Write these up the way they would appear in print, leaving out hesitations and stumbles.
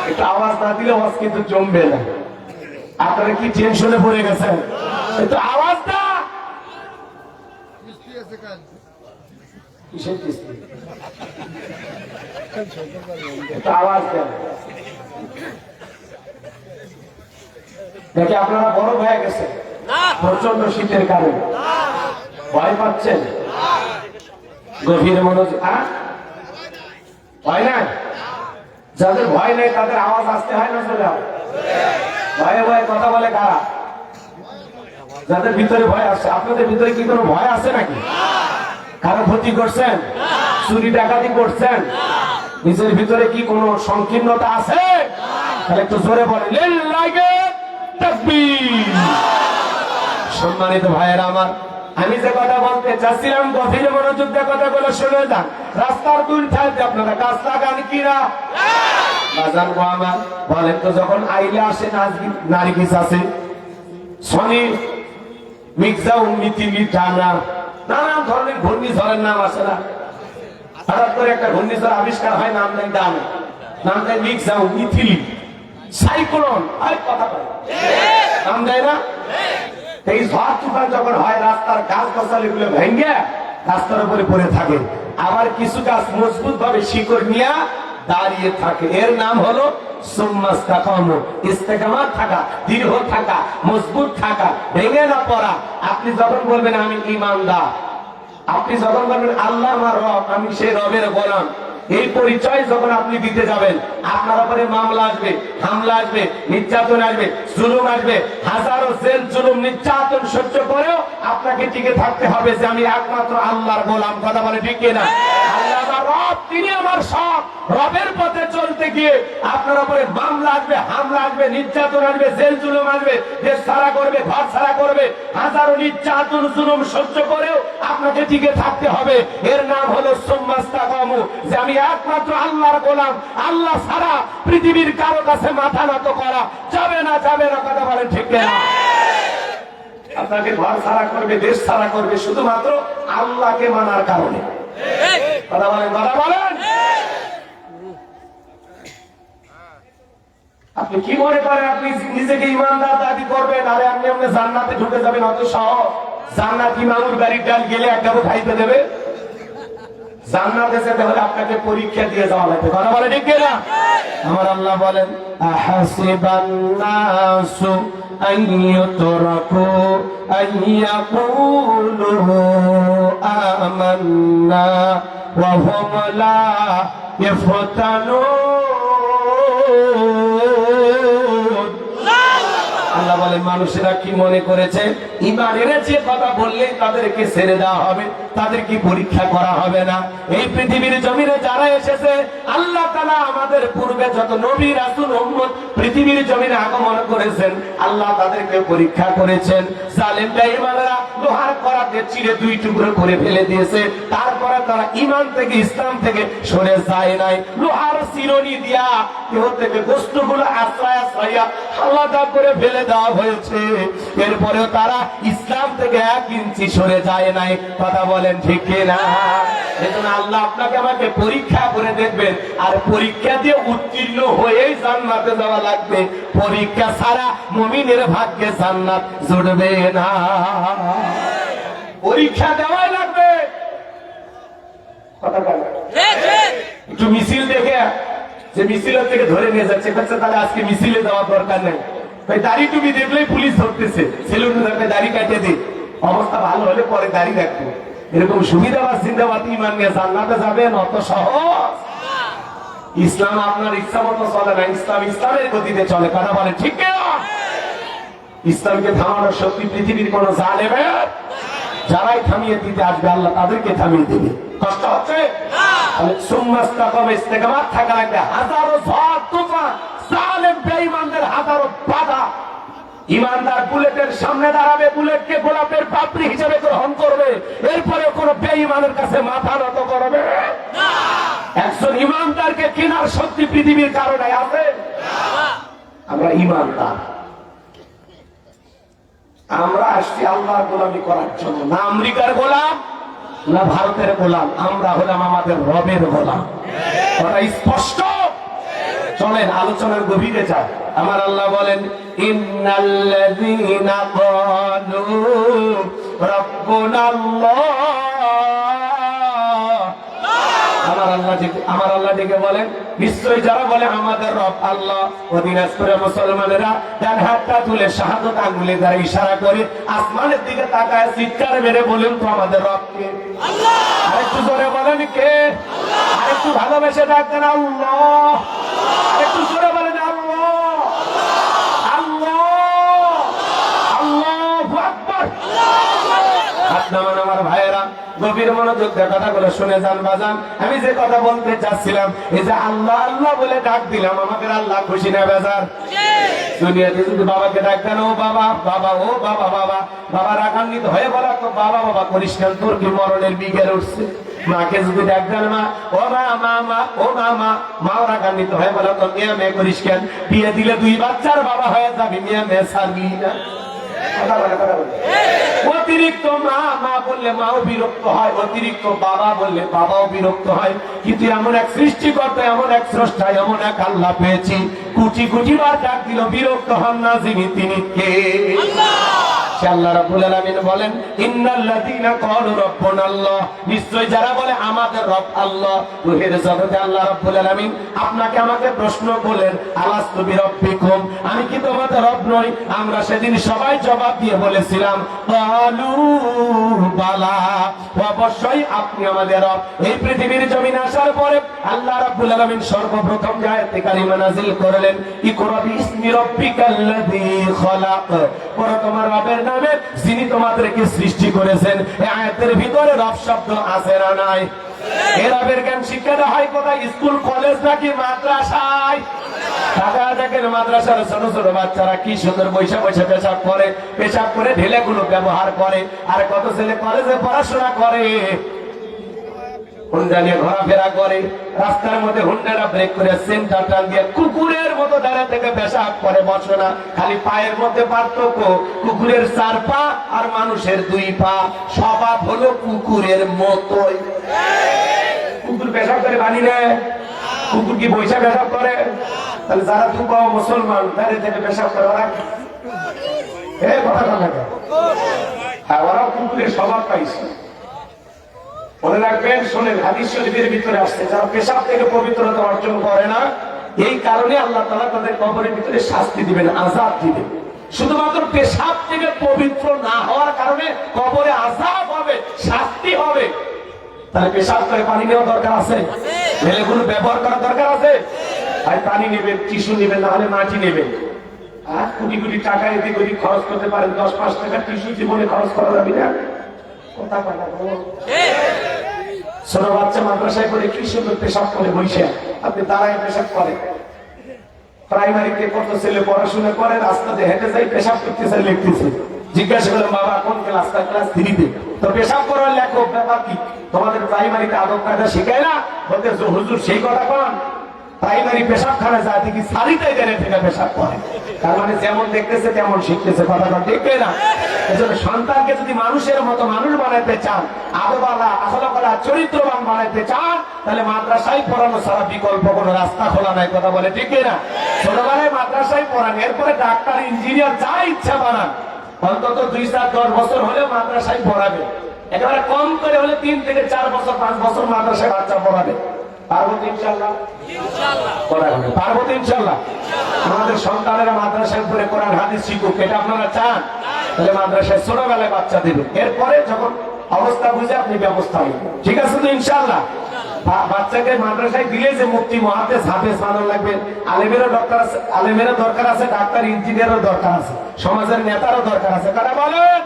একটু আওয়াজ না দিলে আওয়াজ কিন্তু জমবে না। আপনারা কি টেনশনে পড়ে গেছেন? একটু আওয়াজ না। কিসের কিস্তি? একটু আওয়াজ দেন। দেখে আপনারা বড় হয়ে গেছে প্রচন্ড শীতের কারণে ভয় পাচ্ছেন। গভীর মনোযোগ। ভয় নাই? যাদের ভয় নেই তাদের আওয়াজ আসতে হয় না চলে হয়? ভয়ে ভয়ে কথা বলে কারা? যাদের ভিতরে ভয় আছে। আপনাদের ভিতরে কি কোনো ভয় আছে নাকি? কারো ক্ষতি করছেন? চুরি ডাকাতি করছেন? নিজের ভিতরে কি কোনো সংকীর্ণতা আছে? তাহলে একটু জোরে বলেন লিল্লাহি তাকবীর। সম্মানিত ভাইয়েরা আমার, আমি যে কথা বলতে চাচ্ছিলাম গভীর মনোযোগ দিয়ে কথাগুলো শুনে যান। রাস্তার দুই ঠাইতে আপনারা গাছ লাগান কিনা? বাজান গো আমার, বলেন তো যখন আইলে আসে নারগিস আছে, শনি, মির্জাউ, মিথিলি, টানা, নানান ধরনের ঘূর্ণিঝড়ের নাম আসে না? হঠাৎ করে একটা ঘূর্ণিঝড় আবিষ্কার হয়, নাম দেয় ডানা, নাম দেয় মির্জাউ, মিথিলি, সাইক্লোন, কথা বলে নাম দেয় না? এই ঝড় তুফান যখন হয় রাস্তার গাছ গাছালি গুলো ভেঙে রাস্তার উপরে পড়ে থাকে, আবার কিছু গাছ মজবুত ভাবে শিকড় নিয়ে দাঁড়িয়ে থাকে। এর নাম হলো ইস্তেকামাত থাকা, দৃঢ় থাকা, মজবুত থাকা, ভেঙে না পড়া। আপনি যখন বলবেন আমি ঈমানদার, আপনি যখন বলবেন আল্লাহ আমার রব, আমি সেই রবের গোলাম, এই পরিচয় যখন আপনি দিতে যাবেন, আপনার উপরে মামলা আসবে, হামলা আসবে, নির্যাতন আসবে, জুলুম আসবে, হাজারো জেল জুলুম নির্যাতন সহ্য করেও আপনাকে টিকে থাকতে হবে যে আমি একমাত্র আল্লাহর গোলাম। কথা বলে ঠিক কিনা? আল্লাহ আমার রব, তিনি আমার সব। রবের পথে চলতে গিয়ে আপনার উপরে মামলা আসবে, হামলা আসবে, নির্যাতন আসবে, জেল জুলুম আসবে, দেশ ছাড়া করবে, ঘর ছাড়া করবে, হাজারো নির্যাতন জুলুম সহ্য করেও আপনাকে টিকে থাকতে হবে। এর নাম হলো সুম্মাস্তাকামু, যে আমি একমাত্র আল্লাহর গোলাম, আল্লাহ ছাড়া পৃথিবীর কারো কাছে মাথা নত করা যাবে না, যাবে না। কথা বলেন ঠিক কিনা? আপনাকে ঘর ছাড়া করবে, দেশ ছাড়া করবে, শুধুমাত্র আল্লাহকে মানার কারণে। কথা বলেন, কথা বলেন। আপনি কি মনে করেন আপনি নিজেকে ইমানদার দাবি করবেন আর আপনি আপনি জান্নাতে ঢুকে যাবেন? অত সহজ? জান্নাতি মামুর বাড়ির ডাল গেলে এক ডাবু খাইতে দেবে? জান্নাতে যেতে হলে আপনাকে পরীক্ষা দিয়ে যাওয়া লাগবে। কথা বলে ঠিক কিনা? আমার আল্লাহ বলেন আহাসিবান নাসু আইয়ুতরাকু আইয়াকুলু আমান্না ওয়া হুম লা ইফতানুন। আল্লাহ বলেন মানুষেরা কি মনে করেছে ঈমানের যে কথা বললেই তাদেরকে ছেড়ে দেওয়া হবে, তাদেরকে পরীক্ষা করা হবে না। এই পৃথিবীর জমিনে যারা এসেছে, আল্লাহ তাআলা আমাদের পূর্বে যত নবী রাসূল উম্মত পৃথিবীর জমিনে আগমন করেছেন, আল্লাহ তাদেরকে পরীক্ষা করেছেন। জালেম বেঈমানরা লোহার করাতে চিরে দুই টুকরো করে ফেলে দিয়েছে, তারপরে তারা ঈমান থেকে, ইসলাম থেকে সরে যায় নাই। লোহার চিরুনি দিয়া দেহ থেকে বস্তুগুলো আশ্রয় আশ্রয়া আলাদা করে ফেলে দেওয়া হয়েছে, এরপরেও তারা ইসলাম থেকে 1 ইঞ্চি সরে যায় নাই। কথা বলেন ঠিক কিনা? এজন্য আল্লাহ আপনাকে আমাকে পরীক্ষা করে দেখবেন, আর পরীক্ষা দিয়ে উত্তীর্ণ হয়েই জান্নাতে যাওয়া লাগবে। পরীক্ষা ছাড়া মুমিনের ভাগ্যে জান্নাত জুড়বে না। পরীক্ষা দেওয়াই লাগবে। কথা বলেন। একটু মিছিল দেখে যে মিছিলের থেকে ধরে নিয়ে যাচ্ছে, তাহলে আজকে মিছিলে যাওয়ার দরকার নেই। দাড়ি টুপি দেখলেই পুলিশ ধরতেছে, সেলুনে দাড়ি কাটিয়ে দিই, অবস্থা ভালো হলে পরে দাড়ি রাখবো। এরকম সুবিধাবাদ চিন্তাবাদ ইমান নিয়ে জান্নাতে যাবেন, অত সহজ? ইসলাম আপনার ইচ্ছা মতো চলে না, ইসলাম ইসলামের গতিতে চলে। কথা বলে ঠিক কিনা? ইসলামকে থামানোর শক্তি পৃথিবীর কোন জালেমের, যারাই থামিয়ে দিতে আসবে আল্লাহ তাদেরকে থামিয়ে দেবে। কষ্ট হচ্ছে? সুম্মাস্তাকাম, ইস্তেকামাত থাকা লাগবে। হাজারো ঝড় তুফান, জালেম বেঈমানদের হাজারো বাধা, ইমানদার বুলেটের সামনে দাঁড়াবে, বুলেটকে গোলাপের পাপড়ি হিসেবে গ্রহণ করবে, এরপরে কোন বেঈমানের কাছে মাথা নত করবে না। একজন ইমানদারকে কেনার শক্তি পৃথিবীর কারণে আছে? আমরা ইমানদার, আমরা আসছি আল্লাহর গোলামি করার জন্য, না আমেরিকার গোলাম, না ভারতের গোলাম। আমরা হলাম আমাদের রবের গোলাম। কথা স্পষ্ট? চলেন আলোচনার গভীরে যাই। আমার আল্লাহ বলেন, ইন্নাল্লাযীনা ক্বালু রাব্বুনাল্লাহ। আমার আল্লাহ ডেকে বলেন, নিশ্চয়ই যারা বলে আমাদের রব আল্লাহ, ও দিনাজপুরের মুসলমানেরা ডান হাতটা তুলে শাহাদাত আঙ্গুলে দ্বারা ইশারা করে আসমানের দিকে তাকায় চিৎকার মেরে বলেন তো আমাদের রব কে? আল্লাহ। আরেকটু জোরে বলেন কে? আল্লাহ। আরেকটু ভালোবেসে ডাকেন আল্লাহ। আরেকটু জোরে বলেন আল্লাহ। আল্লাহ। আল্লাহু আকবার। হাত নামান আমার ভাইয়েরা, গভীর মনোযোগ দিয়ে কথাগুলো শুনে যান বাজান। আমি যে কথা বলতে চাচ্ছিলাম, এই যে আল্লাহ আল্লাহ বলে ডাক দিলাম, আমাদের আল্লাহ খুশি না বেজার? দুনিয়াতে যদি বাবাকে ডাক দেন, ও বাবা বাবা, ও বাবা বাবা, বাবা রাগান্বিত হয়ে বলা তো বাবা বাবা করিস কেন, তোর কি মরণের বিঘের উঠছে? মাকে যদি ডাক দেন মা, ও মা মা মা, ও মা মা, মাও রাগান্বিত হয়ে বলা তো মিয়া মেয়ে করিস কেন, বিয়ে দিলে 2 বাচ্চার বাবা হয়ে যাবি, মিয়া মেয়ে ছাড়বি না। অতিরিক্ত মা মা বললে মাও বিরক্ত হয়, অতিরিক্ত বাবা বললে বাবাও বিরক্ত হয়। কিন্তু এমন এক সৃষ্টিকর্তা, এমন এক স্রষ্টা, এমন এক আল্লাহ পেয়েছি, কোটি কোটি বার ডাক দিল বিরক্ত হন না যিনি, তিনি কে? আল্লাহ রাব্বুল আলামিন বলেন, ইন্নাল্লাযীনা ক্বালু রাব্বুনাল্লাহ, নিশ্চয় যারা বলে আমাদের রব আল্লাহ। রূহের জগতে আল্লাহ রাব্বুল আলামিন আপনাকে আমাকে প্রশ্ন করলেন, আলাস্তু বিরাব্বিকুম, আমি কি তোমাদের রব নই? আমরা সেদিন সবাই জবাব দিয়ে বলেছিলাম, ক্বালু বালা, অবশ্যই আপনি আমাদের রব। এই পৃথিবীর জমিনে আসার পরে আল্লাহ রাব্বুল আলামিন সর্বপ্রথম যে আয়াতে কারিমা নাযিল করলেন, ইকরা বিইসমি রাব্বিকাল্লাযী খালাক, পরে তোমার রবের নামে যিনি তোমাদেরকে সৃষ্টি করেছেন। এই আয়াতের ভিতরে রব শব্দ আছে না নাই? এই রবের জ্ঞান শিক্ষা দেওয়া হয় কোথায়? স্কুল কলেজ নাকি মাদ্রাসায়? ঢাকা দেখেন মাদ্রাসার ছোট ছোট বাচ্চারা কি সুন্দর বৈশা বৈশা পেশাব করে ঢেলেগুলো ব্যবহার করে। আর কত ছেলে কলেজে পড়াশোনা করে, হুন্ডা নিয়ে ঘোরাফেরা করে, রাস্তার মধ্যে হুন্ডাটা ব্রেক করে সেন্টার টান দিয়ে কুকুরের মতো দাঁড়া থেকে পেশাব করে। বসে না, খালি পায়ের মধ্যে পার্থক্য, কুকুরের 4 পা আর মানুষের 2 পা, স্বভাব হলো কুকুরের মতোই। কুকুর পেশাব করে বানি নেয়, কুকুর কি বৈশা পেশাব করে? তাহলে যারা তুপা মুসলমান দাঁড়িয়ে থেকে পেশাব করে ওরা কথা থাকে, ওরাও কুকুরের স্বভাব পাইছে। মনে রাখবেন, শোনেন, হাদিস শরীফের ভিতরে আসছে যারা পেশাব থেকে পবিত্রতা অর্জন করে না, এই কারণে আল্লাহ তাআলা তাদের কবরের ভিতরে শাস্তি দিবেন, আযাব দিবেন। শুধুমাত্র পেশাব থেকে পবিত্র না হওয়ার কারণে কবরে আযাব হবে, শাস্তি হবে। তাহলে পেশাব করে পানি নেওয়া দরকার আছে, ঢেলেগুলো ব্যবহার করার দরকার আছে। আর পানি নেবেন, টিস্যু নেবেন, না হলে মাটি নেবেন। আর কোটি কোটি টাকা এদিক ওদিক খরচ করতে পারেন, 10-5 টাকা টিস্যু জীবনে খরচ করা যাবে না। ছোট বাচ্চা মাদ্রাসায় করে কি সুন্দর পেশাব করে বসে, আপনি দাঁড়ায় পেশাব করেন। প্রাইমারিতে কত ছেলে পড়াশোনা করে, রাস্তাতে হেঁটে যাই পেশাব করতেছে, লিখতেছে। জিজ্ঞাসা করলাম, বাবা কোন ক্লাস? ক্লাস 3-তে। তো পেশাব করার লেখো, ব্যাপার কি? তোমাদের প্রাইমারিতে আদব কায়দা শিখায় না? বলতে হুজুর সেই কথা কন, প্রাইমারি পেশাবখানা যায় দেখি সারিটাই জেনে থেকে পেশাব করে। তার মানে যেমন দেখতেছে তেমন শিখতেছে, কথাটা ঠিক না? এজন্য সন্তানকে যদি মানুষের মতো মানুষ বানাইতে চান, আদবওয়ালা, আখলাকওয়ালা, চরিত্রবান বানাইতে চান, তাহলে মাদ্রাসায় পড়ানো ছাড়া বিকল্প কোনো রাস্তা খোলা নাই, কথা বলে ঠিক না? ছোটবেলায় মাদ্রাসায় পড়ান, এরপরে ডাক্তার, ইঞ্জিনিয়ার যা ইচ্ছা বানান, অন্তত 2-4-10 বছর হলেও মাদ্রাসায় পড়াবে। একেবারে কম করে হলে 3 থেকে 4 বছর 5 বছর মাদ্রাসায় বাচ্চা পড়াবে। পারবো ইনশাআল্লাহ? পারবো ইনশাআল্লাহ? আমাদের সন্তানেরা মাদ্রাসায় পড়ে কোরআন হাদিস শিখুক, এটা আপনারা চান? তাহলে মাদ্রাসায় ছোটবেলায় বাচ্চা দেবেন, এরপরে যখন অবস্থা বুঝে আপনি ব্যবস্থা নেবেন, ঠিক আছে তো ইনশাআল্লাহ? বাচ্চাকে মাদ্রাসায় দিলে যে মুফতি মুহাদ্দিস হাফেজ বানানো লাগবে, আলেমেরও দরকার আছে, ডাক্তার, ইঞ্জিনিয়ারও দরকার আছে, সমাজের নেতারও দরকার আছে। কারা বলেন?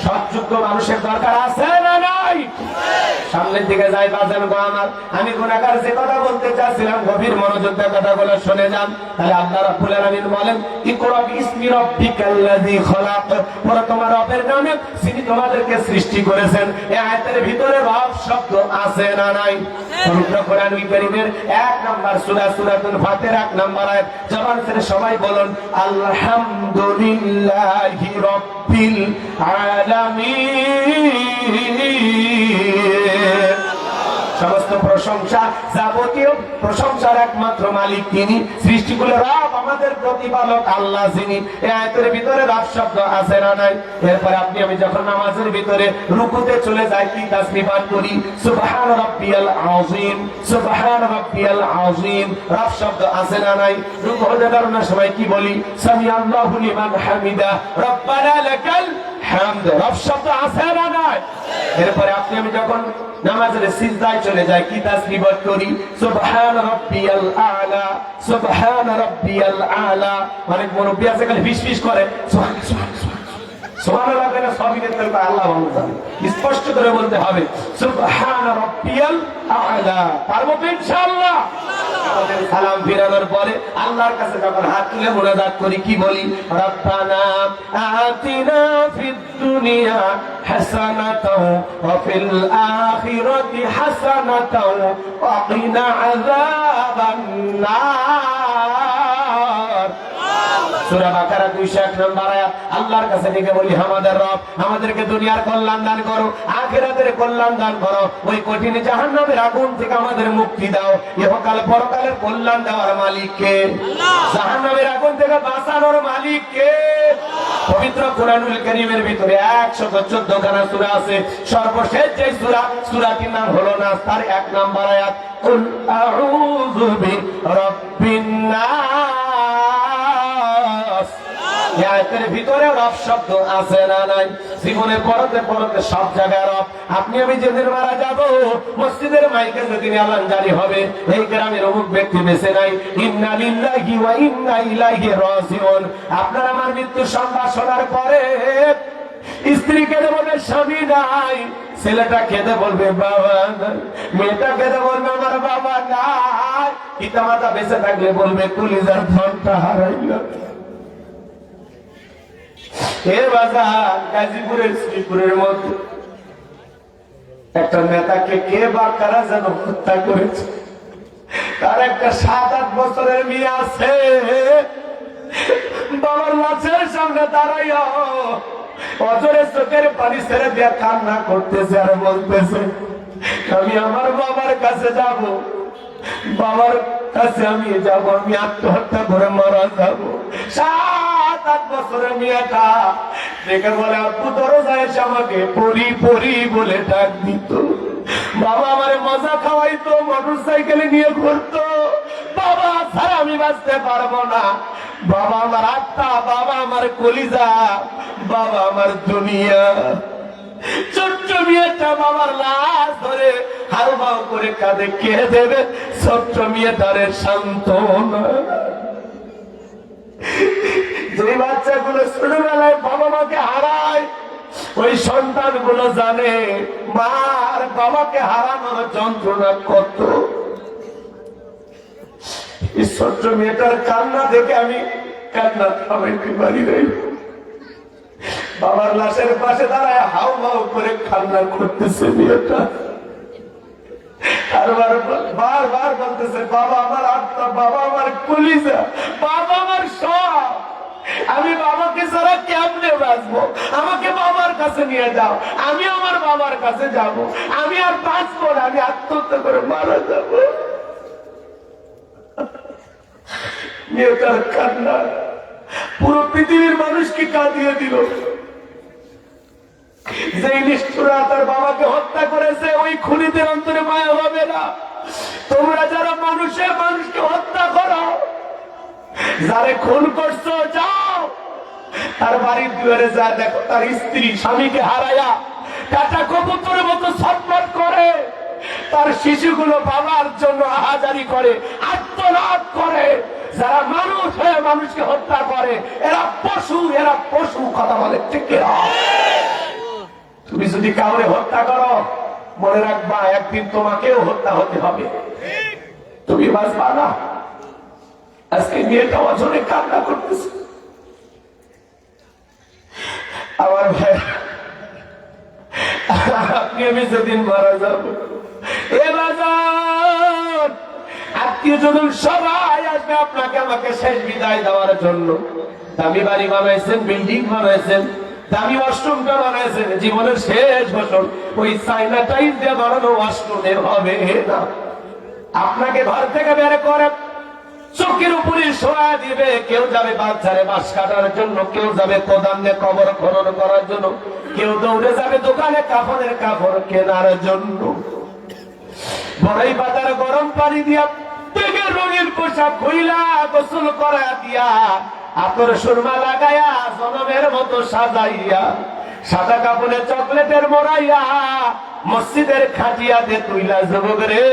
সৎযোগ্য মানুষের দরকার আছে না নাই? সামনের দিকে যাই বাজান গো আমার, আমি গুনাহগার যে কথা বলতে চাচ্ছিলাম, গভীর মনোযোগ দিয়ে কথাগুলো শুনে যান। তাহলে আল্লাহ রাব্বুল আলামিন বলেন, ইকরা বিইসমি রাব্বিকাল্লাযী খালাক, পরে তোমার রবের নামে যিনি তোমাদেরকে সৃষ্টি করেছেন। এই আয়াতের ভিতরে রব শব্দ আছে না নাই? পবিত্র কোরআনুল কারীমের 1 নম্বর সূরা সূরাতুল ফাতিহা 1 নম্বর আয়াত, জবান ছেড়ে সবাই বলুন, আলহামদুলিল্লাহি রাব্বিল আলামিন। সমস্ত প্রশংসা, যাবতীয় প্রশংসার একমাত্র মালিক তিনি, সৃষ্টিকুলের রব, আমাদের প্রতিপালক আল্লাহ যিনি। এই আয়াতের ভিতরে রব শব্দ আছে না নাই? এরপরে আপনি আমি যখন নামাজের ভিতরে রুকুতে চলে যাই, কি তাসবিহ পাঠ করি? সুবহান রাব্বিয়াল আযীম, সুবহান রাব্বিয়াল আযীম। রব শব্দ আছে না নাই? রুকু হতে দাঁড়ানোর সময় কি বলি? সামি আল্লাহু লিমান হামিদা, রব্বানা লাকাল হামদ। রব শব্দ আছে না নাই? এরপরে আপনি আমি যখন নামাজের সিজদায় চলে যাই, কি তাসবিহ পাঠ করি? সুবহান রাব্বিয়াল আলা, সুবহান রাব্বিয়াল আলা। অনেক মুরব্বি আছে খালি ফিসফিস করে সুবহানাল্লাহ, কেন সবই দেখতে পায় আল্লাহ ভালো জানে। স্পষ্ট করে বলতে হবে সুবহান রাব্বিয়াল আলা। পারবো তো ইনশাআল্লাহ? আমাদের সালাম ফিরানোর পরে আল্লাহর কাছে যখন হাত তুলে মুনাজাত করি, কি বলি? রব্বানা আতিনা ফিদ দুনিয়া হাসানাতাও ওয়া ফিল আখিরাতি হাসানাতাও ওয়া কিনা আযাবান নার। সূরা বাকারা 201 নম্বর আয়াত। আল্লাহর কাছে ডেকে বলি, আমাদের রব, আমাদেরকে দুনিয়ার কল্যাণ দান করো, আখিরাতের কল্যাণ দান করো, ওই কঠিন জাহান্নামের আগুন থেকে আমাদের মুক্তি দাও। ইহকাল পরকালের কল্যাণ দেওয়ার মালিক কে? জাহান্নামের আগুন থেকে বাঁচানোর মালিক কে? পবিত্র কোরআনুল কারীমের ভিতরে 114 খানা সূরা আছে। সর্বশেষ যে সূরাটির নাম হলো নাস, তার 1 নম্বর আয়াত, কুল আউযু বিরাব্বিন নাস। আয়াতের ভিতরে রব শব্দ আছে না নাই? জীবনে পড়তে পড়তে সব জায়গায় রব। আপনি আমি যেদিন মারা যাব, মসজিদের মাইকে যেদিন এলান জারি হবে, এই গ্রামের অমুক ব্যক্তি বেঁচে নাই, ইন্না লিল্লাহি ওয়া ইন্না ইলাইহি রাজিউন। আপনার আমার মৃত্যুর সংবাদ শোনার পরে স্ত্রী কেঁদে বলবে স্বামী নাই, ছেলেটা কেঁদে বলবে বাবা নাই, মেয়েটা কেঁদে বলবে আমার বাবা নাই, পিতামাতা বেঁচে থাকলে বলবে কলিজার ধনটা হারাইলাম। হে বাজার, গাজীপুরের শ্রীপুরের মধ্যে একটা নেতাকে কে বা কারা যেন হত্যা করেছে। তার একটা 7-8 বছরের মেয়ে আছে, বাবার লাশের সামনে দাঁড়াইয়া অজরে চোখের পানি ছেড়ে দিয়ে কান্না করতেছে আর বলতেছে, আমি আমার বাবার কাছে যাব, বাবার কাছে আমি যাব, আমি আত্মহত্যা করে মারা যাব। 7-8 বছরের মেয়েটা দেখে বলে, আব্বু দরজায় এসে আমাকে পরি পরি বলে ডাক দিত, বাবা আমারে মজা খাওয়াইতো, মোটর সাইকেলে নিয়ে ঘুরতো, বাবা ছাড়া আমি বাঁচতে পারবো না, বাবা আমার আত্মা, বাবা আমার কলিজা, বাবা আমার দুনিয়া। ছোট্ট মেয়েটা বাবার লাশ ধরে হাউমাউ করে কাঁদে, কে দেবে ছোট্ট মেয়েটারে সান্ত্বনা? যে বাচ্চাগুলো ছোটবেলায় বাবা মাকে হারায়, ওই সন্তানগুলো জানে মার বাবাকে হারানোর যন্ত্রণা কত। এই ছোট্ট মেয়েটার কান্না দেখে আমি কান্না থামাইতে পারি নাই। বাবার লাশের পাশে দাঁড়ায় হাউ হাউ করে কান্না করতেছে মেয়েটা, আর বারবার বলতেছে, বাবা আমার আত্মা, বাবা আমার কলিজা, বাবা আমার সব, আমি বাবাকে ছাড়া কেমনে বাঁচবো, আমাকে বাবার কাছে নিয়ে যাও, আমি আমার বাবার কাছে যাব, আমি আর বাঁচবো না, আমি আত্মহত্যা করে মারা যাব। মেয়েটার কান্না পুরো পৃথিবীর মানুষকে কাঁদিয়ে দিল। যে নিষ্ঠুরা তার বাবাকে হত্যা করেছে, ওই খুনিদের অন্তরে মায়া হবে না? তোমরা যারা মানুষকে হত্যা করো, যারে খুন করছো, যাও তার বাড়ির দুয়ারে যা দেখো, তার স্ত্রী স্বামীকে হারায়া কাটা কবুতরের মতো ছটফট করে, তার শিশুগুলো বাবার জন্য আহাজারি করে, আত্মনাদ করে। যারা মানুষ হয়ে মানুষকে হত্যা করে, এরা পশু, এরা পশু। কথা বলে ঠিক না? তুমি যদি কাউরে হত্যা করো, মনে রাখবা একদিন তোমাকেও হত্যা হতে হবে, তুমি বাঁচবা না। আজকে মেয়েটা অজরে কান্না করতেছে। আমার ভাই, আপনি আমি যেদিন মারা যাবো, এ বাজার আত্মীয় স্বজন সবাই আসবে আপনাকে আমাকে শেষ বিদায় দেওয়ার জন্য। দামি বাড়ি বানাইছেন, বিল্ডিং বানাইছেন, দামি ওয়াশরুমটা বানাইছেন, জীবনের শেষ বছর ওই চাইনা টাইল দিয়ে বানানো ওয়াশরুমে হবে না। আপনাকে ঘর থেকে বের করে চোখের উপরে শোয়া দিবে, কেউ যাবে বাচ্চারে বাঁশ কাটার জন্য, কেউ যাবে কোদান দিয়ে কবর খনন করার জন্য, কেউ দৌড়ে যাবে দোকানে কাফনের কাপড় কেনার জন্য। বড়ই বাজার গরম পানি দিয়া থেকে রঙিন পোশাক খুইলা গোসল করা দিয়া আতর সুরমা লাগাইয়া জনমের মতো সাজাইয়া সাদা কাপড়ে চকলেটের মোড়াইয়া মসজিদের খাটিয়াতে তুইলা যুবক রে,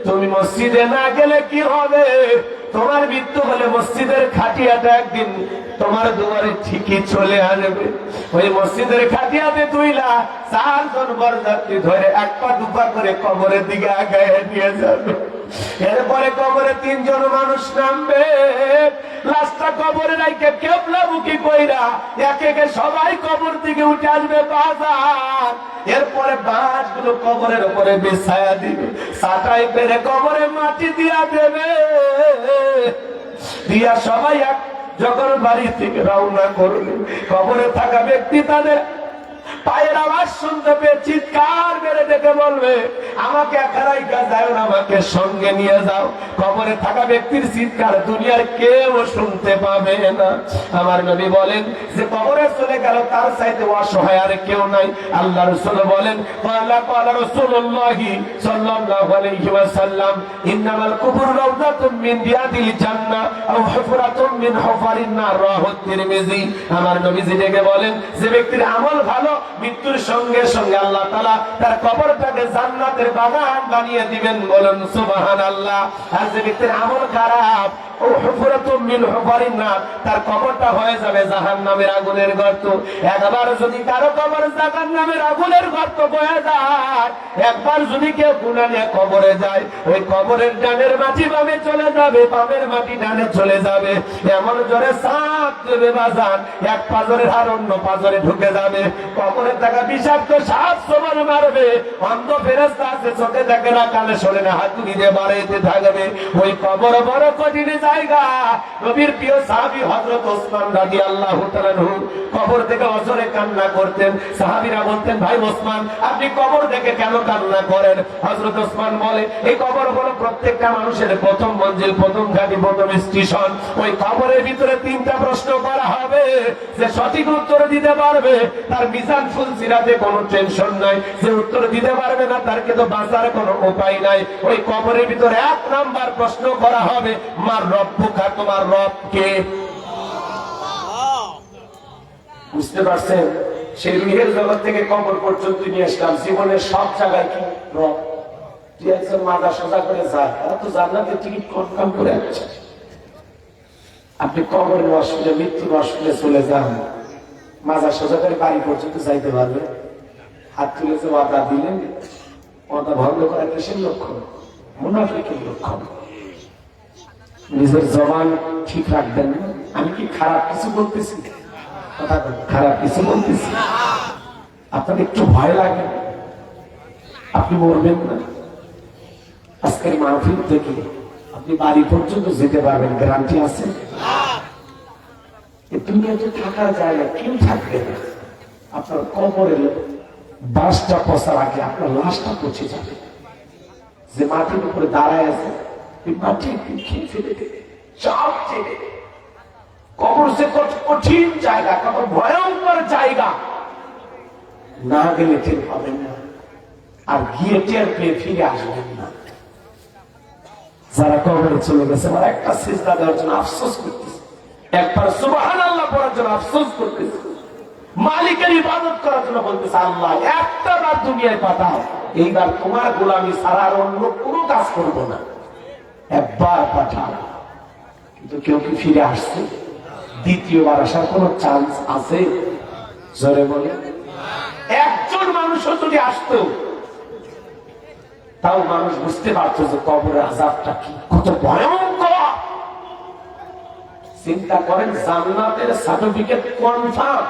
তুমি মসজিদে না গেলে কি হবে? তোমার মৃত্যু হলে মসজিদের খাটিয়াটা একদিন তোমার দুয়ারে ঠিকই চলে আসবে। ওই মসজিদের খাটিয়াতে তুইলা 4 জন বরযাত্রী ধরে 1 পা 2 পা করে কবরের দিকে আগায় নিয়ে যাবে। এরপরে কবরে 3 জন মানুষ নামবে, লাশটা কবরে রাইকে কেবলামুখী কইরা একে একে সবাই কবর দিকে উঠে আসবে বাজার। এরপরে বাঁশগুলো কবরের উপরে বিছায়া দিবে, ছাটাই পেরে কবরে মাটি দিয়া দেবে, দিয়া সবাই এক যখন বাড়ি থেকে রওনা করবে, কবরে থাকা ব্যক্তি তাদের পায়ের আওয়াজ শুনতে পেয়ে চিৎকার মেরে ডেকে বলবে, আমাকে একাই যায় না, আমাকে সঙ্গে নিয়ে যাও। কবরে থাকা ব্যক্তির চিৎকার দুনিয়ার কেউ শুনতে পাবে না। আমার নবী বলেন যে কবরে চলে গেল তার চাইতে অসহায় আর কেউ নাই। আল্লাহ রাসূল বলেন, ক্বালা রাসূলুল্লাহি সাল্লাল্লাহু আলাইহি ওয়াসাল্লাম, ইন্নামাল কুবুর রাউযাতুম মিন রিয়াদিল জান্নাহ আও হুফরাতুম মিন হুফারিন নার, রাওয়াহু তিরমিজি। আমার নবীজি ডেকে বলেন, যে ব্যক্তির আমল ভালো, মৃত্যুর সঙ্গে সঙ্গে আল্লাহ তাআলা তার কবরটাকে জান্নাতের বাগান বানিয়ে দিবেন, বলেন সুবহানাল্লাহ। আর যে ব্যক্তির আমল খারাপ, ও হুফরাতুম মিন হুফারিন নার, তার কবরটা হয়ে যাবে জাহান্নামের আগুনের গর্ত। একবার যদি কারো কবর জাহান্নামের আগুনের গর্ত হয়ে যায়, একবার যদি কেউ গুনাহ নিয়ে কবরে যায়, ওই কবরের ডানের মাটি বামে চলে যাবে, বামের মাটি ডানে চলে যাবে, এমন জোরে সাপ দেবে বাজান, এক পাজরের আর অন্য পাজরে ঢুকে যাবে। কবরে থাকা বিষাক্ত সাপ সমান মারবে, অন্ধ ফেরেশতা আছে, চোখে দেখে না, কানে শোনে না, হাতুড়ি দিয়ে বাড়াইতে থাকবে। ওই কবর বড় কঠিন জায়গা। নবীর প্রিয় সাহাবী হযরত ওসমান রাদিয়াল্লাহু তাআলা আনহু কবর থেকে অজরে কান্না করতেন। সাহাবীরা বলতেন, ভাই ওসমান, আপনি কবর দেখে কেন কান্না করেন? হযরত ওসমান বলে, এই কবর হলো প্রত্যেকটা মানুষের প্রথম মঞ্জিল, প্রথম ঘাঁটি, প্রথম স্টেশন। ওই কবরের ভিতরে 3টা প্রশ্ন করা হবে, যে সঠিক উত্তর দিতে পারবে তার মিজান ফুল সিরাতে কোনো টেনশন নাই, যে উত্তর দিতে পারবে না তার কিন্তু বাঁচার কোনো উপায় নাই। ওই কবরের ভিতরে 1 নাম্বার প্রশ্ন করা হবে, মার রব্বুকা, তোমার রব কে? বুঝতে পারছেন? সেই রুহের জগৎ থেকে কবর পর্যন্ত নিয়ে আসলাম, জীবনের সব জায়গায় কি রব। যে একজন মাথা সোজা করে যায়, তারা তো জান্নাতের টিকিট কনফার্ম করে আছে। আপনি কবরের অসুবিধা, মৃত্যুর অসুবিধা চলে যান, মাজা সোজা করে বাড়ি পর্যন্ত যাইতে পারবে। হাত তুলে যে ওয়াদা দিলেন, ওয়াদা ভঙ্গ করা কিসের লক্ষণ? মুনাফিকের লক্ষণ। নিজের জবান ঠিক রাখবেন না। আমি কি খারাপ কিছু বলতেছি? কথা খারাপ কিছু বলতেছি? আপনার একটু ভয় লাগে? আপনি মরবেন না। আজকের মাহফিল থেকে আপনি বাড়ি পর্যন্ত যেতে পারবেন, গ্যারান্টি আছে? দুনিয়াতে থাকার জায়গা কেউ থাকবে না। আপনার কবরের বাসটা পচার আগে আপনার লাশটা পচে যাবে। যে মাটির উপরে দাঁড়ায় আছে, মাটি খেয়ে ফেলে দেবে, সব চেয়ে। কবর সে কঠিন জায়গা, কত ভয়ঙ্কর জায়গা, না গেলে টের পাবেন না, আর গিয়ে টের পেয়ে ফিরে আসবেন না। যারা কবরে চলে গেছে, আমার একটা সিজদা দেওয়ার জন্য আফসোস করতেছে, একবার সুবহানাল্লাহ পড়ার জন্য আফসোস করতেছে, মালিকের ইবাদত করার জন্য বলতেছে, আল্লাহ একটা বার দুনিয়ায় পাঠাও, এইবার তোমার গোলামি ছাড়া আর অন্য কোনো কাজ করব না, একবার পাঠাও। কিন্তু কেউ কি ফিরে আসছে? দ্বিতীয়বার আসার কোন চান্স আছে? জোরে বলে। একজন মানুষও যদি আসতো, তাও মানুষ বুঝতে পারতো যে কবরের আযাবটা কি, কত ভয়ঙ্কর। চিন্তা করেন, জান্নাতের সার্টিফিকেট কনফার্ম,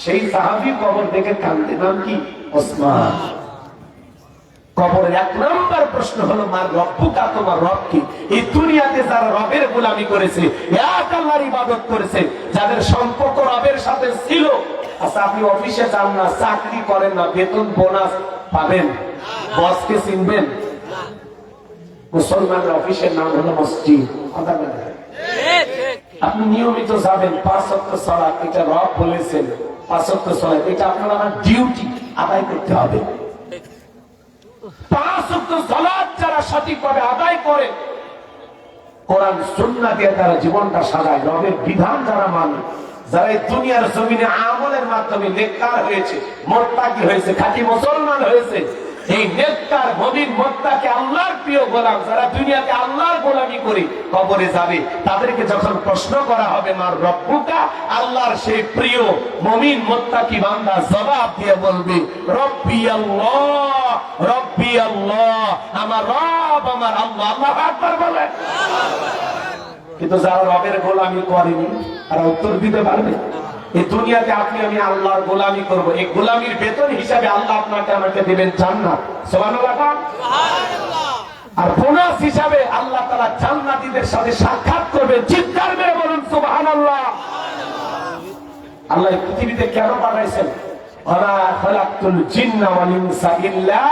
সেই সাহাবী কবর দেখে কান্দে, নাম কি? ওসমান। কবরের 1 নম্বর প্রশ্ন হলো মার রব্বুকা, তোমার রব কি? এই দুনিয়াতে যারা রবের গোলামি করেছে, এক আল্লাহর ইবাদত করেছে, যাদের সম্পর্ক রবের সাথে ছিল। আচ্ছা, আপনি অফিসে যান না, চাকরি করেন না, বেতন বোনাস পাবেন, বসকে চিনবেন? মুসলমানের অফিসের নাম হলো মসজিদ। আপনি নিয়মিত যাবেন, 5 ওয়াক্ত সালাত, এটা রব বলেছেন 5 ওয়াক্ত সালাত, এটা আপনার আমার ডিউটি আদায় করতে হবে। 5 ওয়াক্ত সালাত যারা সঠিকভাবে আদায় করে, কোরআন সুন্নাহ দিয়ে তারা জীবনটা সাজায়, রবের বিধান যারা মানে, যারা এই দুনিয়ার জমিনে আমলের মাধ্যমে নেককার হয়েছে, মুত্তাকি হয়েছে, খাঁটি মুসলমান হয়েছে, এই নেককার মুমিন মুত্তাকি আল্লাহর প্রিয় গোলাম যারা দুনিয়াতে আল্লাহর গোলামি করে কবরে যাবে, তাদেরকে যখন প্রশ্ন করা হবে মার রব্বুকা, আল্লাহর সেই প্রিয় মুমিন মুত্তাকি বান্দা জবাব দিয়ে বলবে রব্বি আল্লাহ, রব্বি আল্লাহ, আমার রব আমার আল্লাহ। আল্লাহু আকবার বলেন। কিন্তু যারা রবের গোলামি করেনি তারা উত্তর দিতে পারবে? এই দুনিয়াতে আপনি আমি আল্লাহর গোলামি করব, এই গোলামির বেতন হিসাবে আল্লাহ আপনাকে আমাকে দিবেন জান্নাত। সুবহানাল্লাহ। আর বোনাস হিসাবে আল্লাহ তাআলা জান্নাতীদের সাথে সাক্ষাৎ করবে। চিৎকার মেরে বলুন সুবহানাল্লাহ। আল্লাহ পৃথিবীতে কেন পাঠাইছেন? ওয়া খালাকতুল জিন্না ওয়াল ইনসা ইল্লা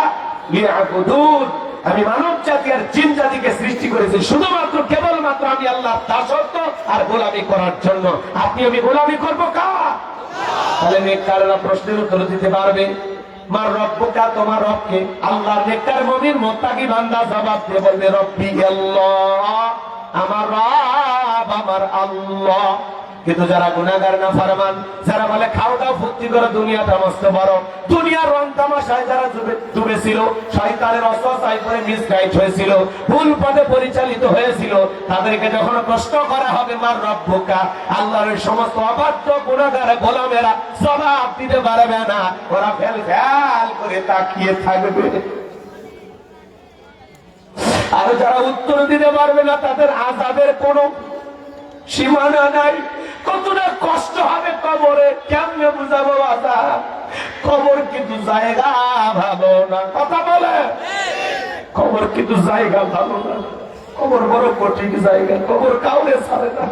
লিয়াবুদুন। আমি মানব জাতি আর জিন জাতিকে সৃষ্টি করেছি শুধুমাত্র কেবলমাত্র আমি আল্লাহর দাসত্ব আর গোলামি করার জন্য। আপনি আমি গোলামি করবো কার? তাহলে নেককাররা প্রশ্নের উত্তর দিতে পারবে মার রব্বুকা, তোমার রবকে? আল্লাহর নেককার মুমিন মুত্তাকি বান্দা জবাব দিয়ে বলবে রব্বি আল্লাহ, আমার রব আমার আল্লাহ। কিন্তু যারা গুনাহগার নাফরমান, যারা বলে খাও দাও ফুর্তি করে দুনিয়াটা মস্ত বড়, দুনিয়ার রং তামাশায় যারা ডুবেছিল, শয়তানের ওয়াসওয়াসায় পড়ে মিসগাইড হয়েছিল, ভুল পথে পরিচালিত হয়েছিল, তাদেরকে যখন প্রশ্ন করা হবে মার রব্বুকা, আল্লাহর সমস্ত অবাধ্য গুনাহগার গোলামেরা জবাব দিতে পারবে না। ওরা ফেল ফেল করে তাকিয়ে থাকবে। আর যারা উত্তর দিতে পারবে না, তাদের আযাবের কোনো সীমানা নাই। কতটা কষ্ট হবে কবরে, কেমনে বুঝাবো বাবা? কবর কিন্তু জায়গা ভালো না। কথা বলে, কবর কিন্তু জায়গা ভালো না। কবর বড় কঠিন জায়গা, কবর কাউরে ছাড়ে না।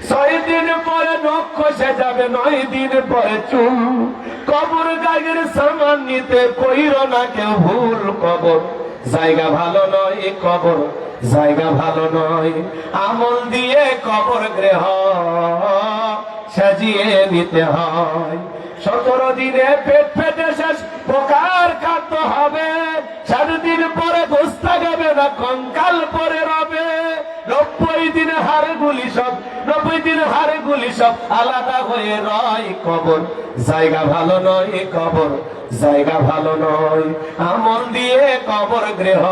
6 দিন পরে নখ খসে যাবে, 9 দিন পরে চুল। কবর গায়ের সামান নিতে কইরো না কেউ ভুল। কবর জায়গা ভালো নয়, কবর জায়গা ভালো নয়। আমল দিয়ে কবর গৃহ সাজিয়ে নিতে হয়। 17 দিনে পেট ফেটে শেষ প্রকার খাদ্য হবে। 7 দিন পরে গোস্তা গাবে না, কঙ্কাল পরে রবে। 90 দিনে হাড়গুলি সব, 90 দিন হাড়গুলি সব আলাদা হয়ে রয়। কবর জায়গা ভালো নয়, কবর জায়গা ভালো নয়। আমল দিয়ে কবর গৃহ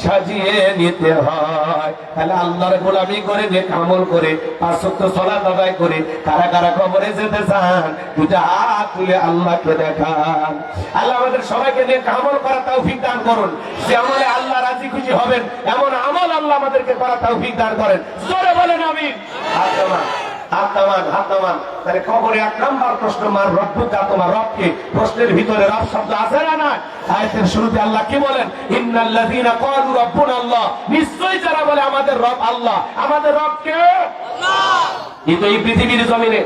সাজিয়ে নিতে হয়। তাহলে আল্লাহর গোলামি করে, নেক আমল করে, 5 ওয়াক্ত সালাত আদায় করে কারা কারা কবরে যেতে চান? দুটা হাত তুলে আল্লাহকে দেখান। আল্লাহ আমাদের সবাইকে নেক আমল করার তৌফিক দান করুন। যে আমলে আল্লাহ রাজি খুশি হবেন এমন আমল আল্লাহ আমাদেরকে করার তৌফিক দান করেন। জোরে বলেন আমিন। হাত নামান, হাত নামান, হাত নামান। তাহলে কবরে 1 নাম্বার প্রশ্ন মার রব্বুকা, তোমার রবকে। প্রশ্নের ভিতরে রব শব্দ আছে না না? আয়াতের শুরুতে আল্লাহ কি বলেন? ইন্নাল্লাযীনা ক্বালু রাব্বুনা আল্লাহ, নিশ্চয়ই যারা বলে আমাদের রব আল্লাহ। আমাদের রব কে? আল্লাহ। কিন্তু এই পৃথিবীর জমিনে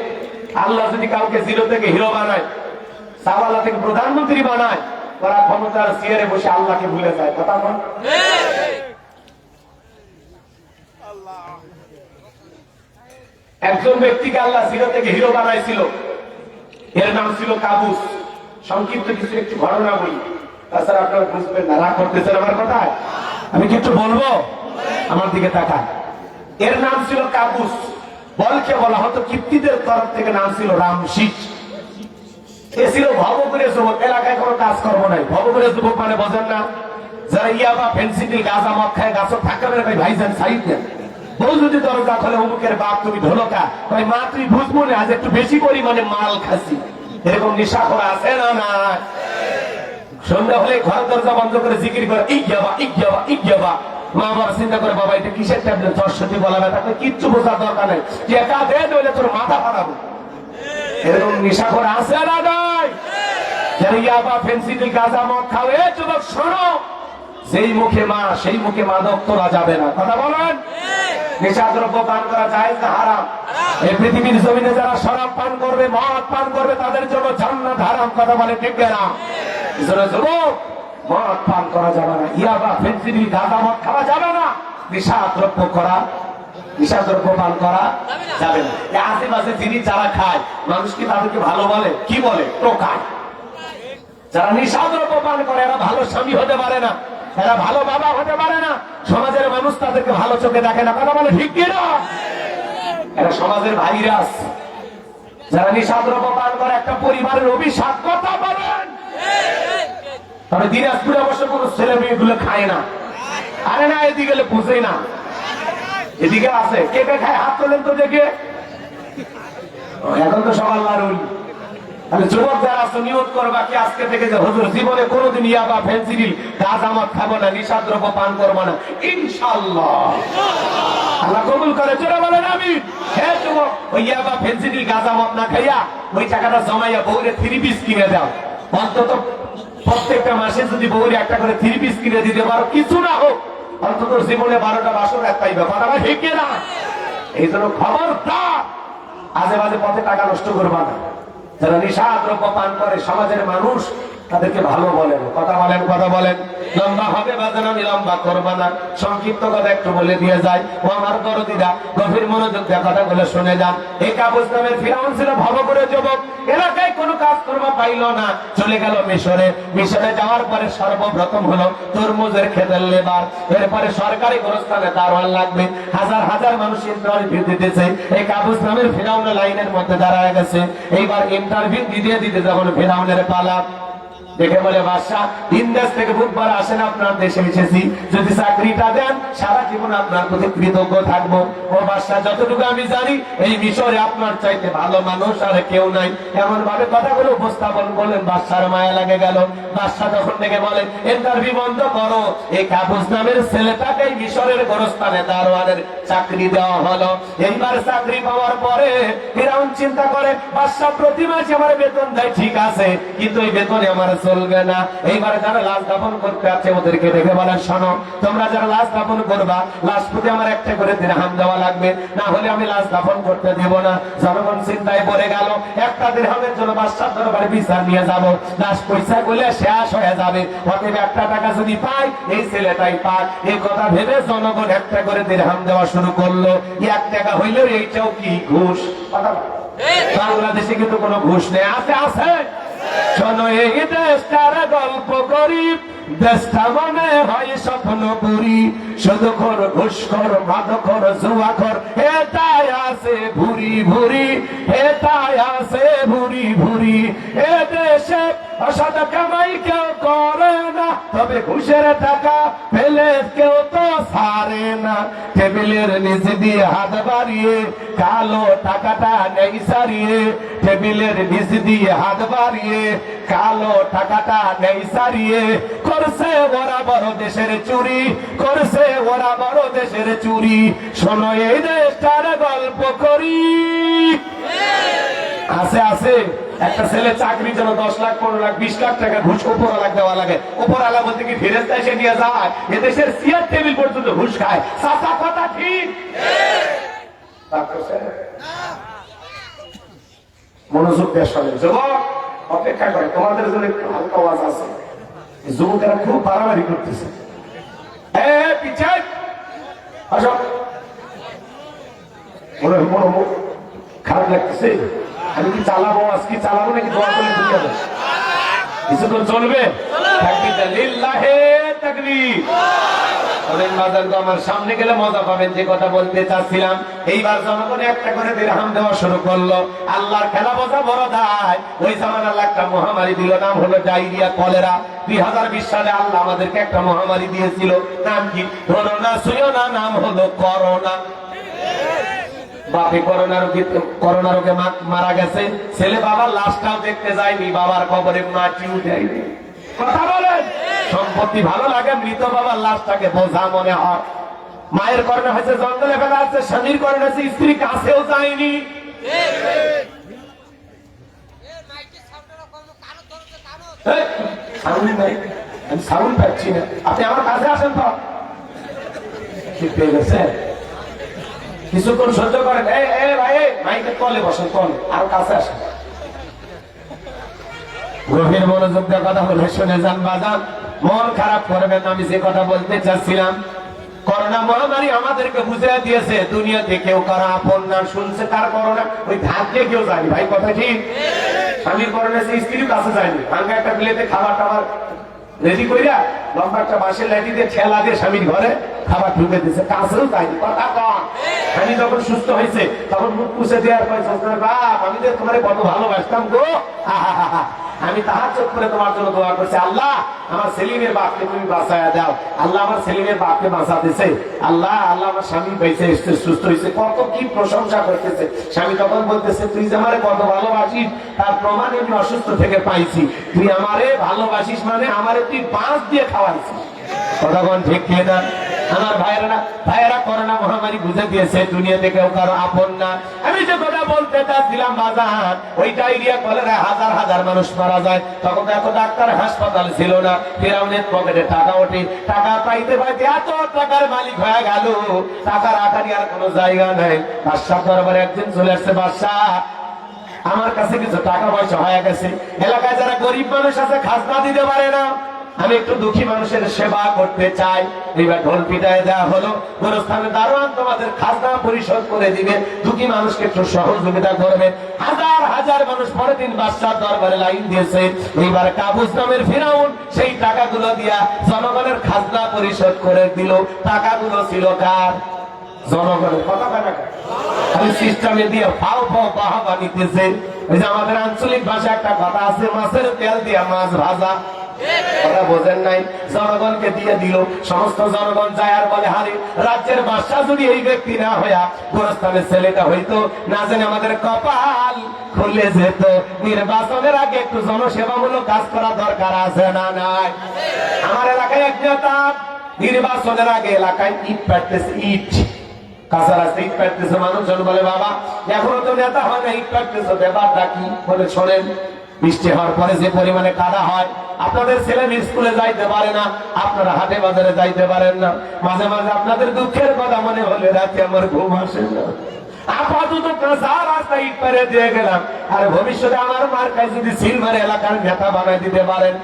আল্লাহ যদি কাউকে জিরো থেকে হিরো বানায়, সাওয়ালা থেকে প্রধানমন্ত্রী বানায়, ওরা ক্ষমতার চেয়ারে বসে আল্লাহকে ভুলে যায়। কথা বল। একজন ব্যক্তিকে আল্লাহ জিরো থেকে হিরো বানাইছিল, এর নাম ছিল কাবুস। সংক্ষিপ্ত কিছু একটু ঘটনা বলি, তাছাড়া আপনারা বুঝবেন না। রাগ করতেছেন আমার কথায়? আমি কিছু বলবো, আমার দিকে তাকান। এর নাম ছিল কাবুস। বলকে বলা হতো, কিপ্তিদের তরফ থেকে নাম ছিল রামশিস। এ ছিল ভবঘুরে যুবক, এলাকায় কোনো কাজকর্ম নাই। ভবঘুরে যুবক মানে বোঝেন না? যারা ইয়াবা, ফেন্সিডিল, গাঁজা মদ খায়, গাছও থাকতে পারে ভাইজান সাইড দেন। বউ যদি দরজা খোলে, অমুকের বাপ তুমি ঢোলকা, মা তুই বুঝবো না, আজ একটু বেশি পরিমাণে মাল খাসি। এরকম নেশা করা আছে না? না। সন্ধ্যা হলে ঘর দরজা বন্ধ করে জিকির করে ইক যাবা, ইক যাবা, ইক যাবা। মা বাবা চিন্তা করে, বাবা এটা কিসের ট্যাবলেট? 64 বলা ব্যথা। কিচ্ছু বোঝার দরকার নেই। যে একা দেয় নইলে তোর মাথা ফাড়াবো। এরকম নেশাখোর আছে না নয়? যারা ইয়াবা ফেন্সিডিল গাঁজা মদ খাও, এ যুবক শোনো, যেই মুখে মা সেই মুখে মাদক তোলা যাবে না। কথা বলেন। নেশাদ্রব্য পান করা জায়েজ না হারাম? এই পৃথিবীর জমিনে যারা শরাব পান করবে, মদ পান করবে, তাদের জন্য জান্নাত হারাম। কথা বলে ঠিক না? যুবক, মদ পান করা যাবে না, ইয়াবা ফেন্সিডিল গাঁজা মদ খাওয়া যাবে না, নেশাদ্রব্য করা, নেশাদ্রব্য পান করা যাবে না। আশেপাশে যিনি যারা খায়, মানুষ কি তাদেরকে ভালো বলে? কি বলে? টোকায়। যারা নেশাদ্রব্য পান করে এরা ভালো স্বামী হতে পারে না, এরা ভালো বাবা হতে পারে না, সমাজের মানুষ তাদেরকে ভালো চোখে দেখে না। কথা বলে ঠিক কিনা? এরা সমাজের ভাইরাস। যারা নেশাদ্রব্য পান করে একটা পরিবারের অভিশাপ। কথা বলেন। তবে দিনাজপুরে অবশ্য কোনো ছেলে মেয়েগুলো খায় না। আরে না, এদিকে গেলে বুঝেই না, এদিকে আছে। কে কে খায় হাত তোলেন তো দেখে। এখন তো সবার লারুল। তাহলে যুবক যারা আছে নিয়ত করবা কি আজকে থেকে যে হুজুর জীবনে কোনোদিন ইয়াবা ফেন্সিডিল গাঁজা মদ খাবো না, নিশাদ্রব্য পান করবো না, ইনশাআল্লাহ। আল্লাহ কবুল করে। জোরে বলেন আমিন। হে যুবক, ওই ইয়াবা ফেন্সিডিল গাঁজা মদ না খাইয়া ওই টাকাটা জমাইয়া বউরে 3 পিস কিনে দাও। অন্তত প্রত্যেকটা মাসে যদি বউরে একটা করে 3 পিস কিনে দিতে পারো, কিছু না হোক অন্তত জীবনে 12টা বাসর এক পাইবে। কথা বলে ঠিক না? এই জন্য খবরদার আজে বাজে পথে টাকা নষ্ট করবা না। যারা নেশাদ্রব্য পান করে সমাজের মানুষ তাদেরকে ভালো বলেন। কথা বলেন, কথা বলেন। লম্বা হবে বাজান, আমি লম্বা করবো না, সংক্ষিপ্ত কথা একটু বলে দিয়ে যায়। ও আমার দরদিরা, গভীর মনোযোগ দিয়ে কথাগুলো শুনে যান। এই কাবুস নামের ফিরাউন ছিল ভবঘুরে যুবক, এলাকায় কোনো কাজ করবা পাইল না, চলে গেল মিশরে। মিশরে যাওয়ার পরে সর্বপ্রথম হলো তরমুজের ক্ষেতের লেবার। এরপরে সরকারি গোরস্থানে দারোয়ান লাগবে। হাজার হাজার মানুষ ইন্টারভিউ দিতেছে। এই কাবুস নামের ফিরাউন লাইনের মধ্যে দাঁড়ায় গেছে। এইবার ইন্টারভিউ দিতে যখন ফিরাউনের পালা, দেখে বলে বাদশাহ, তিন দেশ থেকে বুধবার আসেন, আপনার দেশে এসেছি, যদি চাকরিটা দেন সারা জীবন আপনার প্রতি কৃতজ্ঞ থাকবো। ও বাদশাহ, যতটুকু আমি জানি এই মিশরে আপনার চাইতে ভালো মানুষ আর কেউ নাই। এমন ভাবে কথাগুলো উপস্থাপন করলেন, বাদশার মায়া লাগে গেল। বাদশাহ তখন থেকে বলে, ইন্টারভিউ বন্ধ করো। এই কাবুস নামের ছেলেটাকে মিশরের গোরস্থানে দারোয়ানের চাকরি দেওয়া হলো। এইবার চাকরি পাওয়ার পরে ফিরাউন চিন্তা করে, বাদশাহ প্রতি মাসে আমার বেতন দেয়, ঠিক আছে, কিন্তু এই বেতনে আমার চলবে না। এইবার যারা লাশ দাফন করতে আছে ওদেরকে দেখে বলেন, শোনো, তোমরা যারা লাশ দাফন করবা, লাশ প্রতি আমার একটা করে দিরহাম দেওয়া লাগবে, না হলে আমি লাশ দাফন করতে দেব না। জনগণ চিন্তায় পড়ে গেল, একটা দিরহামের জন্য বাদশার দরবারে বিচার নিয়ে যাব, লাশ পয়সা গুলে শেষ হয়ে যাবে, অতএব একটা টাকা যদি পাই এই ছেলেটাই পাক। এই কথা ভেবে জনগণ একটা করে দিরহাম দেওয়া শুরু করলো। 1 টাকা হইলেও এইটাও কি ঘুষ? বাংলাদেশে কিন্তু কোনো ঘুষ নেই। আছে আছে। শোনো, এই দেশটার গল্প করি, দেশটা মনে হয় স্বপ্ন পুরি, শুধু খোর ঘুষখোর মাদখোর জুয়াখোর এটাই আছে ভুরি ভুরি, এটাই আছে ভুরি ভুরি। এ দেশে অসৎ কামাই কেউ করে না, তবে ঘুষের টাকা পেলে কেউ তো ছাড়ে না। টেবিলের নিচে দিয়ে হাত বাড়িয়ে কালো টাকাটা নেই সারিয়ে, টেবিলের নিচে দিয়ে হাত বাড়িয়ে কালো টাকাটা নেই সারিয়ে, করছে ওরা বড় দেশের চুরি, করছে ওরা বড় দেশের চুরি। শোনো, এই দেশটার গল্প করি। আছে আছে। একটা ছেলে চাকরির জন্য 10 লাখ 15 লাখ 20 লাখ টাকা ঘুষ উপরওয়ালা দেওয়া লাগে। উপরওয়ালা বলতে কি ফেরেশতা এসে নিয়ে যায়? এদেশের চেয়ার টেবিল পর্যন্ত ঘুষ খায়। সাফা কথা ঠিক? মনোযোগ দিয়ে শোনেন যুবক, অপেক্ষা করে, তোমাদের জন্য একটু হালকা আওয়াজ আছে। যুবকেরা খুব বাড়াবাড়ি করতেছে। পিছাই আসো। খারাপ লাগতেছে? আমি কি চালাবো? আজকে চালাবো নাকি দোয়া করে ঢুকে যাবে? কিছুক্ষণ চলবে। আমার সামনে গেলে মজা পাবেন। যে কথা বলতে চাচ্ছিলাম, এইবার জনগণ একটা করে দিরহাম দেওয়া শুরু করলো। আল্লাহর খেলা বোঝা বড় দায়। ওই জামান আল্লাহ একটা মহামারী দিল, নাম হলো ডায়রিয়া, কলেরা। 2020 সালে আল্লাহ আমাদেরকে একটা মহামারী দিয়েছিল, নাম কি? করোনা ছিল না, নাম হলো করোনা। বাপে করোনা রোগে মারা গেছে, ছেলে বাবার লাশটাও দেখতে যায়নি, বাবার কবরে মাটি উঠায়নি। কথা বলেন। সম্পত্তি ভালো লাগে, মৃত বাবার লাশটাকে বোঝা মনে হয়। মায়ের করোনা হয়েছে, জঙ্গলে ফেলা আছে, স্বামীর করোনা হয়েছে, স্ত্রী কাছেও যায়নি। সাউন্ড নাই, আমি সাউন্ড পাচ্ছি না, আপনি আমার কাছে আসেন তো। ঠিক পেয়ে গেছে, কিছুক্ষণ সহ্য করেন। ভাই মাইকের তলে বসেন, তলে আর কাছে আসেন। গভীর মনোযোগ দিয়ে কথা বলে শুনে যান বাজান, মন খারাপ করবেন। আমি যে কথা বলতে চাচ্ছিলাম, করোনা মহামারী আমাদেরকে বুঝিয়ে দিয়েছে দুনিয়াতে কেউ কারো আপন না। শুনছে তার করোনা, ওই ভাগ্যে কেউ যায়নি ভাই, কথা ঠিক। স্বামীর করোনা সে স্ত্রীর কাছে যায়নি, ভাঙ্গা একটা প্লেটে খাবার টাবার রেডি কইরা লম্বা একটা বাঁশের লাঠি দিয়ে ঠেলা দিয়ে স্বামীর ঘরে খাবার ঢুকে দিচ্ছে, কাছেও যায়নি। কথা কম। স্বামী যখন সুস্থ হয়েছে তখন মুখ পুষে দেওয়ার পর বাপ, আমি তো তোমার কত ভালোবাসতাম গো, আমি তাহাজ্জুদ করে তোমার জন্য দোয়া করছি, আল্লাহ আমার সেলিমের বাপকে তুমি বাঁচায়া দাও। আল্লাহ আমার সেলিমের বাপকে বাঁচাতেছে, আল্লাহ আল্লাহ আমার স্বামী বেঁচে এসছে, সুস্থ হয়েছে, কত কি প্রশংসা করতেছে। স্বামী তখন বলতেছে, তুই যে আমারে কত ভালোবাসিস তার প্রমাণ আমি অসুস্থ থেকে পাইছি। তুই আমারে ভালোবাসিস মানে আমারে তুই বাঁশ দিয়ে খাওয়াইছিস। কতক্ষণ ঠিক কিনা আমার ভাইয়েরা করোনা মহামারী বুঝে দিয়েছে দুনিয়াতে কেউ কারো আপন না। আমি যে কথা বলতে চাচ্ছিলাম বাজার, ওই ডায়রিয়া কলেরা হাজার হাজার মানুষ মারা যায়, তখন এত ডাক্তার হাসপাতাল ছিল না। ফেরাউনের পকেটে টাকা ওঠে, টাকা পাইতে পাইতে এত টাকার মালিক হয়ে গেল, টাকা রাখারই আর কোনো জায়গা নেই। বাদশাহ দরবারে একদিন চলে আসছে, বাদশাহ আমার কাছে কিছু টাকা পয়সা হয়ে গেছে, এলাকায় যারা গরিব মানুষ আছে খাজনা দিতে পারে না, আমি একটু দুঃখী মানুষের সেবা করতে চাই। এবার ঢোল পিটায় দেওয়া হলো, গোরস্থানে দারোয়ান তোমাদের খাজনা পরিশোধ করে দিবে, দুঃখী মানুষকে একটু সহযোগিতা করবে। হাজার হাজার মানুষ পরের দিন বাদশার দরবারে লাইন দিয়েছে। এইবার কাবুস নামের ফিরাউন সেই টাকাগুলো দিয়া জনগণের খাজনা পরিশোধ করে দিল। টাকাগুলো ছিল কার? জনগণের। কথা কেন খালি সিস্টেমে দিয়ে ফাও ফাও বাহাবা নিতেছে। ওই যে আমাদের আঞ্চলিক ভাষা একটা কথা আছে, মাছের তেল দিয়া মাছ ভাজা, কথা বোঝেন নাই? জনগণকে দিয়ে দিল। সমস্ত জনগণ যায় আর বলে, হারে রাজ্যের বাদশা যদি এই ব্যক্তি না হইয়া গোরস্থানের ছেলেটা হইতো, না জানি আমাদের কপাল খুলে যেত। নির্বাচনের আগে একটু জনসেবামূলক কাজ করা দরকার আছে না নাই? আমার এলাকায় এক নেতা নির্বাচনের আগে এলাকায় ইট পাড়তেছে, ইট কাঁচা রাস্তা ইট পাড়তেছে। মানুষজন বলে, বাবা এখনো তো নেতা হয় না, ইট পাড়তেছে, ব্যাপারটা কি? বলে, শোনেন, বৃষ্টি হওয়ার পরে যে পরিমাণে কাদা হয়, আপনাদের ছেলে স্কুলে যাইতে পারে না, আপনারা হাটে বাজারে যাইতে পারেন না, মাঝে মাঝে আপনাদের দুঃখের কথা মনে হলে রাতে আমার ঘুম আসে না। আপাতত কাঁচা রাস্তা ইট পারে দিয়ে গেলাম, আর ভবিষ্যতে আমার মার্কায় যদি সিলভার এলাকার নেতা বানাই দিতে পারেন,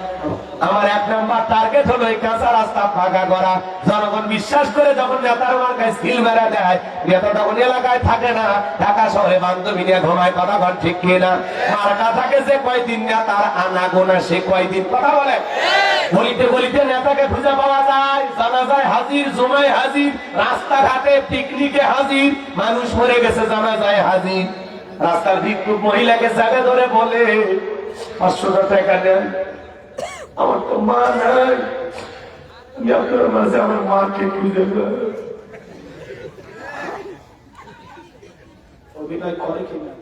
আমার এক নাম্বার টার্গেট হলো এই কাঁচা রাস্তা ফাঁকা করা। জনগণ বিশ্বাস করে যখন নেতার মার্কায় সিলভারে দেয়, নেতা তখন এলাকায় থাকে না, ঢাকা শহরে বান্ধবী নিয়ে ঘুমায়। কথা বল ঠিক কিনা? মার্কা থাকে যে কয়দিন, নেতার আনা গোনা সে কয়দিন। কথা বলে গলিতে গলিতে নেতাকে খুঁজে পাওয়া যায়, জানাজায় হাজির, জুমায় হাজির, রাস্তাঘাটে পিকনিকে হাজির, মানুষ মরে গেছে জানাজায় হাজির। রাস্তার ভিক্ষুক মহিলাকে চাপে ধরে বলে, 500 টাকা নেন, আমার তো মা নাই, আমি আপনার মাঝে আমার মাকে খুঁজে পাই। অভিনয় করে কিনা?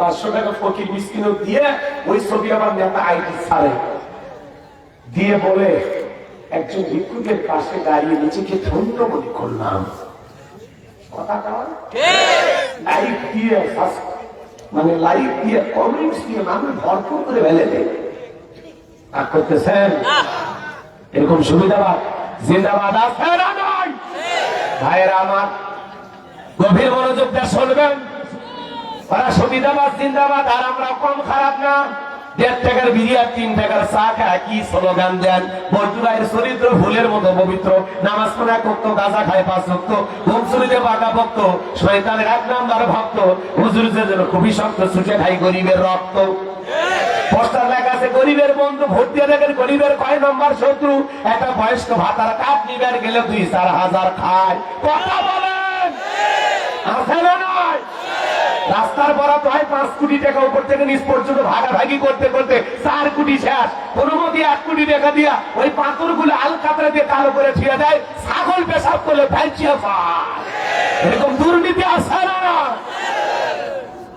500 টাকা ফকির মিসকিনও দিয়ে ওই ছবি আবার নেতা আইডি ছাড়ে দিয়ে বলে, একজন ভিক্ষুকের পাশে দাঁড়িয়ে নিজেকে ধন্য মনে করলাম। লাইভ দিয়ে, মানে লাইভ দিয়ে, কমেন্টস দিয়ে মানুষ ভরপুর করে ফেলে দেয়। আর করতেছেন এরকম সুবিধাবাদ জিন্দাবাদ আছে না নয়? ভাইয়েরা আমার, গভীর মনোযোগ দিয়ে শুনবেন। ওরা সুবিধাবাদ জিন্দাবাদ, আর আমরা কম খারাপ না। 1.5 টাকার বিড়ি আর 3 টাকার চা খায় কি স্লোগান দেন? বন্ধুরায়ের চরিত্র ফুলের মতো পবিত্র, নামাজ পড়া করত, গাঁজা খায় 5 ওয়াক্ত, ঘুম চুরিতে পাকা ভক্ত, শয়তানের 1 নাম্বার ভক্ত, হুজুরের জন্য খুবই শক্ত, ছুটে খাই গরিবের রক্ত। পোস্টার লেখা আছে, গরিবের বন্ধু, ভোট দিয়ে দেখেন গরিবের কয় নম্বর শত্রু। একটা বয়স্ক ভাতার কাঠ নিবার গেলে 2-4 হাজার খায়। কথা বলেন আছে না নয়? রাস্তার বরাদ্দ হয় 5 কোটি টাকা, উপর থেকে নিচ পর্যন্ত ভাগাভাগি করতে করতে 4 কোটি শেষ। কোনো মতে 1 কোটি টাকা দিয়া ওই পাথর গুলো আলকাতরা দিয়ে কালো করে ছিঁড়ে দেয়, ছাগল পেশাব করলে ফেলছিয়া পায়। এরকম দুর্নীতি আছে না?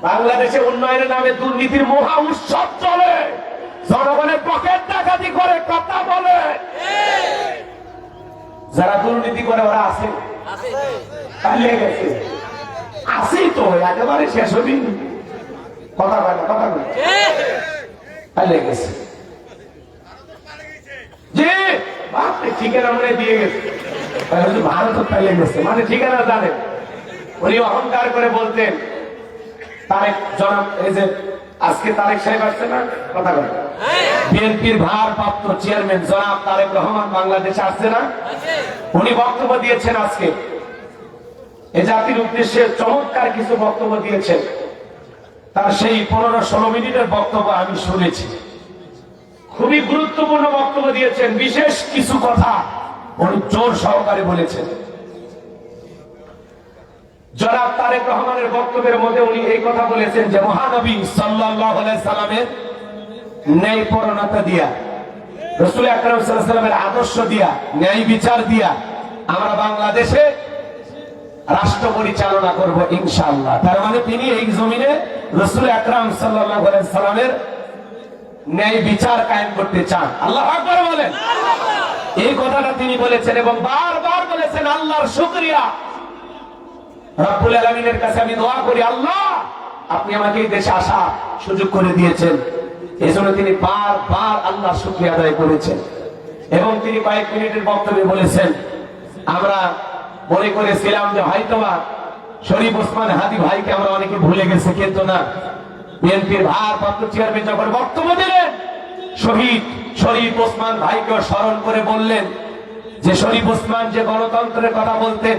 বাংলাদেশে উন্নয়নের নামে দুর্নীতির মহা উৎসব চলে, জনগণের পকেট ডাকাতি করে। কথা বলে যারা দুর্নীতি করে ওরা আছে, পালিয়ে গেছে, আসেই তো একেবারে শেষ হবি। কথা বলে পালিয়ে গেছে। যে বাপরে ঠিকানা মনে দিয়ে গেছে, ভারত পাইয়ে গেছে, মানে ঠিকানা জানেন। উনি অহংকার করে বলতেন তারেক জনাব, এই যে আজকে তারেক সাহেব আসছে না, কথা বলেন, বিএনপির ভারপ্রাপ্ত চেয়ারম্যান জনাব তারেক রহমান বাংলাদেশে আসছে না, উনি বক্তব্য দিয়েছেন আজকে এ জাতির উদ্দেশ্যে চমৎকার কিছু বক্তব্য দিয়েছেন। তার সেই 15-16 মিনিটের বক্তব্য আমি শুনেছি, খুবই গুরুত্বপূর্ণ বক্তব্য দিয়েছেন। বিশেষ কিছু কথা উনি জোর সহকারে বলেছেন। জনাব তারেক রহমানের বক্তব্যের মধ্যে উনি এই কথা বলেছেন যে মহানবী সাল্লাল্লাহু আলাইহি সাল্লামের ন্যায় পরায়ণতা দিয়া, রাসূল আকরাম সাল্লাল্লাহু আলাইহি সাল্লামের আদর্শ দিয়া, ন্যায় বিচার দিয়া আমরা বাংলাদেশে রাষ্ট্র পরিচালনা করব ইনশাআল্লাহ। তার মানে তিনি এই জমিনে রাসূল আকরাম সাল্লাল্লাহু আলাইহি সাল্লামের ন্যায় বিচার কায়েম করতে চান। আল্লাহু আকবার বলেন। এই কথাটা তিনি বলেছেন এবং বারবার বলেছেন আল্লাহর শুকরিয়া। রব্বুল আলামিনের কাছে আমি দোয়া করি, আল্লাহ আপনি আমাকে এই দেশে আসা সুযোগ করে দিয়েছেন, এজন্য তিনি বারবার আল্লাহর শুকরিয়া আদায় করেছেন। এবং তিনি কয়েক মিনিটের বক্তব্যে বলেছেন, আমরা মনে করেছিলাম যে হয়তোবা শরীফ ওসমান হাদি ভাইকে আমরা অনেকে ভুলে গেছি, কিন্তু না, বিএনপির ভারপ্রাপ্ত চেয়ারম্যান যখন বক্তব্য দিলেন শহীদ শরীফ ওসমান ভাইকে স্মরণ করে বললেন যে শরীফ ওসমান যে গণতন্ত্রের কথা বলতেন,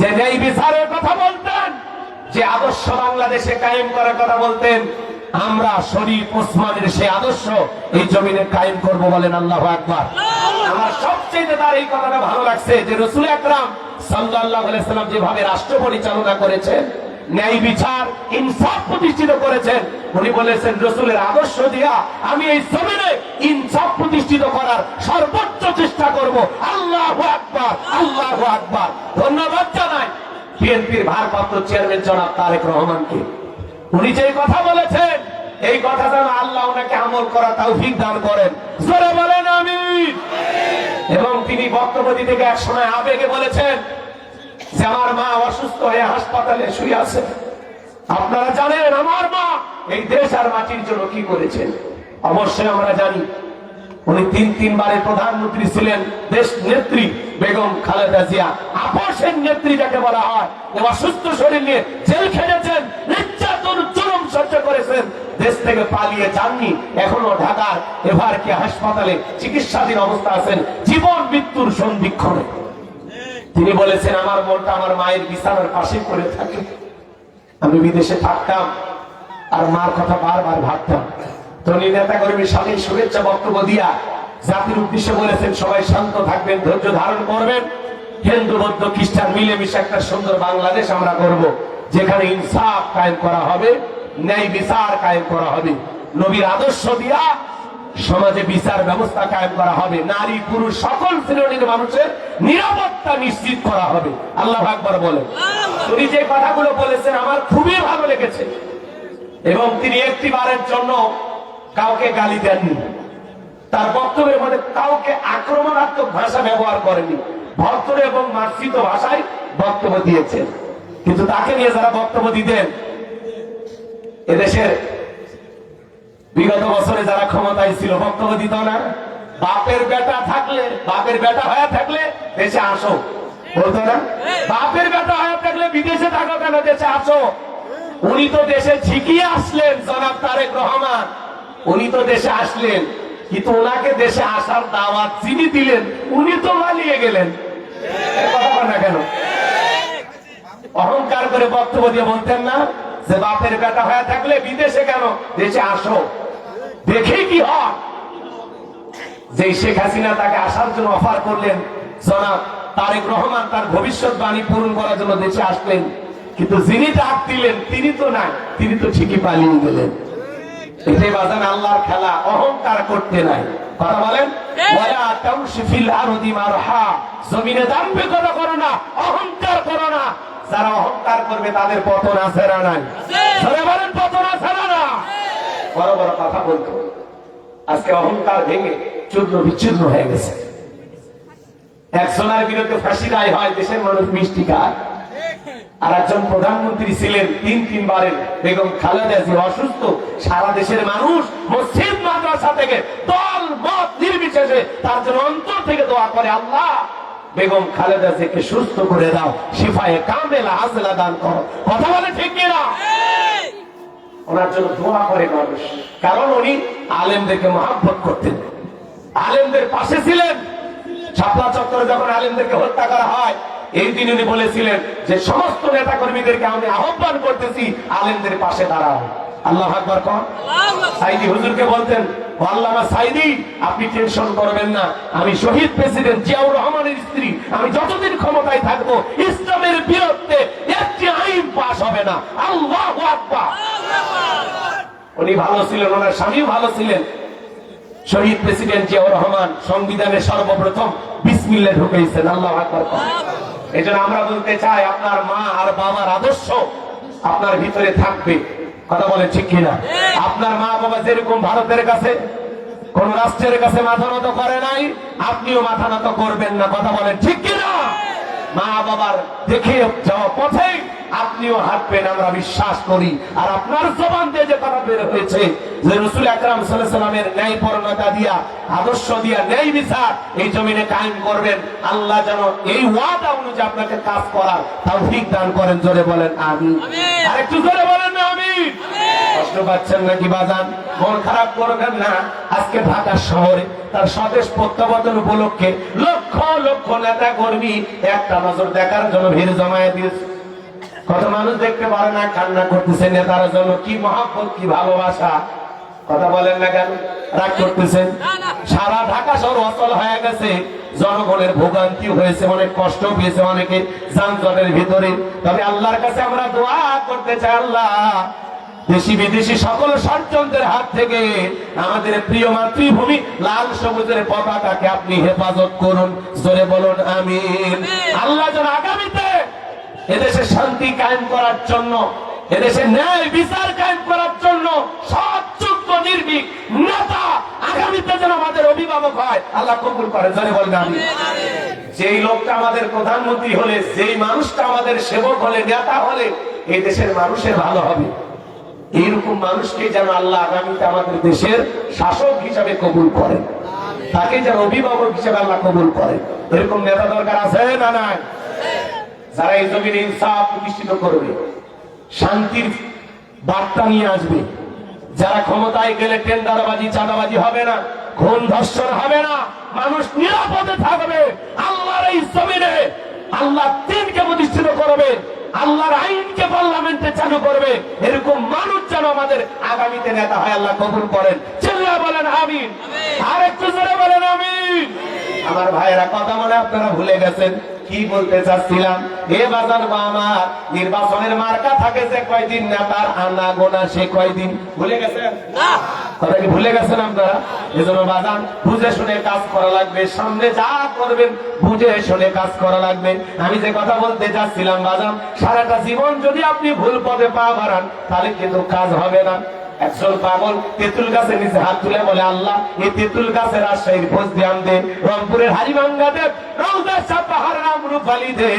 যে ন্যায় বিচারের কথা বলতেন, যে আদর্শ বাংলাদেশে কায়েম করার কথা বলতেন, আমরা শরীফ ওসমানের সেই আদর্শ এই জমিনে কায়েম করব, বলেন আল্লাহু আকবার। আমার সবচেয়ে তার এই কথাটা ভালো লাগছে যে রাসূল আকরাম সাল্লাল্লাহু আলাইহি সাল্লাম যেভাবে রাষ্ট্র পরিচালনা করেছেন, ন্যায় বিচার ইনসাফ প্রতিষ্ঠিত করেছেন, উনি বলেছেন রাসূলের আদর্শ দিয়া আমি এই জমিনে ইনসাফ প্রতিষ্ঠিত করার সর্বোচ্চ চেষ্টা করব। আল্লাহু আকবার, আল্লাহু আকবার। ধন্যবাদ জানাই বিএনপির ভারপ্রাপ্ত চেয়ারম্যান জনাব তারেক রহমানকে। উনি যে কথা বলেছেন এই কথা যেন আল্লাহ ওনাকে আমল করা তৌফিক দান করেন, জোরে বলেন আমিন। এবং তিনি বক্তব্য দিতে গিয়ে এক সময় আবেগে বলেছেন যে আমার মা অসুস্থ হয়ে হাসপাতালে শুয়ে আছে, আপনারা জানেন আমার মা এই দেশ আর মাটির জন্য কি করেছেন। অবশ্যই আমরা জানি উনি তিনবারের প্রধানমন্ত্রী ছিলেন, দেশ নেত্রী বেগম খালেদা জিয়া, আপসের নেত্রী যাকে বলা হয়, অসুস্থ শরীর নিয়ে জেল খেটেছেন, নির্যাতন জুলুম সহ্য করেছেন, দেশ থেকে পালিয়ে যাননি, এখনো ঢাকার এভারকে হাসপাতালে চিকিৎসাধীন অবস্থা আছেন, জীবন মৃত্যুর সন্ধিক্ষণে। তিনি বলেছেন আমার মনটা আমার মায়ের বিছানার পাশে পড়ে থাকে, আমি বিদেশে থাকতাম আর মার কথা বারবার ভাবতাম। তনি নেতা কর্মীর সাথে শুভেচ্ছা বক্তব্য দিয়া জাতির উদ্দেশ্যে বলেছেন সবাই শান্ত থাকবেন, ধৈর্য ধারণ করবেন, হিন্দু বৌদ্ধ খ্রিস্টান মিলেমিশে একটা সুন্দর বাংলাদেশ আমরা করব, যেখানে ইনসাফ কায়েম করা হবে, ন্যায় বিচার কায়েম করা হবে, নবীর আদর্শ দিয়া সমাজে বিচার ব্যবস্থা কায়েম করা হবে, নারী পুরুষ সকল শ্রেণীর মানুষের নিরাপত্তা নিশ্চিত করা হবে। আল্লাহু আকবার বলেন। তিনি যে কথাগুলো বলেছেন আমার খুবই ভালো লেগেছে এবং তিনি একটিবারের জন্য কাউকে গালি দেননি, তার বক্তব্যের মধ্যে কাউকে আক্রমণাত্মক ভাষা ব্যবহার করেনি, ভদ্র এবং মার্জিত ভাষায় বক্তব্য দিয়েছেন। কিন্তু তাকে নিয়ে যারা বক্তব্য দিতেন, এদেশের বিগত বছরে যারা ক্ষমতায় ছিল বক্তব্য দিত না, বাপের বেটা থাকলে, বাপের বেটা হয়ে থাকলে দেশে আসো বলতো না, বাপের বেটা হয়ে থাকলে বিদেশে থাকো কেন, দেশে আসো। উনি তো দেশে ঝিকিয়ে আসলেন জনাব তারেক রহমান, উনি তো দেশে আসলেন, কিন্তু ওনাকে দেশে আসার দাওয়াত যিনি দিলেন উনি তো পালিয়ে গেলেন। কথা বল না কেন? অহংকার করে বক্তব্য দিয়ে বলতেন না যে বাপের বেটা হয়ে থাকলে বিদেশে কেন, দেশে আসো, দেখে কি হয়। যে শেখ হাসিনা তাকে আসার জন্য অফার করলেন, জনাব তারেক রহমান তার ভবিষ্যৎবাণী পূরণ করার জন্য দেশে আসলেন, কিন্তু যিনি ডাক দিলেন তিনি তো নাই, তিনি তো ঠিকই পালিয়ে গেলেন। এটাই বাজান আল্লাহর খেলা, অহংকার করতে নাই। কথা বলেন, ওয়ালা তামশি ফিল আরদি মারহা, জমিনে দাম্ভিকতা করো না, অহংকার করো না। যারা অহংকার করবে তাদের পতন আছে না নাই? ধরে বলেন পতন আছে না না? বড় বড় কথা বলতো, আজকে অহংকার ভেঙে চূর্ণ বিচ্ছিন্ন হয়ে গেছে। একজনের বিরুদ্ধে ফাঁসি রায় হয়, দেশের মানুষ মিষ্টি খায়। আর একজন প্রধানমন্ত্রী ছিলেন তিনবারের, বেগম খালেদা জিয়া অসুস্থ, সারা দেশের মানুষ মসজিদ মাদ্রাসা থেকে দল মত নির্বিশেষে শেষে তার জন্য অন্তর থেকে দোয়া করে, আল্লাহ বেগম খালেদা জিয়াকে সুস্থ করে দাও, শিফায়ে কামেলা আজলা দান করো। কথা বলে ঠিক কিনা? ওনার জন্য দোয়া করে মানুষ, কারণ উনি আলেমদেরকে মহব্বত করতেন, আলেমদের পাশে ছিলেন। শাপলা চত্বরে যখন আলেমদেরকে হত্যা করা হয়, এই দিন উনি বলেছিলেন যে সমস্ত নেতা কর্মীদেরকে আমি আহ্বান করতেছি আলেমদের পাশে দাঁড়াও। আল্লাহ আকবার কোন। সাইদি হুজুরকে বলতেন, ও আল্লামা সাইদি, আপনি টেনশন করবেন না, আমি শহীদ প্রেসিডেন্ট জিয়াউর রহমানের স্ত্রী, আমি যতদিন ক্ষমতায় থাকবো ইসলামের বিরুদ্ধে একটি আইন পাস হবে না। আল্লাহু আকবার। উনি ভালো ছিলেন, ওনার স্বামীও ভালো ছিলেন। শহীদ প্রেসিডেন্ট জিয়াউর রহমান সংবিধানের সর্বপ্রথম বিসমিল্লাহ ঢুকাইছেন। আল্লাহু আকবার। এজন্য আমরা বলতে চাই, আপনার মা আর বাবার আদর্শ আপনার ভিতরে থাকবে। কথা বলেন ঠিক কিনা? আপনার মা বাবা যেরকম ভারতের কাছে, কোন রাষ্ট্রের কাছে মাথা নত করে নাই, আপনিও মাথা নত করবেন না। কথা বলেন ঠিক কিনা? মা বাবার দেখে যাওয়া পথে আপনিও হাঁটবেন, আমরা বিশ্বাস করি। আর আপনার জবান দিয়ে যে কথা বের হয়েছে যে রাসূল আকরাম সাল্লাল্লাহু আলাইহি ওয়াসাল্লামের ন্যায়পরায়ণতা দিয়া, আদর্শ দিয়া, ন্যায় বিচার এই জমিনে কায়েম করবেন, আল্লাহ যেন এই ওয়াদা অনুযায়ী আপনাকে কাজ করার তৌফিক দান করেন। জোরে বলেন আমিন। আর একটু জোরে বলেন না আমিন। কষ্ট পাচ্ছেন নাকি বাজান? মন খারাপ করবেন না। আজকে ঢাকা শহরে তার স্বদেশ প্রত্যাবর্তন উপলক্ষে লক্ষ লক্ষ নেতা কর্মী একটা নজর দেখার জন্য ভিড় জমায়ে দিয়েছে। কত মানুষ দেখতে পারে না, কান্না করতেছে নেতার জন্য। কি মহব্বত, কি ভালোবাসা। কথা বলেন না কেন? রাগ করতেছেন? সারা ঢাকা শহর অচল হয়ে গেছে, জনগণের ভোগান্তি হয়েছে, অনেক কষ্ট পেয়েছে অনেকে যানজটের ভিতরে। তবে আল্লাহর কাছে আমরা দোয়া করতে চাই, আল্লাহ দেশি বিদেশি সকল ষড়যন্ত্রের হাত থেকে আমাদের প্রিয় মাতৃভূমি লাল সবুজের পতাকাকে আপনি হেফাজত করুন। জোরে বলুন আমিন। আল্লাহ যেন আগামীতে এদেশে শান্তি কায়েম করার জন্য, এদেশে ন্যায় বিচার কায়েম করার জন্য সৎযোগ্য নির্ভীক নেতা আগামীতে যেন আমাদের অভিভাবক হয়, আল্লাহ কবুল করে। জোরে বলুন আমিন। যেই লোকটা আমাদের প্রধানমন্ত্রী হলে, যেই মানুষটা আমাদের সেবক হলে, নেতা হলে, এই দেশের মানুষের ভালো হবে। এইরকম মানুষকে যেন আল্লাহ আগামীতে আমাদের দেশের শাসক হিসাবে কবুল করেন, তাকে যেন অভিভাবক হিসাবে আল্লাহ কবুল করেন। এরকম নেতা দরকার আছে না নাই? যারা এই জমিনে ইনসাফ প্রতিষ্ঠিত করবে, শান্তির বার্তা নিয়ে আসবে, যারা ক্ষমতায় গেলে টেন্ডারবাজি, চাঁদাবাজি হবে না, খুন ধর্ষণ হবে না, মানুষ নিরাপদে থাকবে, আল্লাহর এই জমিনে আল্লাহ দ্বীনকে প্রতিষ্ঠিত করবে, আল্লাহর আইনকে পার্লামেন্টে চালু করবে, এরকম মানুষ যেন আমাদের আগামীতে নেতা হয়, আল্লাহ কবুল করেন। চিল্লা বলেন আমিন। আর একটু জোরে বলেন আমিন। আমার ভাইয়েরা, কথা বলে আপনারা ভুলে গেছেন কি বলতে চাচ্ছিলাম। এ বাজার আমার নির্বাচনের মার্কা থাকে যে কয়দিন, নেতার আনা গোনা সে কয়দিন। ভুলে গেছেন? কথা কি ভুলে গেছেন আপনারা? এজন্য বাজান বুঝে শুনে কাজ করা লাগবে। সামনে যা করবেন বুঝে শুনে কাজ করা লাগবে। আমি যে কথা বলতে চাচ্ছিলাম বাজান, সারাটা জীবন যদি আপনি ভুল পথে পা বাড়ান তাহলে কিন্তু কাজ হবে না। একজন পাগল তেঁতুল গাছের নিচে হাত তুলে বলে, আল্লাহ এই তেঁতুল গাছের রাজশাহীর ফোজ দিয়াম দে, রংপুরের হারিভাঙ্গা দে, রৌদার চাপাহার নাম রূপালি দে,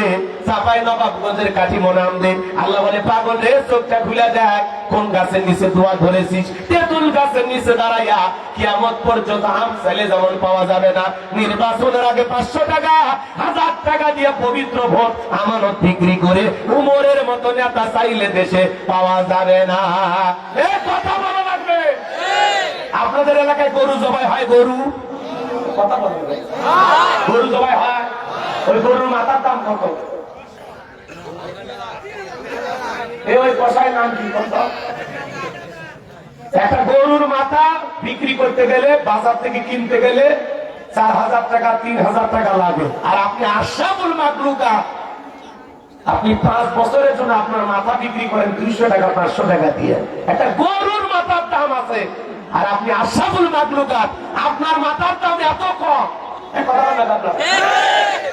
চাপাই নবাবগঞ্জের কাঠিমো নাম দে। আল্লাহ বলে, পাগল রে চোখটা খুলে দেখ, কোন গাছের নিচে দোয়া ধরেছিস? তেঁতুল গাছের নিচে দাঁড়াইয়া কিয়ামত পর্যন্ত আম চাইলে যেমন পাওয়া যাবে না, নির্বাচনের আগে 500 টাকা 1000 টাকা দিয়ে পবিত্র ভোট আমানত বিক্রি করে উমরের মতো নেতা চাইলে দেশে পাওয়া যাবে না। এই কথা বলা লাগবে। আপনাদের এলাকায় গরু জবাই হয়? গরু কথা বলবে, গরু জবাই হয়, ওই গরুর মাথার দাম কত? ওই কষাই নাম কি? কত? একটা গরুর মাথা বিক্রি করতে গেলে, বাজার থেকে কিনতে গেলে 4000 টাকা 3000 টাকা লাগে। আর আপনি আশরাফুল মাখলুকা, আপনি 5 বছরের জন্য আপনার মাথা বিক্রি করেন 200 টাকা 500 টাকা দিয়ে। একটা গরুর মাথার দাম আছে, আর আপনি আশরাফুল মাখলুকা, আপনার মাথার দাম এত কম।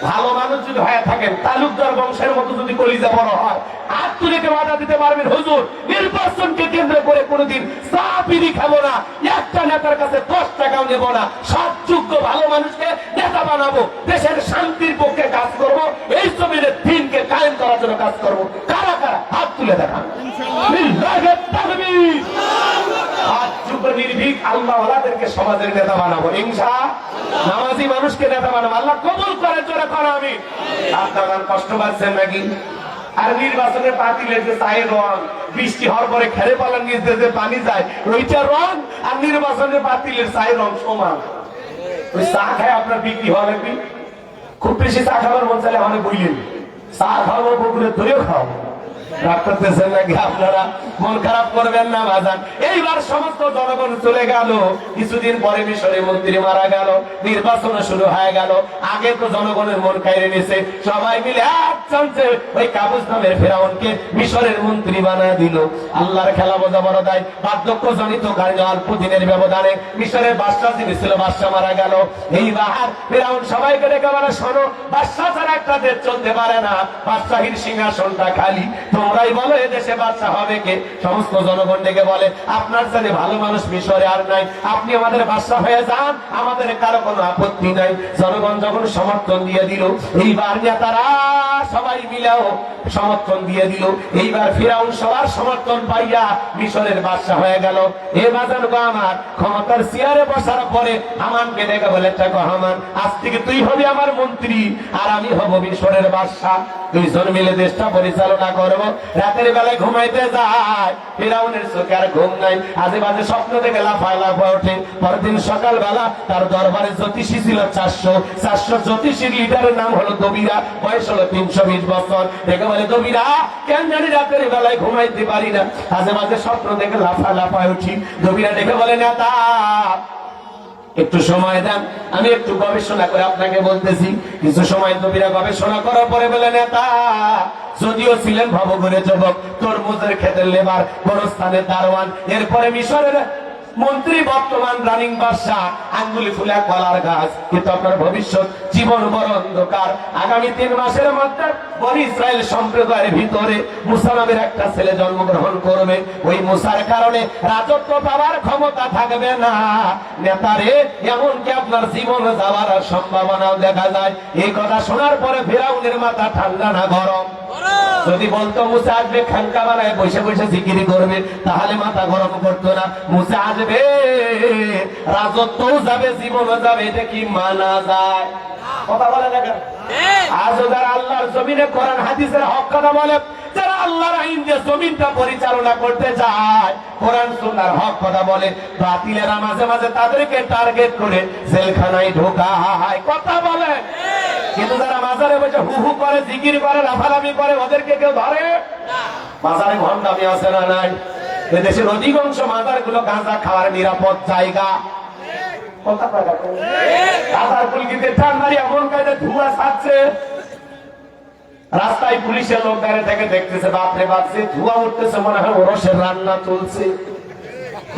ভালো মানুষ যদি হয়ে থাকেন, তালুকদার বংশের মতো যদি কলিজা বড় হয়, হাত তুলে বাধা দিতে পারবেন, হুজুর নির্বাচনকে কেন্দ্র করে কোনোদিন চা বিড়ি খাবো না, একটা নেতার কাছে 10 টাকাও নেব না, সৎযোগ্য ভালো মানুষকে নেতা বানাবো, দেশের শান্তির পক্ষে কাজ করব, এই জমিনের দ্বীনকে কায়েম করার জন্য কাজ করব। কারা কারা হাত তুলে দেখান। হাত যোগ্য নির্ভীক আল্লাহওয়ালাদেরকে সমাজের নেতা বানাবো ইনশাআল্লাহ। নামাজি মানুষকে নেতা বানাবো, আল্লাহ কবুল করে জোরে করো আমি। আপনার কষ্ট পাচ্ছেন নাকি? আর নির্বাচনের পাতিলের যে চায়ের রং, বৃষ্টি হওয়ার পরে খেরে পালার নিচ দিয়ে যে পানি যায় ওইটা রং, আর নির্বাচনের পাতিলের চায়ের রং সমান। ওই চা খায় আপনার বিক্রি হওয়া লাগবে। খুব বেশি চা খাবার মন চাইলে অনেক বইলেন, চা খাওয়াবো পুকুরে ধরেও খাওয়াবো। রাগ করতেছেন নাকি আপনারা? মন খারাপ করবেন না বাজান। এইবার সমস্ত জনগণ চলে গেল, কিছুদিন পরে মিশরের মন্ত্রী মারা গেল, নির্বাচন শুরু হয়ে গেল। আগে তো জনগণের মন কাইরে নিছে, সবাই মিলে এক চান্সে ওই কাবুস নামের ফেরাউনকে মিশরের মন্ত্রী বানায় দিল। আল্লাহর খেলা বোঝা বড় দায়। বার্ধক্য জনিত কারণে অল্প দিনের ব্যবধানে মিশরের বাদশাহ যিনি ছিল বাদশাহ মারা গেল। এইবার ফেরাউন সবাইকে ডেকে বলে, শোনো, বাদশাহ ছাড়া একটা দেশ চলতে পারে না, বাদশাহীর সিংহাসনটা খালি, তোমরাই বলো এদেশে বাদশাহ হবে কে? সমস্ত জনগণ ডেকে বলে, আপনার সাথে ভালো মানুষ মিশরে আর নাই, আপনি আমাদের বাদশাহ হয়ে যান, আমাদের কারো কোনো আপত্তি নাই। জনগণ যখন সমর্থন দিয়ে দিল, এইবার নেতারা সবাই মিলেও সমর্থন দিয়ে দিল। এইবার ফিরাউন সবার সমর্থন পাইয়া মিশরের বাদশাহ হয়ে গেল। এ বাজান গো আমার, ক্ষমতার চেয়ারে বসার পরে হামানকে ডেকে বলে, হামান, আজ থেকে তুই হবি আমার মন্ত্রী আর আমি হব মিশরের বাদশাহ, দুইজন মিলে দেশটা পরিচালনা করবো। রাতের বেলায় ঘুমাইতে যায়, ফিরাউনের চোখে আর ঘুম নাই, আজে বাজে স্বপ্ন দেখে লাফায় লাফায় ওঠে। পরদিন সকালবেলা তার দরবারে জ্যোতিষী ছিল 400 জ্যোতিষীর লিডারের নাম হলো দবিরা, বয়স হলো 320 বছর। দেখে বলে, দবিরা, কেন জানি রাতের বেলায় ঘুমাইতে পারি না, আজে বাজে স্বপ্ন দেখে লাফায় লাফায় উঠি। দবিরা দেখে বলে, নেতা একটু সময় দেন, আমি একটু গবেষণা করে আপনাকে বলতেছি। কিছু সময় দবিরা গবেষণা করার পরে বলে, নেতা, যদিও ছিলেন ভবঘুরে যুবক, তরমুজের ক্ষেতের লেবার, গোরস্থানের দারোয়ান, এরপরে মিশরের মন্ত্রী, বর্তমান রানিং বাদশাহ, আঙ্গুলি ফুলে কলার গাছ, কিন্তু আপনার ভবিষ্যৎ জীবন বড় অন্ধকার। আগামী 3 মাসের মধ্যে বনি ইসরায়েল সম্প্রদায়ের ভিতরে মুসা নামের একটা ছেলে জন্মগ্রহণ করবে। ওই মুসার কারণে রাজত্ব পাওয়ার ক্ষমতা থাকবে না। নেতারে, এমনকি আপনার জীবন যাওয়ার সম্ভাবনাও দেখা যায়। এই কথা শোনার পরে ফিরাউনের মাথা ঠান্ডা না গরম? যদি বলতো মুসা আসবে খানকা বানায় বসে বসে জিকিরি করবে, তাহলে মাথা গরম করতো না। মুসা আসবে, রাজত্বও যাবে, জীবনও যাবে, এটা কি মানা যায়? কথা বলে দেখেন, আজও যারা আল্লাহর জমিনে কোরআন হাদিসের হক কথা বলে, যারা আল্লাহর আইন দিয়ে জমিনটা পরিচালনা করতে যায়, কোরআন সুন্নাহর হক কথা বলে, বাতিলেরা মাঝে মাঝে তাদেরকে টার্গেট করে জেলখানায় ঢোকায়। কথা বলে, কিন্তু যারা মাজারে বসে হু হু করে, জিকির করে, লাফালাফি করে, ওদেরকে কেউ ধরে? মাজারে ভণ্ডামি আছে না নাই? এদেশের অধিকাংশ মাজার গুলো গাঁজা খাওয়ার নিরাপদ জায়গা। ধোঁয়া ছাড়ছে, রাস্তায় পুলিশের লোক দাঁড়িয়ে থেকে দেখতেছে, বাপরে বাপরে ধোঁয়া উঠতেছে, মনে হয় ওরসের রান্না চলছে।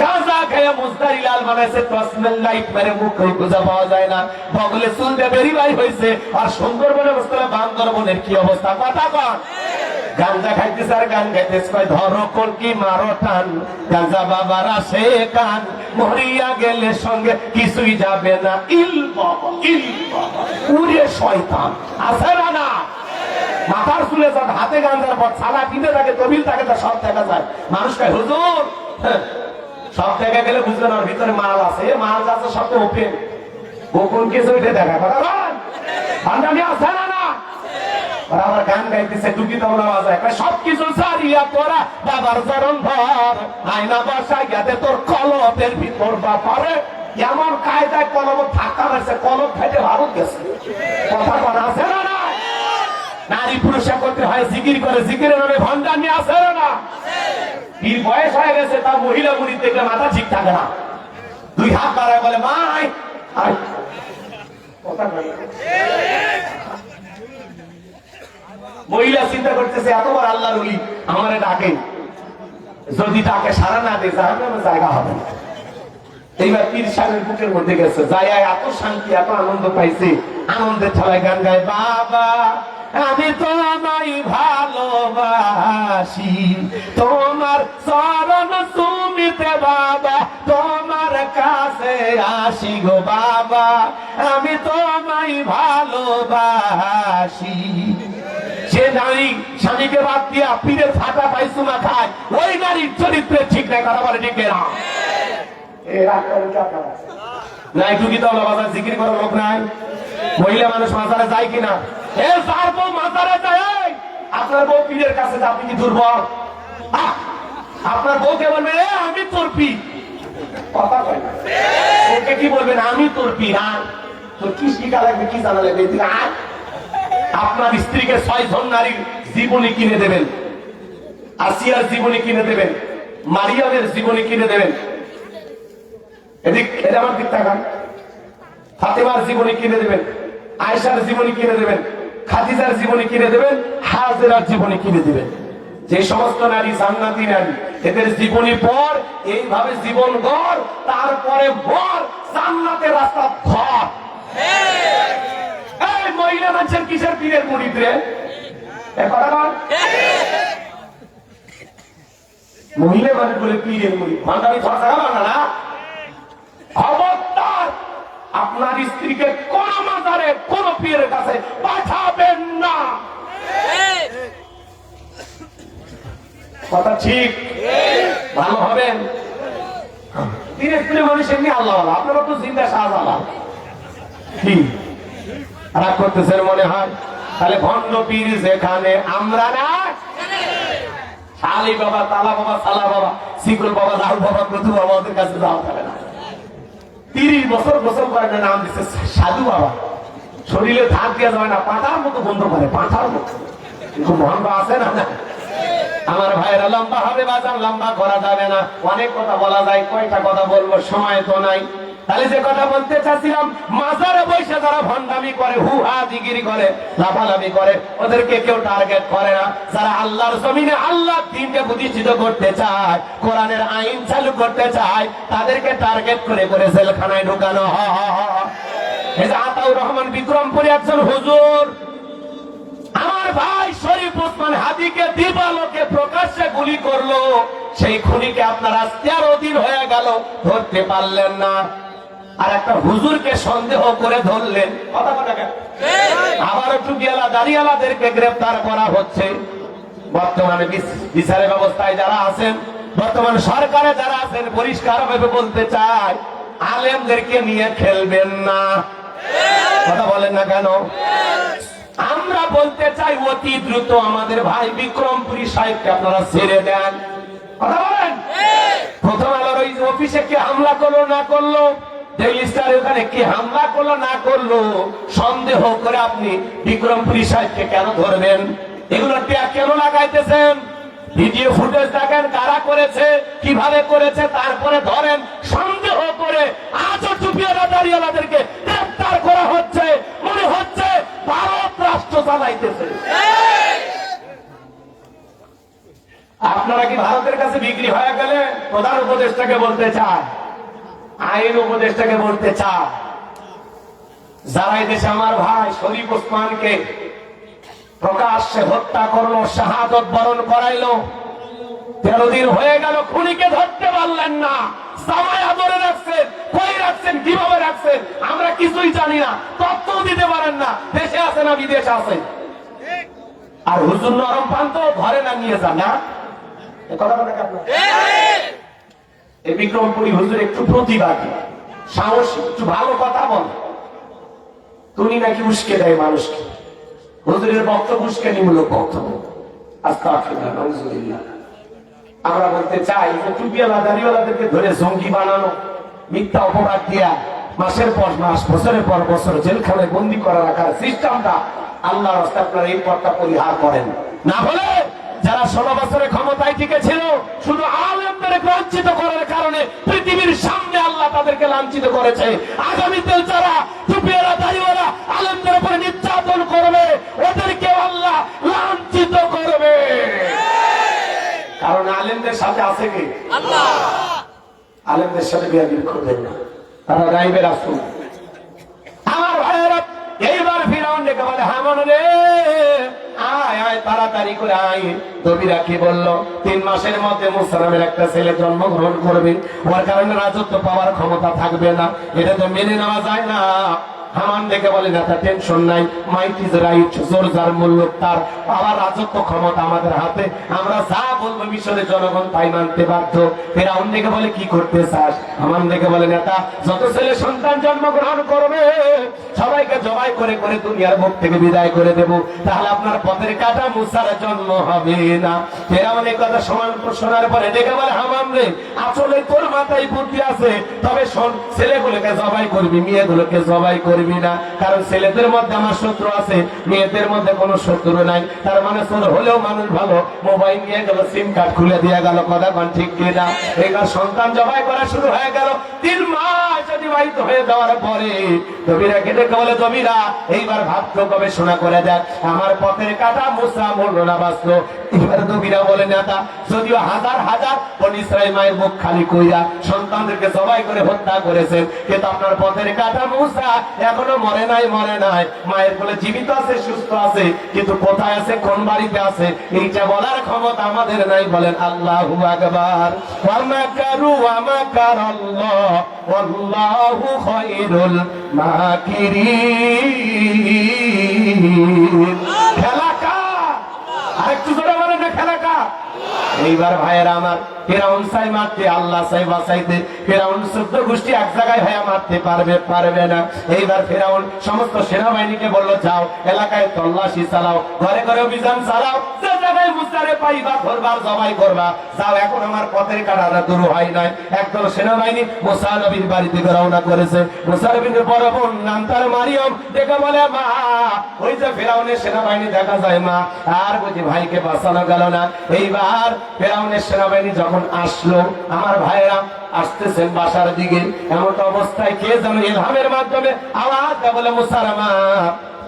গাঁজা খেয়ে মুস্তারি লাল বানাইছে, টসমেল লাইট মেরে মুখ খুঁজে পাওয়া যায় না, বগলে চুল দিয়ে বেরি বাই হয়েছে। আর সুন্দরবনে অবস্থা, বান্দরবনের কি অবস্থা? কথা কন। গাঞ্জা খাইতেছে আর গান গাইতেছে, কয় ধরো কলকি মারো টান, গাঞ্জা বাবার আসে কান, মরিয়া গেলে সঙ্গে কিছুই যাবে না, ইল বাবা ইল বাবা, উড়ে শয়তান আছে না না? মাথার চুলে যান, হাতে গাঞ্জার পর ছালা কিনে থাকে, তবিল থাকে, তা সব দেখা যায়। মানুষ কয়, হুজুর, সব দেখা গেলে বুঝবেন ওর ভিতরে মাল আছে, মাল আছে, সব তো ওপেন, গোপন কিছু দেখা। কথা বলেন, ভান্ডামি আছে না না? আমার গান গাইতেছে, টুকি তোমরা বাজায়, সবকিছু সারিয়া তোরা বাবার চরণ ধর, আয়না বসা গেতে তোর কলমের ভিতর বাপারে, এমন কায়দায় কলম থাকা হয়েছে, কলম ফেটে ভারত গেছে। কথা বলা আছে না না? নারী পুরুষ একত্রে হয়, জিকির করে, জিকিরের নামে ভণ্ডামি আছে না? বীর বয়স হয়ে গেছে, তার মহিলা মুড়ি দেখলে মাথা ঠিক থাকে না, 2 হাত বাড়ায় বলে, মাই মহিলা চিন্তা করতেছে, এতবার আল্লাহর ওলি আমারে ডাকে, যদি ডাকে সারা না দেয় জাহান্নামে জায়গা হবে না। এইবার পীর সাহেবের বুকের মধ্যে গেছে, যায় এত শান্তি, এত আনন্দ পাইছে, আনন্দের ঠেলায় গান গায়, বাবা আমি তোমায় ভালোবাসি, তোমার চরণ চুমিতে বাবা তোমার কাছে আসি গো বাবা, আমি তোমায় ভালোবাসি। সে নারী স্বামীকে বাদ দিয়া পীরের ফাটা পাইসুমা খায়, ওই নারীর চরিত্রে ঠিক নাই। কথা বলে ঠিক না? না একটু কি তাহলে বাজার জিকির করার লোক নাই? মহিলা মানুষ মাজারে যায় কিনা? যার বউ মাজারে যায়, আপনার বউ পীরের কাছে, আপনি কি দুর্বল? আপনার বউকে বলবেন আমি তোর পীর, কথা কয় না। ওকে কি বলবেন আমি তোর পীর? তোর কি শিখা লাগবে, কি জানা লাগবে? আপনার স্ত্রীকে 6 জন নারীর জীবনী কিনে দেবেন, আসিয়ার জীবনী কিনে দেবেন, মারিয়ামের জীবনী কিনে দেবেন, এদিক এর আমার দিক তাকান, ফাতেমার জীবনী কিনে দেবেন, আয়েশার জীবনী কিনে দেবেন, খাদিজার জীবনী কিনে দেবেন, হাজেরার জীবনী কিনে দেবেন। যে সমস্ত নারী জান্নাতি নারী, এদের জীবনী পর এইভাবে জীবন গড়, তারপরে বর জান্নাতের রাস্তা ধর। এই মহিলা মানুষের কিসের পীরের মুরিদ রে? মহিলা মানুষ বলে পীরের মুরিদ, ভান্ডারি খরচা না। খবরদার, আপনার স্ত্রীকে কোন মাজারে কোন পীরের কাছে পাঠাবেন না। কথা ঠিক? ভালো হবেন। পীরের পীরের মানুষ এমনি আল্লাহ, আপনারা তো জিন্দা শাহজালাল। কি রাগ করতেছেন মনে হয়? তাহলে ভণ্ড পীর যেখানে আমরা না, শালি বাবা, তালা বাবা, সালা বাবা, শিকল বাবা, লাল বাবা, প্রধু বাবা, ওদের কাছে যাওয়া যাবে না। 30 বছর গোসল করে না, নাম দিচ্ছে সাধু বাবা। শরীরে ধার দেওয়া যাবে না, পাঁঠার মতো বন্ধ করে, পাঁঠার মতো। কিন্তু ভণ্ড আছে না? আমার ভাইয়েরা, লম্বা হবে বাজার, লম্বা করা যাবে না। অনেক কথা বলা যায়, কয়টা কথা বলবো, সময় তো নাই। তাহলে যে কথা বলতে চাচ্ছিলাম, মাজারে বসে যারা ভণ্ডামি করে, হুহা দিগিরি করে, লাফালাফি করে, ওদেরকে কেউ টার্গেট করে না। যারা আল্লাহর জমিনে আল্লাহর দ্বীনকে প্রতিষ্ঠিত করতে চায়, কোরআনের আইন চালু করতে চায়, তাদেরকে টার্গেট করে করে জেলখানায় ঢুকানো হয়। এই যে আতাউর রহমান বিক্রমপুরী একজন হুজুর, আমার ভাই শরীফ ওসমান হাদিকে দিবালোকে প্রকাশ্যে গুলি করলো। সেই খুনিকে আপনার আজ 13 দিন হয়ে গেল, ধরতে পারলেন না। আর একটা হুজুরকে সন্দেহ করে ধরলেন। কথা কথা কেন? আবারও টুপিওয়ালা দাড়িওয়ালাদেরকে গ্রেফতার করা হচ্ছে। বর্তমানে বিচারের ব্যবস্থায় যারা আছেন, বর্তমান সরকারে যারা আছেন, পরিষ্কার ভাবে বলতে চাই, আলেমদেরকে নিয়ে খেলবেন না। কথা বলেন না কেন? আমরা বলতে চাই, অতি দ্রুত আমাদের ভাই বিক্রমপুরী সাহেবকে আপনারা ছেড়ে দেন। কথা বলেন। প্রথম আলোর ওই অফিসে কে হামলা করলো না করলো, ডেইলি স্টার ওখানে কে হামলা করলো না করলো, সন্দেহ করে আপনি বিক্রমপুরী সাহেবকে কেন ধরবেন? এগুলো ট্যাগ কেন লাগাইতেছেন? ভিডিও ফুটেজ দেখেন, কারা করেছে, কিভাবে করেছে, তারপরে ধরেন। সন্দেহ করে আজও টুপিওয়ালা দাড়িওয়ালাদেরকে গ্রেফতার করা হচ্ছে। মনে হচ্ছে ভারত রাষ্ট্র চালাইতেছে। আপনারা কি ভারতের কাছে বিক্রি হয়ে গেলে? প্রধান উপদেষ্টাকে বলতে চায়, আইন উপদেষ্টাকে বলতে চায়, যারা এই দেশে আমার ভাই শরীফ ওসমানকে প্রকাশ্যে হত্যা করলো, শাহাদত বরণ করাইলো, 13 দিন হয়ে গেল, খুনিকে ধরতে পারলেন না। জামায়া ধরে রাখছেন, কই রাখছেন, কিভাবে রাখছেন, আমরা কিছুই জানি না, তথ্য দিতে পারেন না। দেশে আছে না বিদেশে আছে? আর হুজুর নরম পান্ত ধরে না, নিয়ে যান না। কথা বলে আপনার এই বিক্রমপুরী হুজুর একটু প্রতিবাদী, সাহসী, একটু ভালো কথা বল। তুমি নাকি উস্কে দেয় মানুষকে। হুজুরের বক্তব্য উস্কানিমূলক বক্তব্য। আস্তাগফিরুল্লাহ। আমরা বলতে চাই যে টুপিওয়ালা দাড়িওয়ালাদেরকে ধরে জঙ্গি বানানো, মিথ্যা অপবাদ দিয়া মাসের পর মাস, বছরের পর বছর জেলখানায় বন্দী করে রাখার সিস্টেমটা আল্লাহর রাস্তায় আপনারা এই পথটা পরিহার করেন। না হলে যারা 16 বছরে ক্ষমতায় টিকে ছিল, শুধু আলেমদের লাঞ্ছিত করার কারণে পৃথিবীর সামনে আল্লাহ তাদেরকে লাঞ্ছিত করেছে। আগামীতে যারা টুপিওয়ালা দাড়িওয়ালা আলেমদের উপরে নির্যাতন করবে, ওদেরকে আল্লাহ লাঞ্ছিত করবে। কারণ আলেমদের সাথে আছে কি? আল্লাহ। আলেমদের সাথে বিয়াদবি করবেন না, তারা গায়েবের রাসূল। আমার ভাইয়েরা, এইবার ফিরাউন ডেকে বলে, হামান রে আয় আয়, তাড়াতাড়ি করে আয়। নবীরা কি বলল? 3 মাসের মধ্যে মুসা নামের একটা ছেলে জন্মগ্রহণ করবে, ওর কারণে রাজত্ব পাওয়ার ক্ষমতা থাকবে না। এটা তো মেনে নেওয়া যায় না। হামান ডেকে বলে নেতা টেনশন নাই, মাইট ইজ রাইট, জোর যার মূল্য তার, আবার রাজত্ব ক্ষমতা আমাদের হাতে, আমরা যা বলবো মিশরের জনগণ তাই মানতে বাধ্য। ফেরাউন ডেকে বলে কি করতে চাস? হামান ডেকে বলে নেতা যত ছেলে সন্তান জন্মগ্রহণ করবে সবাইকে জবাই করে করে দুনিয়ার মুখ থেকে বিদায় করে দেব, তাহলে আপনার পথের কাটা মুসার জন্ম হবে না। ফেরাউন এই কথা শোনার পরে ডেকে বলে হামান রে, আসলে তোর মাথায় বুদ্ধি আছে, তবে শোন, ছেলেগুলোকে জবাই করবি, মেয়েগুলোকে জবাই করবি না, কারণ ছেলেদের মধ্যে আমার শত্রু আছে, মেয়েদের মধ্যে কোনো শত্রু নাই। তার মানে চোর হলেও মানুষ ভালো, মোবাইল নিয়ে গেল, সিম কার্ড খুলে দিয়ে গেল, কথা কোন ঠিক কিনা? এইবার সন্তান জবাই করা শুরু হয়ে গেল। 3 মাস অতিবাহিত হয়ে যাওয়ার পরে জমিরা কেটে বলে, জমিরা এইবার ভাবছো গবেষণা করে দেখ, আমার পথের কাটা মুসা মরল না বাঁচলো। এবার জমিরা বলে নেতা যদিও হাজার হাজার বনি ইসরাইল মায়ের মুখ খালি কইরা সন্তানদেরকে জবাই করে হত্যা করেছেন, কিন্তু আপনার পথের কাটা মুসা এখনো মরে নাই, মরে নাই, মায়ের কোলে জীবিত আছে, সুস্থ আছে, কিন্তু কোথায় আছে, কোন বাড়িতে আছে, এইটা বলার ক্ষমতা আমাদের নাই। বলেন আল্লাহু আকবার। ওয়া মাকারু ওয়া মাকারাল্লাহ ওয়াল্লাহু খায়রুল মাকিরিন। খেলা কার? আরেকটু জোরে বলেন না, খেলা কার? এইবার ভাইয়েরা আমার, ফেরাউন চাই মারতে, আল্লাহ চাই বাঁচাইতে। ফেরাউন 14 গোষ্ঠী এক জায়গায় হয়ে মারতে পারবে না। এইবার ফেরাউন সমস্ত সেনাবাহিনীকে বললো, যাও এলাকায় তল্লাশি চালাও, ঘরে ঘরে অভিযান চালাও, যে জায়গায় মুসারে পাইবা ধরবার, জবাই করবা, যাও। এখন আমার পথের কাটাটা দূর হয় নাই। একদল সেনাবাহিনী মুসা নবীর বাড়ি থেকে রওনা করেছে। মুসা নবীর বড় বোন নাম তার মারিয়ম, দেখে বলে, মা ওই যে ফেরাউনের সেনাবাহিনী দেখা যায় মা, আর বুঝি ভাইকে বাঁচানো গেল না। এইবার ফেরাউনের সেনাবাহিনী যখন আসলো, আমার ভাইরা আসতেছেন বাসার দিকে, এমন অবস্থায় কে যেন ইলহামের মাধ্যমে আওয়াজ দেয়, বলে মুসার মা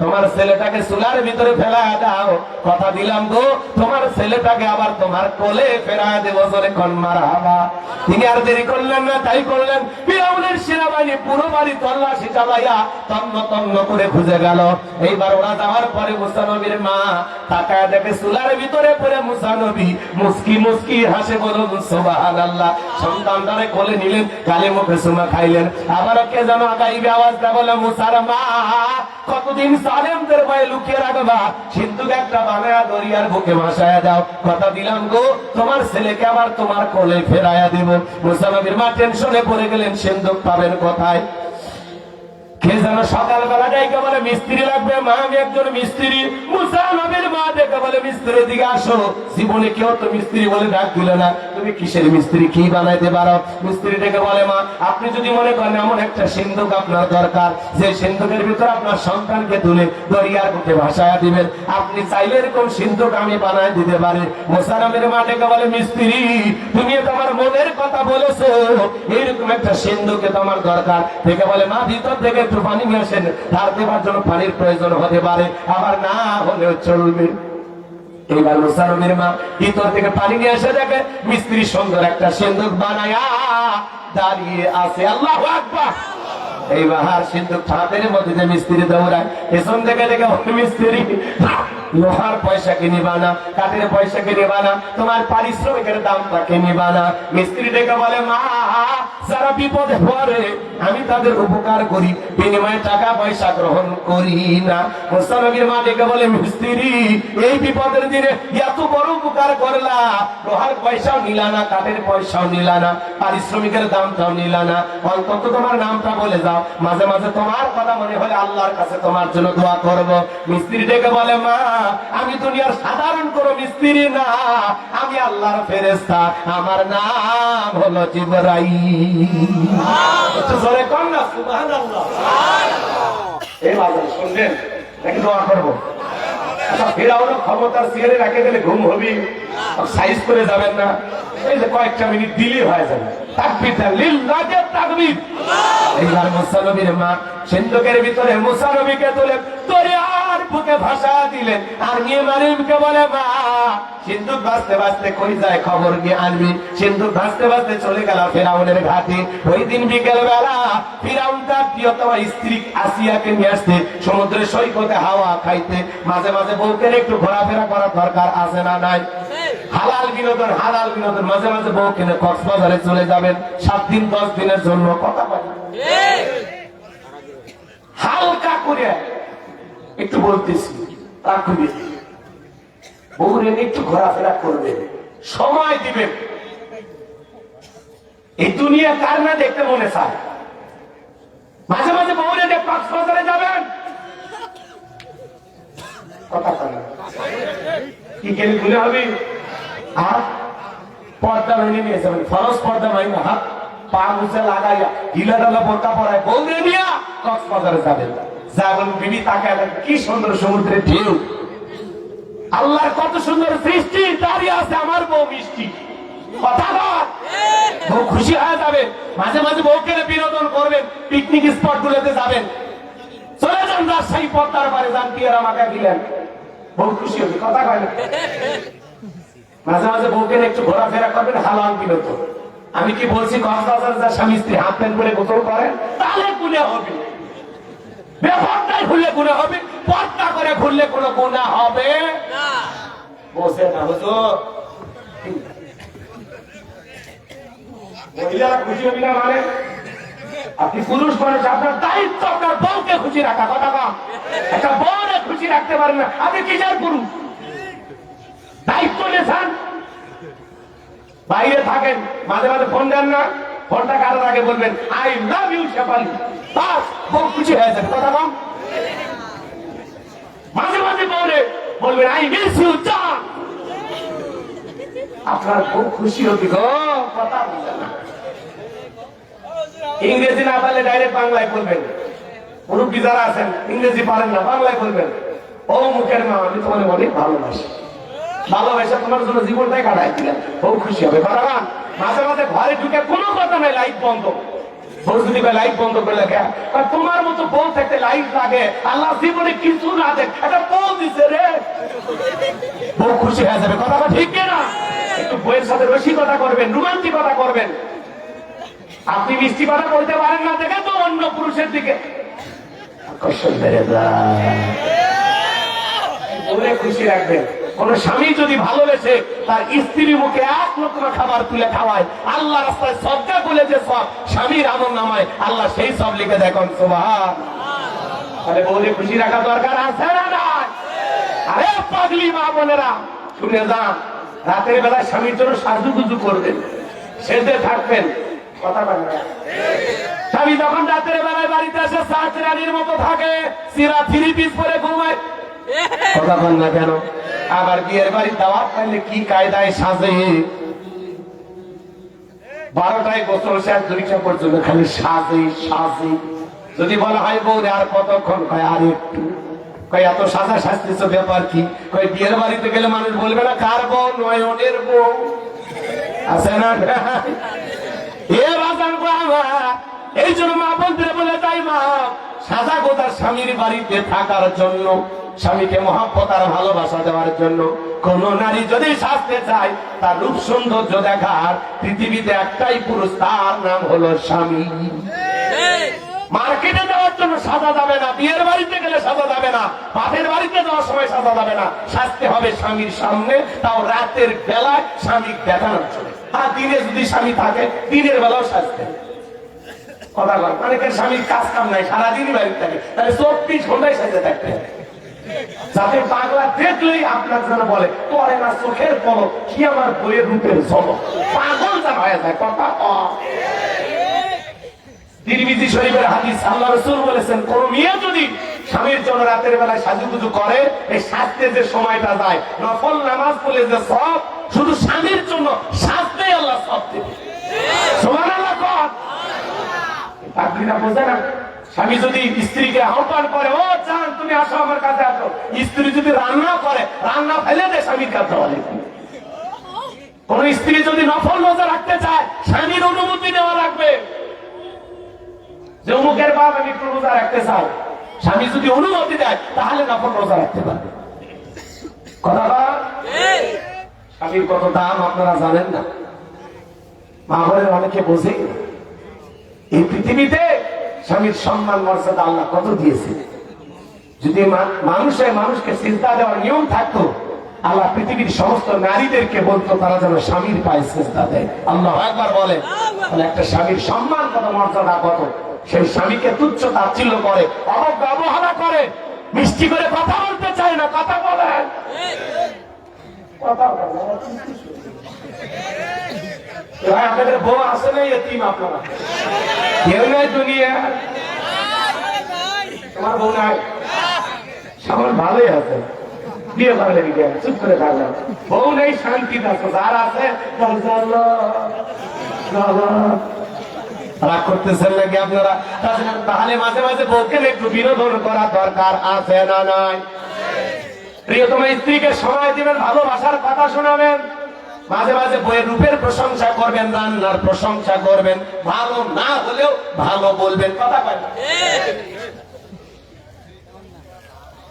তোমার ছেলেটাকে চুলার ভিতরে ফেলা দাও, কথা দিলাম গো তোমার ছেলেটাকে আবার তোমার কোলে ফেরা দেব, জোরে কোন মারহাবা। তিনি আর দেরি করলেন না, তাই করলেন। ফিরআউনের সেনাবাহিনী পুরো বাড়ি তল্লাশি চালাইয়া তন্ন তন্ন করে খুঁজে গেল। এইবার ওরা যাওয়ার পরে মুসা নবীর মা তাকায় দেখে চুলার ভিতরে পড়ে মুসা নবী মুস্কি মুস্কি হাসে, বলুন সুবহানাল্লাহ। সন্তানটারে কোলে নিলেন, গালে মুখে চুমা খাইলেন। আবার কে যেন আগাইবে আওয়াজ দেয়, বলে মুসার মা কতদিন জালেমদের ভয়ে লুকিয়ে রাখবা, সিন্ধুক একটা বানায়া দরিয়ার বুকে ভাসায়া দাও, কথা দিলাম গো তোমার ছেলেকে আবার তোমার কোলে ফেরাইয়া দেব। মুসা নবীর মা টেনশনে পড়ে গেলেন, সিন্ধুক পাবেন কোথায়? কে যেন সকালবেলা ডাইকে বলে মিস্ত্রি লাগবে, মা আমি একজন মিস্ত্রি। মুসা নবীর মা ডেকে বলে, মিস্ত্রির দিকে আসো। জীবনে কেউ তো মিস্ত্রি বলে ডাক দিল না, তুমি কিসের মিস্ত্রি, কি বানাইতে পারো? মিস্ত্রি ডেকে বলে, মা আপনি যদি মনে করেন এমন একটা সিন্ধুক আপনার দরকার, যে সিন্ধুকের ভিতরে আপনার সন্তানকে তুলে দরিয়ার বুকে ভাসায়া দিবেন, আপনি চাইলে এরকম সিন্ধুক আমি বানাই দিতে পারি। মুসা নবীর মা ডেকে বলে, মিস্ত্রি তুমি তোমার মনের কথা বলেছো, এরকম একটা সিন্ধুকে তোমার দরকার। ডেকে বলে, মা ভিতর থেকে পানি নিয়ে আসেন, ধার দেবার জন্য পানির প্রয়োজন হতে পারে, আবার না হলেও চলবে। এইবার মুসা নবীর মা ভিতর থেকে পানি নিয়ে এসে দেখে মিস্ত্রি সুন্দর একটা সিন্ধুক বানায়া দাঁড়িয়ে আছে। আল্লাহু আকবার। এইবার সিন্ধুক হাতের মধ্যে যে মিস্ত্রি দৌড়ায়, পেছন থেকে দেখে মিস্ত্রি লোহার পয়সা কিনিবা না, কাঠের পয়সা কিনিবা না, তোমার পারিশ্রমিকের দামটা কিনিবা না। মিস্ত্রি ডেকে বলে, মা যারা বিপদে পড়ে আমি তাদের উপকার করি, বিনিময়ে টাকা পয়সা গ্রহণ করি না। মুসা নবীর মা ডেকে বলে, মিস্ত্রি এই বিপদের দিনে এত বড় উপকার করলা, লোহার পয়সাও নিলা না, কাঠের পয়সাও নিলা না, পারিশ্রমিকের দামটাও নিলা না, অন্তত তোমার নামটা বলে যাও, মাঝে মাঝে তোমার কথা মনে হলে আল্লাহর কাছে তোমার জন্য দোয়া করব। মিস্ত্রি ডেকে বলে, মা আমি দুনিয়ার সাধারণ কোন মিস্ত্রি না, আমি আল্লাহর ফেরেশতা, আমার নাম হলো জিবরাইল। একটু জোরে কর না সুবহানাল্লাহ। এই বাজার শুনলেন নাকি দোয়া করব? আচ্ছা ফেরাউনের ক্ষমতার চেয়ারে রেখে গেলে ঘুম হবে, সাইজ করে যাবেন না, এই যে কয়েকটা মিনিট দিলি হয়ে যাবে। তাকবীর লিল্লাহি তাকবীর। এইবার মুসা নবীর মা সিন্ধুকের ভিতরে মুসা নবীকে তুলে দরিয়ার বুকে ভাসা দিলেন, আর নিয়ে মারিমকে বলে, মা সিন্ধুক ভাসতে ভাসতে কই যায় খবর নিয়ে আনবি। সিন্ধুক ভাসতে ভাসতে চলে গেল ফেরাউনের ঘাটে। ওই দিন বিকেল বেলা ফিরাউন তার প্রিয়তম স্ত্রী আসিয়াকে নিয়ে আসতে সমুদ্রের সৈকতে হাওয়া খাইতে। মাঝে মাঝে বউকে একটু ঘোরাফেরা করার দরকার আছে না নাই? হালাল বিনোদন, হালাল বিনোদন। মাঝে মাঝে বউ কিনে কক্সবাজারে চলে যাবেন 7 দিন 10 দিনের জন্য, কথা বলেন। হালকা করে একটু বলতেছি, রাখবে বউরে একটু ঘোরাফেরা করবেন, সময় দিবেন। এই দুনিয়া কার না দেখতে মনে চায়? মাঝে মাঝে বউরে নিয়ে কক্সবাজারে যাবেন, কথা বলেন কি গেলে ভুলে হবে? আর পর্দা মেনে নিয়ে যাবেন, ফরজ পর্দা মাই না, হাত পা মুছে লাগাইয়া ঢিলা ঢালা বোরকা পরায় বউরে নিয়ে কক্সবাজারে যাবেন। যাবেন বিবি তাকে কি সুন্দর সমুদ্রের ঢেউ, আল্লাহর কত সুন্দর সৃষ্টি, দাঁড়িয়ে আছে আমার বউ মিষ্টি, কথা বল, বউ খুশি হয়ে যাবে। মাঝে মাঝে বউকে বিনোদন করবেন, পিকনিক স্পট গুলোতে যাবেন, চলে যান রাজশাহী পদ্মার পারে যান, পিয়ারা মাখা দিলেন, বউ খুশি হবে, কথা কয় না? মাঝে মাঝে বউকে একটু ঘোরাফেরা করবেন, হালাল বিনোদন। আমি কি বলছি কক্সবাজার যা স্বামী স্ত্রী হাফ প্যান্ট করে গোসল করেন তাহলে গুণে হবে, বেপরদায় ঘুরলে গুণে হবে, পর্দা করে ঘুরলে কোনো গুণা হবে না। বসে না হুজুর, মহিলারা খুশি হবি না মানে? আপনি পুরুষ মানুষ, আপনার দায়িত্ব আপনার বউকে খুশি রাখা, কথা কম। একটা বউরে খুশি রাখতে পারেন না, আপনি কিসের পুরুষ? দায়িত্ব নিয়েছেন, বাইরে থাকেন, মাঝে মাঝে ফোন দেন না, ফোনটা কারোর আগে বলবেন আই লাভ ইউ শেফালি, বাস বউ খুশি হয়ে যাবে, কথা কম। মাঝে মাঝে বউরে বলবেন আই মিস ইউ জান, আপনার বউ খুশি হবে গো, কথা বলবেন না। ইংরেজি না পারলে ডাইরেক্ট বাংলায় বলবেন, মুরব্বী যারা আছেন ইংরেজি পারেন না, বাংলায় বলবেন ও মুখের মা আমি তোমার অনেক ভালোবাসি, ভালোবাসা তোমার জন্য জীবনটাই কাটাই দিলেন, বউ খুশি হবে, কথা না। মাঝে মাঝে ঘরে ঢুকে কোনো কথা নাই, লাইট বন্ধ, বউ যদি লাইট বন্ধ করে লেখা, তোমার মতো বউ থাকতে লাইট লাগে, আল্লাহ জীবনে কিছু না দেখ, একটা বউ দিছে রে, বউ খুশি হয়ে যাবে, কথা ঠিক না? একটু বউয়ের সাথে রসিকতা করবেন, রোমান্টিকতা করবেন। আপনি মিষ্টি কথা বলতে পারেন না দেখে তো অন্য পুরুষের দিকে আকর্ষণ বেড়ে যায়, বউরে খুশি রাখবেন। কোন স্বামী যদি ভালোবেসে তার স্ত্রীর মুখে 1 লোকমা খাবার তুলে খাওয়ায়, আল্লাহ রাস্তায় সদকা বলে যে সব স্বামীর আমল নামায় আল্লাহ সেই সব লিখে দেখুন, সুবহান। তাহলে বউরে খুশি রাখা দরকার আছে না নাই? আরে পাগলি মা বোনেরা শুনে যান, রাতের বেলায় স্বামীর জন্য সাজুগুজু করবেন, সেজে থাকবেন, কথা বলেন না। স্বামী যখন রাতের বেলায় বাড়িতে এসে সাজ রানীর মতো থাকে, সিরা 3 পিস পরে ঘুমায়, কথা বল না কেন? আবার বিয়ের বাড়ি দাওয়াত পাইলে কি কায়দায় সাজে, 12টায় গোসল শেষ 2টা পর্যন্ত খালি সাজে সাজে। যদি বলা হয় বউরে আর কতক্ষণ, কয় আর একটু, কয় এত সাজা সাজতেছ ব্যাপার কি? কয় বিয়ের বাড়িতে গেলে মানুষ বলবে না কার বউ, নয়নের বউ আছে না? এ বাজান গো আমার, এই জন্য মা বলতে বলে তাই মা, সাজা গোদার স্বামীর বাড়িতে থাকার জন্য, স্বামীকে মহব্বত আর ভালোবাসা দেওয়ার জন্য। কোন নারী যদি সাজতে চায়, তার রূপ সৌন্দর্য দেখার পৃথিবীতে একটাই পুরুষ, তার নাম হলো স্বামী। মার্কেটে যাওয়ার জন্য সাজা যাবে না, বিয়ের বাড়িতে গেলে সাজা যাবে না, বাপের বাড়িতে যাওয়ার সময় সাজা যাবে না, সাজতে হবে স্বামীর সামনে, তাও রাতের বেলায় স্বামী দেখানোর জন্য। আর দিনে যদি স্বামী থাকে, দিনের বেলাও সাজতে, কথা বল। অনেকের স্বামীর কাজ কাম নাই, সারাদিনই বাড়িতে থাকে, তাহলে 24 ঘন্টায় সাজতে থাকতে হবে, যাতে পাগলা দেখলেই আপনার যেন বলে পরে না চোখের পলক কি আমার বইয়ের রূপের ঝলক, পাগল যেন হয়ে যায়, কথা। তিরমিজি শরীফের হাদিস, আল্লাহ রাসূল বলেছেন কোন মেয়ে যদি স্বামীর জন্য রাতের বেলায় সাজুগুজু করে, এই সাজতে যে সময়টা যায়, নফল নামাজ পড়লে যে সব, শুধু স্বামীর জন্য সাজতেই আল্লাহ সব দেবে, সুবহানাল্লাহ। পাগলিরা বোঝে না, স্বামী যদি স্ত্রীকে আহ্বান করে, ও জান তুমি আসো আমার কাছে আসো, স্ত্রী যদি রান্না করে, রান্না ফেলে দেয় স্বামীর কাছে বলে। কোন স্ত্রী যদি নফল রোজা রাখতে চায়, স্বামীর অনুমতি নেওয়া লাগবে, যে অমুকের বাপ আমি একটু রোজা রাখতে চাই, স্বামী যদি অনুমতি দেয় তাহলে নফল রোজা রাখতে পারবে, কথা বল। স্বামীর কত দাম আপনারা জানেন না, মা বোনের অনেকে বোঝে না। এই পৃথিবীতে স্বামীর সম্মান মর্যাদা আল্লাহ কত দিয়েছে। যদি মানুষকে সিজদা দেওয়ার নিয়ম থাকতো, আল্লাহ পৃথিবীর সমস্ত নারীদেরকে বলতো তারা যেন স্বামীর পায়ে সিজদা দেয়। আল্লাহু আকবার বলে। একটা স্বামীর সম্মান কত, মর্যাদা কত, সেই স্বামীকে তুচ্ছ তাচ্ছিল্য করে, অবহেলা করে, মিষ্টি করে কথা বলতে চায় না। কথা বলেন, কথা বলেন। ভাই আপনাদের বউ আসে নাই এতিম, আপনারা কেউ নাই দুনিয়া, তোমার বউ নাই, সবার ভালোই আছে, বিয়ে করে লেগে চুপ করে থাকলাম, বউ নেই শান্তিতে আছে, যার আছে রাগ করতেছেন নাকি আপনারা? তাহলে মাঝে মাঝে বউকে একটু বিনোদন করা দরকার আছে না নাই? প্রিয়তম স্ত্রীকে সময় দিবেন, ভালোবাসার কথা শোনাবেন, মাঝে মাঝে বইয়ের রূপের প্রশংসা করবেন, রান্নার প্রশংসা করবেন, ভালো না হলেও ভালো বলবেন। কথা বলেন,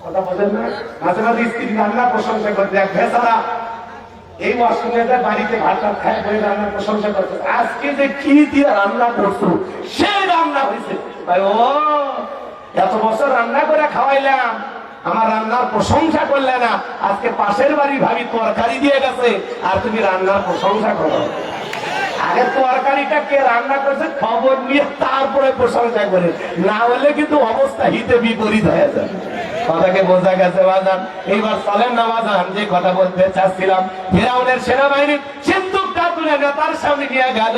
কথা বলেন না? মাঝে মাঝে স্ত্রী রান্নার প্রশংসা করতে এক ভেসারা এই মৌসুমে বাড়িতে ভাত টাত খায় বই রান্নার প্রশংসা করছে, আজকে যে কি দিয়ে রান্না করছো সেই রান্না হয়েছে। ভাই ও এত বছর রান্না করে খাওয়াইলাম, আমার রান্নার প্রশংসা করলে না, আজকে পাশের বাড়ি ভাবি তরকারি দিয়ে গেছে আর তুমি রান্নার প্রশংসা করো। আগে তরকারিটা কে রান্না করছে খবর নিয়ে তারপরে প্রশংসা করে, না হলে কিন্তু অবস্থা হিতে বিপরীত হয়ে যায়। কথাকে বোঝা গেছে বাজান? এইবার চলেন না বাজান, যে কথা বলতে চাচ্ছিলাম, ফেরাউনের সেনাবাহিনী সিন্দুকটা তুলে নেতার সামনে নিয়ে গেল।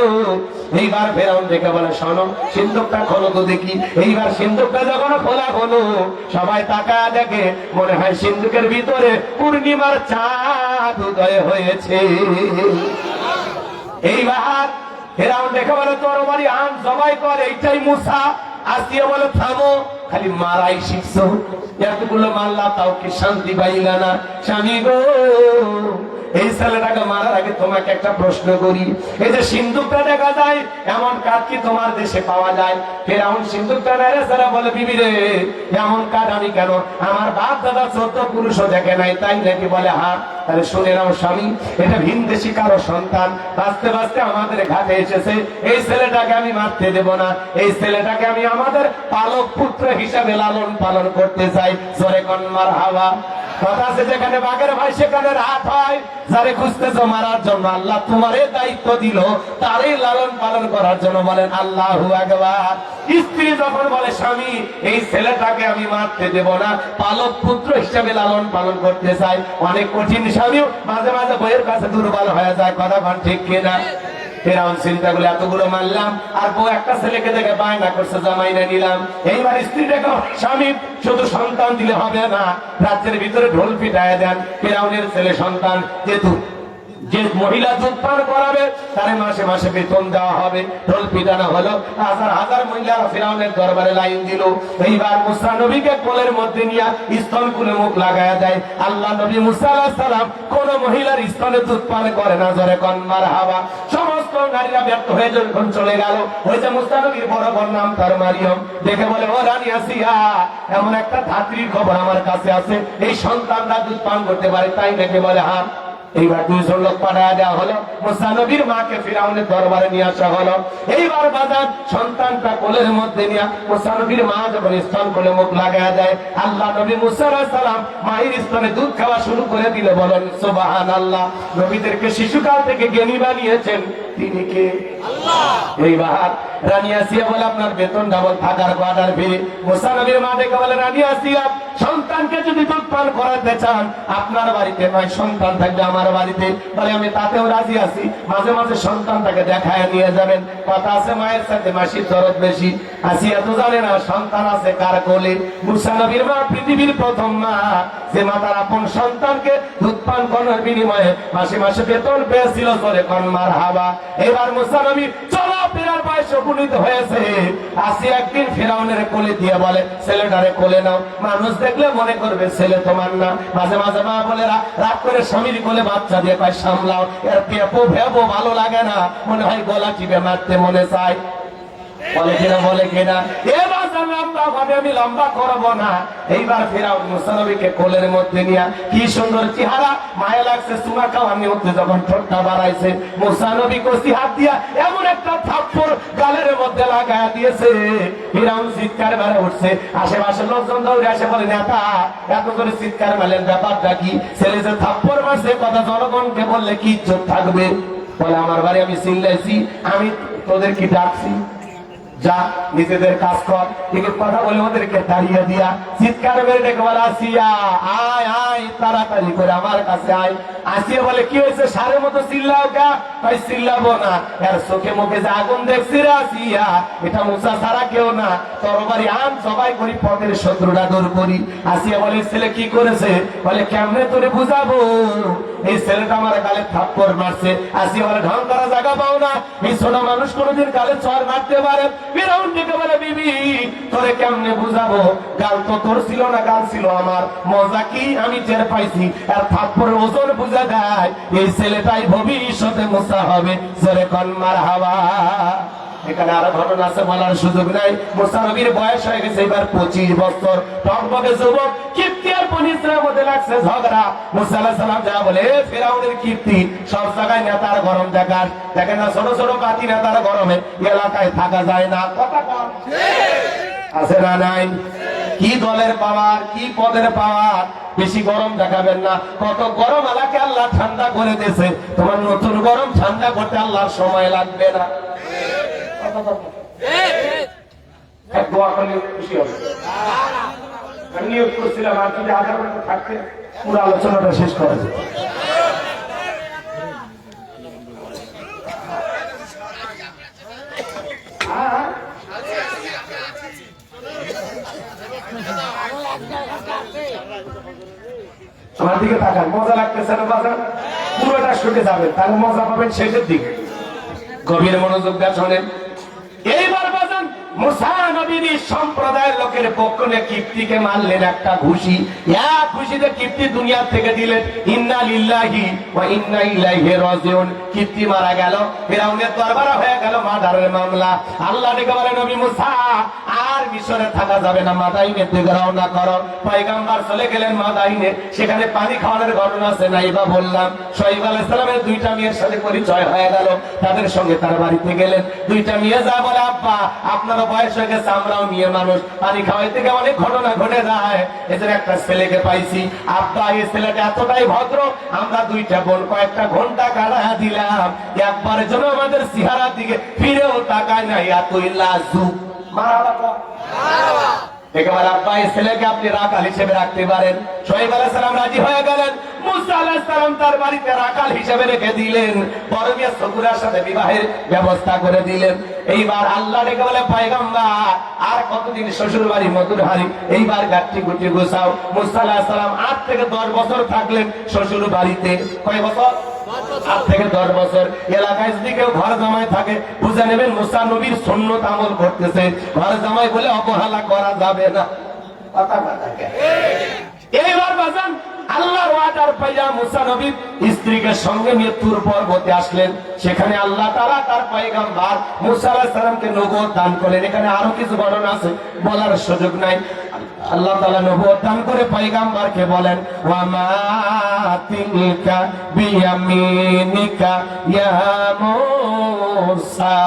এইবার ফেরাউন দেখে বলে, শোনো সিন্দুকটা খোলো তো দেখি। এইবার সিন্দুকটা যখন খোলা হলো, সবাই তাকায় দেখে, মনে হয় সিন্দুকের ভিতরে পূর্ণিমার চাঁদ উদয় হয়েছে। এইবার ফেরাউন দেখে বলে, তোর বাড়ি আন জবাই কর, এইটাই মুসা। আসিয়া বলে, থামো, খালি মারাই শিখছো, এতগুলো মারলা তাও কি শান্তি পাইলা না? স্বামী গো, এই ছেলেটাকে মারার আগে তোমাকে একটা প্রশ্ন করি, এই যে সিন্দুকটা দেখা যায়, এমন কাঠ কি তোমার দেশে পাওয়া যায়? ফেরাউন সিন্দুকটা নেড়ে ছেড়ে বলে, বিবি রে, এমন কাঠ আমি কেন, আমার বাপ দাদা 14 পুরুষও দেখে নাই, তাই নাকি? বলে হ্যাঁ। তাহলে শুনে নাও স্বামী, এটা ভিনদেশী কারো সন্তান, বাঁচতে বাঁচতে আমাদের ঘাটে এসেছে, এই ছেলেটাকে আমি মারতে দেব না, এই ছেলেটাকে আমি আমাদের পালক পুত্র হিসাবে লালন পালন করতে চাই। জোরে কোন মারহাবা। কথা আছে, যেখানে বাঘের ভাই সেখানে রাত হয়। যারে খুঁজতেছো মারার জন্য আল্লাহ তোমারে দায়িত্ব দিল, তারই লালন পালন করার জন্য বলেন আল্লাহু আকবার। স্ত্রী যখন বলে, স্বামী এই ছেলেটাকে আমি মারতে দেব না, পালক পুত্র হিসাবে লালন পালন করতে চাই, অনেক কঠিন স্বামীও মাঝে মাঝে বইয়ের কাছে দুর্বল হয়ে যায়। কথা কোন ঠিক কিনা? ফেরাউন চিন্তা করলে, এতগুলো মারলাম আর বউ একটা ছেলেকে দেখে বায়না করছে, জামাই না নিলাম। এইবার স্ত্রীটাকে, স্বামী শুধু সন্তান দিলে হবে না, রাজ্যের ভিতরে ঢোল পিটায় দেন। ফেরাউনের ছেলে সন্তান, যেহেতু যে মহিলা দুধ পান করাবে তারে মাসে মাসে বেতন দেওয়া হবে। ঢোল পিটানো হলো, হাজার হাজার মহিলারা ফেরাউনের দরবারে লাইন দিল। এইবার মুসা নবীকে কোলের মধ্যে নিয়ে স্তন খুলে মুখ লাগায়া দেয়। আল্লাহ নবী মুসা আলাইহিস সালাম কোন মহিলার স্তনে দুধ পান করে না। জোরে কোন মারহাবা। সমস্ত নারীরা ব্যর্থ হয়ে যখন চলে গেল, ওই যে মুসা নবীর বড় বোন নাম তার মারিয়ম, দেখে বলে, ও রানী আসিয়া, এমন একটা ধাত্রীর খবর আমার কাছে আছে, এই সন্তানরা দুধ পান করতে পারে, তাই নাকি? বলে হ্যাঁ। এইবার 200 লোক পাঠায়া দেওয়া হলো, মুসা নবীর মাকে ফিরাউনের দরবারে নিয়ে আসা হলো। এইবার বাজার সন্তানটা কোলের মধ্যে নিয়ে মুসা নবীর মা যখন স্তন কোলে মুখ লাগায়া দেয়, আল্লাহ নবী মুসা আলাইহিস সালাম মায়ের স্তনে দুধ খাওয়া শুরু করে দিলে। বলেন সুবহানাল্লাহ। নবীদেরকে শিশুকাল থেকে জ্ঞানী বানিয়েছেন তিনি কে? আল্লাহ। এইবার রানী আসিয়া বলে, আপনার বেতন ডাবল, থাকার কোয়ার্টার ফ্রি। মুসা নবীর মা ডেকে বলে, রানী আসিয়া, সন্তানকে যদি দুধ পান করাতে চান আপনার বাড়িতে নয়, সন্তান থাকবে আমার বাড়িতে। বলে, আমি তাতেও রাজি আছি, মাঝে মাঝে সন্তানটাকে দেখায় নিয়ে যাবেন। কথা আছে, মায়ের সাথে মাসির দরদ বেশি। আসিয়া তো জানে না সন্তান আছে কার কোলে। মুসা নবীর মা পৃথিবীর প্রথম মা, যে মা তার আপন সন্তানকে দুধ পান করার বিনিময়ে মাসে মাসে বেতন পেয়েছিল। করে কোন মারহাবা। এবার মুসা নবী চলাফেরার বয়স উপনীত হয়েছে। আসিয়া একদিন ফেরাউনের কোলে দিয়ে বলে, ছেলেটারে কোলে নাও, মানুষ দেখলে মনে করবে ছেলে তোমার না। মাঝে মাঝে মা বলে, রাগ করে স্বামীর কোলে বাচ্চা দিয়ে কয়, সামলাও, এর পেপো ভেবো ভালো লাগে না, মনে হয় গলা চিপে মারতে মনে চায়। বলে কিনা? বলে কিনা? এবার লম্বা ভাবে আমি লম্বা করবো না। এইবার ফেরাউন মুসা নবীকে কোলের মধ্যে নিয়ে, কি সুন্দর চেহারা, মায়া লাগছে, চুমা খাওয়ার নিয়তে যখন ঠোঁটটা বাড়াইছে, মুসা নবী কষি হাত দিয়া এমন একটা থাপ্পড় গালের মধ্যে লাগায়া দিয়েছে। ফেরাউন চিৎকার মেরে উঠছে। আশেপাশে লোকজন দৌড়ে আসে, বলে, নেতা এত করে চিৎকার মেলেন, ব্যাপারটা কি? ছেলে যে থাপ্পড় মারছে, কথা জনগণকে বললে কি ইজ্জত থাকবে? বলে, আমার বাড়ি আমি চিল্লাইছি, আমি তোদের কি ডাকছি? যা নিজেদের কাজ কর। ঠিক কথা বলে ওদেরকে দাঁড়িয়ে দিয়া চিৎকার মেরে ডেকে বলে, আসিয়া আয় আয়, তাড়াতাড়ি করে আমার কাছে আয়। আসিয়া বলে, কি হয়েছে সারের মতো চিল্লাও কা? তাই চিল্লাবো না, এর চোখে মুখে যে আগুন দেখছি রে আসিয়া, এটা মুসা ছাড়া কেউ না। তরবারি আন, সবাই করি, পথের শত্রুরা দূর করি। আসিয়া বলে, ছেলে কি করেছে? বলে, কেমনে তোরে বুঝাবো, এই ছেলেটা আমার গালে থাপ্পড় মারছে। আসিয়া বলে, ঢং করা জায়গা পাও না, এই ছোট মানুষ কোনোদিন গালে চর মারতে পারে? ফিরাউন ডেকে বলে, বিবি তোরে কেমনে বুঝাবো, গাল তো তোর ছিল না, গাল ছিল আমার। মজা কি আমি টের পাইছি, আর থাপ্পড়ের ওজন বুঝা দেয় এই ছেলেটাই ভবিষ্যতে মুসা হবে। জোরে কোন মারহাবা। এখানে আরো ঘটনা আছে, বলার সুযোগ নাই। মুসা নবীর বয়স হয়ে গেছে এবার 25 বছর, টকবকে যুবক। কিপ্তি আর বনিসরার মধ্যে লাগছে ঝগড়া। মুসা আলাইহিস সালাম যা বলে, ফিরাউনের কিপ্তি সব জায়গায় নেতার গরম দেখার, দেখেন না ছোট ছোট পাতি নেতার গরমে এলাকায় থাকা যায় না। কথা কম আছে না নাই? কি দলের পাওয়ার, কি পদের পাওয়ার, বেশি গরম দেখাবেন না। কত গরম এলাকা আল্লাহ ঠান্ডা করে দিয়েছে, তোমার নতুন গরম ঠান্ডা করতে আল্লাহর সময় লাগবে না। দোয়া করলে খুশি হবে। আমি নিয়োগ করছিলাম আর যদি আধার ঘন্টা থাকতে পুরো আলোচনাটা শেষ করা যেত। আমার দিকে তাকান, মজা লাগতেছে না বাজার? পুরোটা শুনে যাবেন, তাহলে মজা পাবেন শেষের দিকে। গভীর মনোযোগ দিয়ে শোনেন। এইবার বাজান মুসা নবীর সম্প্রদায়ের লোকের পক্ষ নিয়ে কিপ্তিকে মারলেন একটা ঘুষি। এক ঘুষিতে কিপ্তি দুনিয়া থেকে দিলেন। ইন্না লিল্লাহি ওয়া ইন্না ইলাইহি রাজিউন। কিপ্তি মারা গেল, ফিরাউনের দরবারে হয়ে গেল মার্ডারের মামলা। আল্লাহ ডেকে বলে, নবী মুসা আর মিশরে থাকা যাবে না, মাদাইনের দিকে রওনা করো। পয়গম্বর চলে গেলেন মাদাইনে, সেখানে পানি খাওয়ানোর ঘটনা আছে নাই বা বললাম। শোয়েব আলাইহিস সালামের দুইটা মেয়ের সাথে পরিচয় হয়ে গেল, তাদের সঙ্গে তার বাড়িতে গেলেন। দুইটা মেয়ে যা বলে, আব্বা আপনার বয়স হয়ে গেছে, আমরাও মেয়ে মানুষ, পানি খাওয়াইতে গিয়ে অনেক ঘটনা ঘটে যায়, এদের একটা ছেলেকে পাইছি। আব্বা এই ছেলেটা এতটাই ভদ্র, আমরা দুইটা বোন কয়েকটা ঘন্টা কাটা দিলাম, একবারের জন্য আমাদের চেহারার দিকে ফিরেও তাকায় নাই, এতই লাজুক। মারাবা একেবারে আব্বা এই ছেলেকে আপনি রাখাল হিসেবে রাখতে পারেন। শোয়েব আলাইহিস সালাম রাজি হয়ে গেলেন। মুসা আলাইহিস সালাম তার বাড়িতে রাখাল হিসেবে রেখে দিলেন। বড় মেয়ে সকুরার সাথে বিবাহের ব্যবস্থা করে দিলেন। এইবার আল্লাহ ডেকে বলে, পয়গম্বর আর কতদিন শ্বশুর বাড়ি মধুর হাড়ি, এইবার গাঠি গুটি গোছাও। মুসা আলাইহিস সালাম 8 থেকে 10 বছর থাকলেন শ্বশুর বাড়িতে। কয় বছর? 8 থেকে 10 বছর। এলাকায় যদি কেউ ঘর জামাই থাকে, বুঝে নেবেন মুসা নবীর সুন্নত আমল করতেছে। ঘর জামাই বলে অবহেলা করা যাবে না। এইবার বাজান আল্লাহর ওয়াদার পাইয়া মুসা নবী স্ত্রীকে সঙ্গে মৃত্যুর পর্বতে আসলেন। সেখানে আল্লাহ তাআলা তার পয়গম্বর মুসা আলাইহিস সালামকে নবুয়ত দান করেন। এখানে আরো কিছু ঘটনা আছে, বলার সুযোগ নাই। আল্লাহ তাআলা নবুয়ত দান করে পয়গম্বরকে বলেন, ওয়া মা তিলকা বিয়ামিনিকা ইয়া মুসা।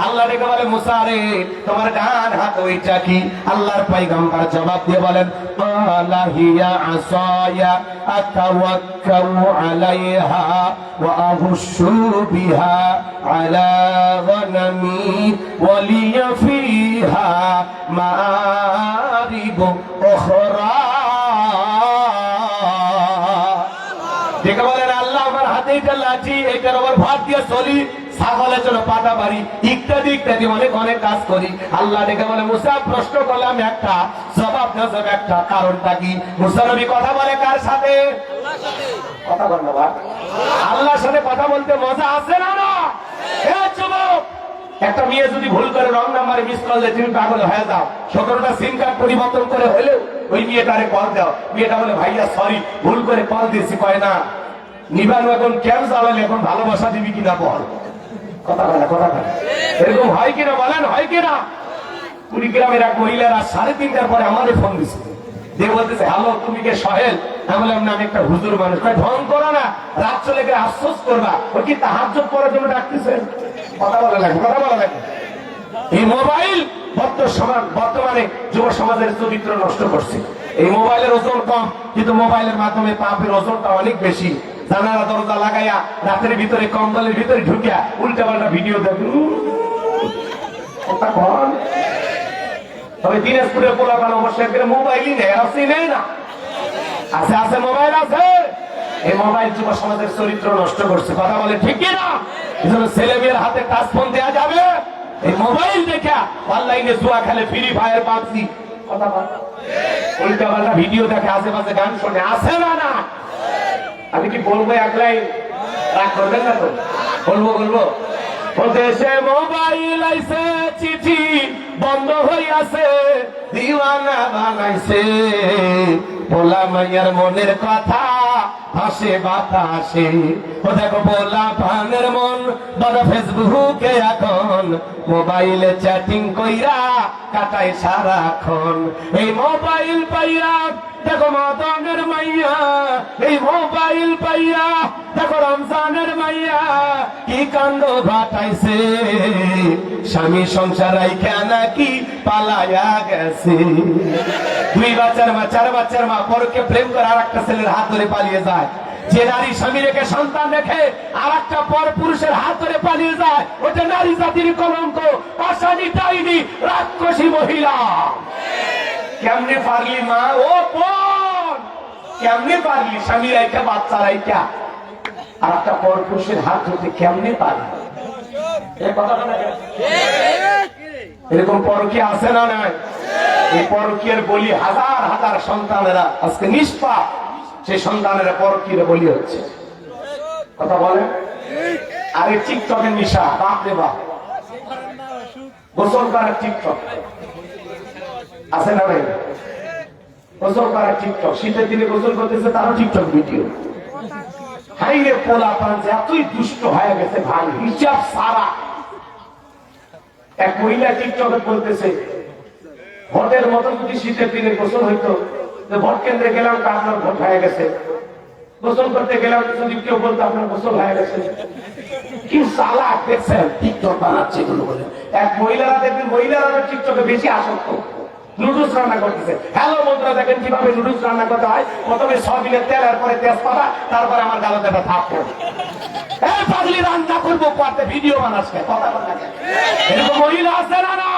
আল্লাহ ডেকে বলে, মুসা রে তোমার ডান হাত ওইটা কি? আল্লাহর পয়গম্বর জবাব দিয়ে বলেন, ক্বালা হিয়া আসায়া আতাওয়াক্কাউ আলাইহা ওয়া আহুশু বিহা আলা গনামি ওয়া লিয়া ফিহা মাআরিব উখরা। ডেকে বলেন, আল্লাহ আমার হাতে এটা লাঠি, এটার উপর ভাত দিয়ে চলি, ছাগলের জন্য পাতা বাড়ি, ইত্যাদি ইত্যাদি অনেক অনেক কাজ করি। আল্লাহ ডেকে বলে, মুসা প্রশ্ন করলাম একটা, জবাব দেব একটা, কারণটা কি? মুসা নবী কথা বলে কার সাথে? আল্লাহর সাথে। কথা বল না ভাই, আল্লাহর সাথে কথা বলতে মজা আছে না? না যুবক, একটা মেয়ে যদি ভুল করে রং নাম্বারে মিস কল দেয়, তুমি পাগল হয়ে যাও। 17টা সিম কার্ড পরিবর্তন করে হলেও ওই মেয়েটারে কল দাও। মেয়েটা বলে, ভাইয়া সরি, ভুল করে কল দিয়েছি। কয় না নিবানো, এখন কেন জ্বালালে, এখন ভালোবাসা দিবি কিনা বল। কথা বলে না, কথা বলে এরকম হয় কিনা বলেন? হয় কিনা? কুড়িগ্রামের এক মহিলারা 3:30টার পরে আমাদের ফোন দিচ্ছে, দিয়ে বলতেছে, হ্যালো তুমি কে সোহেল? আমি বললাম না, আমি একটা হুজুর মানুষ। কয় ঢং করো না, রাত চলে গেলে আফসোস করবা। ও কি তাহাজ্জুদ পড়ার জন্য ডাকতেছেন? কথা বলা লাগে, কথা বলা লাগে। এই মোবাইল বর্তমানে যুব সমাজের চরিত্র নষ্ট করছে। এই মোবাইলের ওজন কম, কিন্তু মোবাইলের মাধ্যমে পাপের ওজনটা অনেক বেশি। জানালা দরজা লাগাইয়া রাতের ভিতরে কম্বলের ভিতরে ঢুকিয়া উল্টা পাল্টা ভিডিও দেখুন, কথা কন। তবে দিনাজপুরের পোলাপান অবশ্যই মোবাইলই নেই, আছে নেই না, আছে আছে মোবাইল আছে। এই মোবাইল যুব সমাজের চরিত্র নষ্ট করছে, কথা বলে ঠিক না? ছেলে মেয়ের হাতে টাচ ফোন দেওয়া যাবে? এই মোবাইল দেখা অনলাইনে জুয়া খেলে, ফ্রি ফায়ার, পাবজি, কথা বল, উল্টা পাল্টা ভিডিও দেখে, আশেপাশে গান শোনে, আছে না? না আমি কি বলবো একলাই? রাগ করবেন না তো? বলবো বলবো। দেশে মোবাইল আইছে, চিঠি বন্ধ হইয়াছে, দিওয়ানা বানাইছে, পোলা মাইয়ার মনের কথা ভাসে বাতাসে। ও দেখো পোলা পানের মন বড় ফেসবুকে এখন, মোবাইলে চ্যাটিং কইরা কাটায় সারাক্ষণ। এই মোবাইল পাইয়া দেখো মদনের মাইয়া, এই মোবাইল পাইয়া দেখো রমজানের মাইয়া কি কাণ্ড ঘটাইছে, স্বামী সংসার রাইখা নাকি পালায়া গেছে। 2 বাচ্চার মা, 4 বাচ্চার মা পরকে প্রেম করে আর একটা ছেলের হাত ধরে পালিয়ে যায়। যে নারী স্বামী রেখে সন্তান রেখে আর একটা পর পুরুষের হাত ধরে পালিয়ে যায়, ওটা নারী জাতির কলঙ্ক, পাশানি ডাইনি, রাক্ষসী মহিলা। কেমনে পারলি মা? ও বোন, কেমনে পারলি স্বামী রাইখা বাচ্চা রাইখা আর একটা পর পুরুষের হাত ধরতে? কেমনে পারলি? এরকম পরকীয়া আছে না নাই? এই পরকীয়ার বলি হাজার হাজার সন্তানেরা আজকে নিষ্পাপ, সেই সন্তানেরা পরকীয়ার বলি হচ্ছে, কথা বলে। আর এই টিকটকের নিশা, বাপ রে বাপ, গোসল করার টিকটক আছে না ভাই? গোসল করার টিকটক, শীতের দিনে গোসল করতেছে তারও টিকটক ভিডিও। হাই রে পোলা পান যে এতই দুষ্ট হয়ে গেছে ভাই, হিসাব সারা। এক মহিলা টিকটকে বলতেছে, ভোটের মতো যদি শীতের দিনে গোসল হইতো, ভোট কেন্দ্রে গেলাম তা আপনার ভোট হয়ে গেছে, গোসল করতে গেলাম যদি কেউ বলতো আপনার গোসল হয়ে গেছে। কি চালাক দেখছেন, টিকটক বানাচ্ছে এগুলো বলে। এক মহিলারা দেখবেন, মহিলারা টিকটকে বেশি আসক্ত, নুডলস রান্না করতেছে। হ্যালো বন্ধুরা, দেখেন কিভাবে নুডলস রান্না করতে হয়। প্রথমে সয়াবিনের তেল, এরপরে তেজপাতা, তারপরে আমার গালতে একটা থাপ্পড়। এই পাগলি রান্না করবো পারতে ভিডিও বানাচ্ছে, কথা বলা যায়। এরকম মহিলা আছে না? না,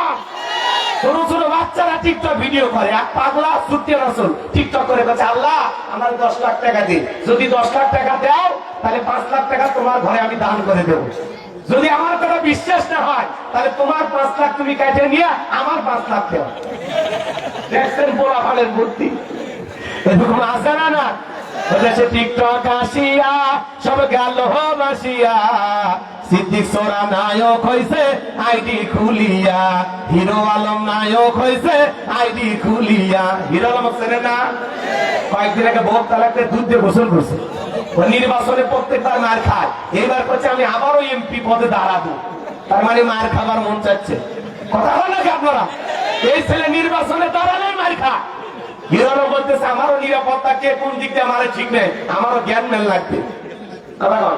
ছোট ছোট বাচ্চারা টিকটক ভিডিও করে। এক পাগলা ছুটতে রাসূল টিকটক করে বলছে, আল্লাহ আমার 10 লাখ টাকা দিন, যদি 10 লাখ টাকা দাও তাহলে 5 লাখ টাকা তোমার ঘরে আমি দান করে দেবো। যদি আমার কথা বিশ্বাস না হয় তাহলে তোমার 5 লাখ তুমি কেটে নিয়ে আমার 5 লাখ দেও। দেখছেন পোলা ফালের বুদ্ধি, এরকম আছে না? না বলেছে টিকটক আসিয়া সব গেল বাসিয়া, সিদ্দিক সোরা নায়ক হইছে আইডি খুলিয়া, হিরো আলম নায়ক হইছে আইডি খুলিয়া। হিরো আলম চেনে না? কয়েকদিন আগে ভোট তালাকে দুধ দিয়ে গোসল করছে। ও নির্বাচনে প্রত্যেকবার মার খায়, এবার করছে আমি আবারও এমপি পদে দাঁড়াবো, তার মানে মার খাবার মন চাচ্ছে। কথা হয় নাকি আপনারা? এই ছেলে নির্বাচনে দাঁড়ালেই মার খায়। হিরো আলম বলতেছে আমারও নিরাপত্তা কে কোন দিক দিয়ে আমার ঠিক নেই, আমারও জ্ঞান মেল লাগবে, কথা বল,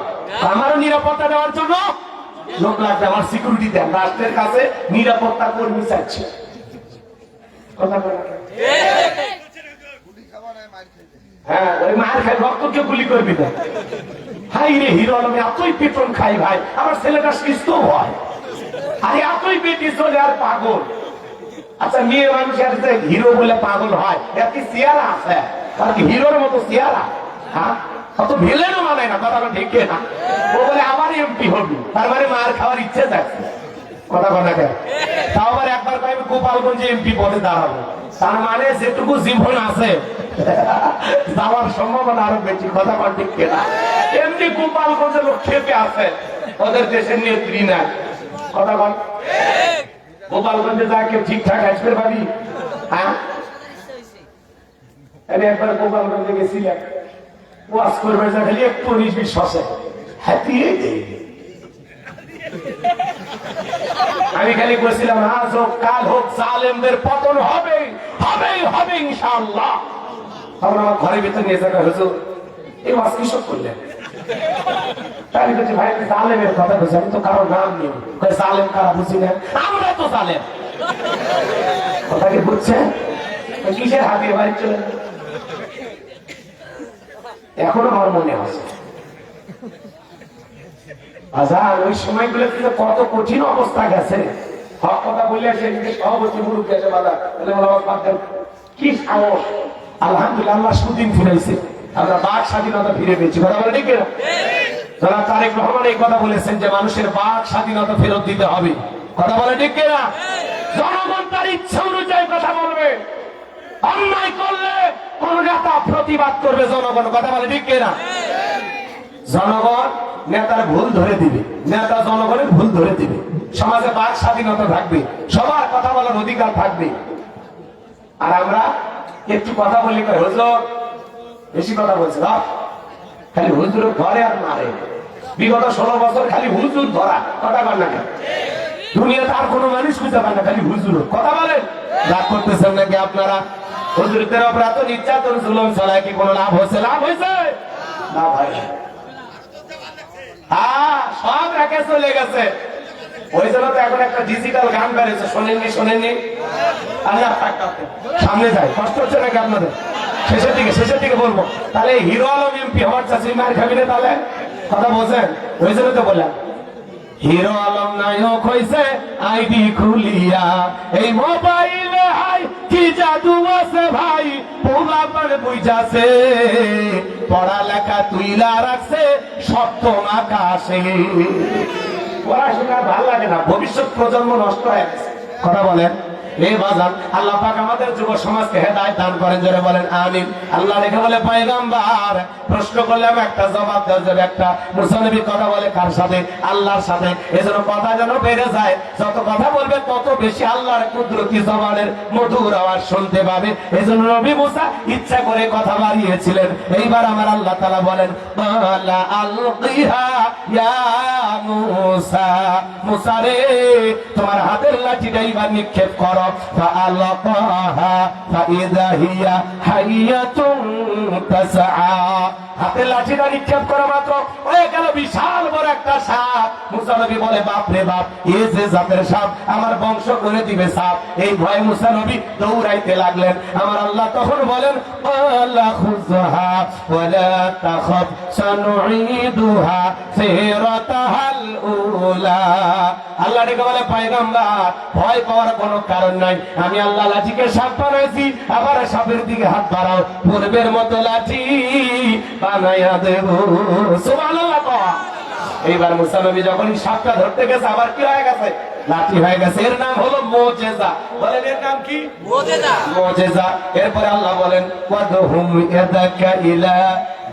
আমারও নিরাপত্তা দেওয়ার জন্য লোক লাগবে, আমার সিকিউরিটি দেন, রাষ্ট্রের কাছে নিরাপত্তা কর্মী চাচ্ছে, কথা বল। হ্যাঁ, ওই মার খাই রক্ত কেউ গুলি করবি না। হাই রে, হিরো আলমে এতই পেটন খাই ভাই, আমার ছেলেটা সুস্থ হয়, আর এতই পেটি চলে আর পাগল। আচ্ছা, মেয়ে মানুষের হিরো বলে পাগল হয়, এর কি চেহারা আছে? আর কি হিরোর মতো চেহারা? হ্যাঁ, অত ভিলেনও মানে না, কথা ঠিক না? ও বলে আবার এমপি হবি, তার মানে মার খাওয়ার ইচ্ছে যাচ্ছে, কথা কথা কেন? তাও আবার একবার আমি গোপালগঞ্জে এমপি পদে দাঁড়াবো, তার মানে যেটুকু জীবন আছে যাওয়ার সম্ভাবনা আরো বেশি, কথা কন ঠিক না? এমনি গোপালগঞ্জে লোক খেপে আছে, ওদের দেশের নেত্রী না, কথা কন। গোপালগঞ্জে যা কেউ ঠিকঠাক আসবে ভাবি? হ্যাঁ, আমি একবার গোপালগঞ্জে গেছিলাম, ওয়াজ করবে যা খালি একটু নির্বিশ্বাসে হ্যাপিয়ে দেয়। আমি খালি বলছিলাম আজ হোক কাল হোক জালেমদের পতন হবে, হবে হবে ইনশাআল্লাহ। তখন আমার ঘরের ভিতরে নিয়ে যাবে, হুজুর এই ওয়াজ কি সব করলেন? আমি বলছি ভাই জালেমের কথা বলছি, আমি তো কারো নাম নেই, জালেম কারা বুঝি না, আমরা তো জালেম, কথা কি বুঝছেন? কিসের হাতিয়ে বাড়ি চলে এখনো আমার মনে আছে। আচ্ছা, ওই সময়গুলো কিন্তু কত কঠিন অবস্থা গেছে, হক কথা বললে সেদিকে সভাপতি মুরুব্বী এসে বাধা বলে কি সাহস। আলহামদুলিল্লাহ আল্লাহ সুদিন ফিরাইছে, আমরা বাক স্বাধীনতা ফিরে পেয়েছি। কথা বলে ঠিক না? জনাব তারেক রহমান এই কথা বলেছেন যে মানুষের বাক স্বাধীনতা ফেরত দিতে হবে। কথা বলে ঠিক না? জনগণ তার ইচ্ছা অনুযায়ী কথা বলবে, অন্যায় করলে কোন নেতা প্রতিবাদ করবে জনগণ। কথা বলে ঠিক না? জনগণ নেতার ভুল ধরে দিবে, নেতা জনগণের ভুল ধরে দিবে, সমাজে বাক স্বাধীনতা থাকবে, সবার কথা বলার অধিকার থাকবে। আর আমরা একটু কথা বললে কই হুজুর বেশি কথা বলছে, খালি হুজুর ঘরে আর মারে। বিগত 16 বছর খালি হুজুর ধরা, কথা বল না কেন? দুনিয়াতে আর কোনো মানুষ খুঁজে পায় না, খালি হুজুর। কথা বলেন, রাগ করতেছেন নাকি আপনারা? হুজুরদের উপর এত নির্যাতন জুলুম চালায় কি কোনো লাভ হয়েছে? লাভ হয়েছে না ভাই। সব রেখে চলে গেছে। ওই জন্য তো এখন একটা ডিজিটাল গান বেরিয়েছে, শোনেননি? শোনেননি? আল্লাহ সামনে যায়, কষ্ট হচ্ছে নাকি আপনাদের? শেষের দিকে বলবো। তাহলে হিরো আলম এমপি হওয়ার চাচ্ছি, মার খাবি না তাহলে? কথা বোঝেন? ওই জন্য তো বললাম হিরো আলম নায়ক হইছে আইডি খুলিয়া, এই মোবাইলে হাই কি জাদু আছে ভাই, পোলাপান বুঝাছে পড়ালেখা তুইলা রাখছে সপ্তম আকাশে। পড়াশোনা ভালো লাগে না, ভবিষ্যৎ প্রজন্ম নষ্ট হয়ে গেছে। কথা বলেন এই বাজান, আল্লাহ পাক আমাদের যুব সমাজকে হেদায়েত দান করেন, জোরে বলেন আমিন। আল্লাহ রেখে বলে পয়গম্বর প্রশ্ন করলাম একটা জবাব দেওয়া যাবে। একটা মুসলমান কথা বলে কার সাথে? আল্লাহর সাথে। এজন্য কথা যেন বেড়ে যায়, যত কথা বলবে তত বেশি আল্লাহর কুদরতি জবানের মধুর আওয়াজ শুনতে পাবে। এজন্য নবী মুসা ইচ্ছা করে কথা বাড়িয়েছিলেন। এইবার আমার আল্লাহ তাআলা বলেন আলা আলকিহা ইয়া মুসা, মুসা রে তোমার হাতের লাঠিটা এইবার নিক্ষেপ করো। فألقاها فإذا هي حية تسعى, হাতের লাঠিটা নিক্ষেপ করা মাত্র হয়ে গেল বিশাল বড় একটা সাপ। মুসা নবী বলে বাপ রে বাপ, এই যে জাতের সাপ আমার বংশ করে দিবে সাপ। এই ভয়ে মুসা নবী দৌড়াইতে লাগলেন। আমার আল্লাহ তখন বলেন আল্লাহ খুযহা ওয়ালা তাখাফ সানুঈদুহা সিরাতাহাল উলা। আল্লাহ ডেকে বলে পয়গম্বর ভয় পাওয়ার কোনো কারণ নাই, আমি আল্লাহ লাঠিকে সাপ বানাইছি, আবার সাপের দিকে হাত বাড়াও, পূর্বের মতো লাঠি বানাইয়া দেব। সুবহানাল্লাহ। এইবার মুসা নবী যখন সাপটা ধরতে গেছে আবার কি হয়ে গেছে? লাঠি হয়ে গেছে। এর নাম হলো মুজিজা। বলেন এর নাম কি? মুজিজা। মুজিজা। এরপরে আল্লাহ বলেন ওয়াদহুম ইয়াদাকা ইলা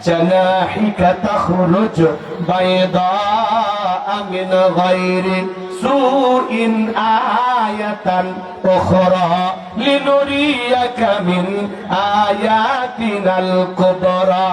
জানাহিকা তাখরুজ বাইদা মিন গায়রি সুইন আয়াতান উখরা লিনুরিয়াকা মিন আয়াতিনাল কুবরা।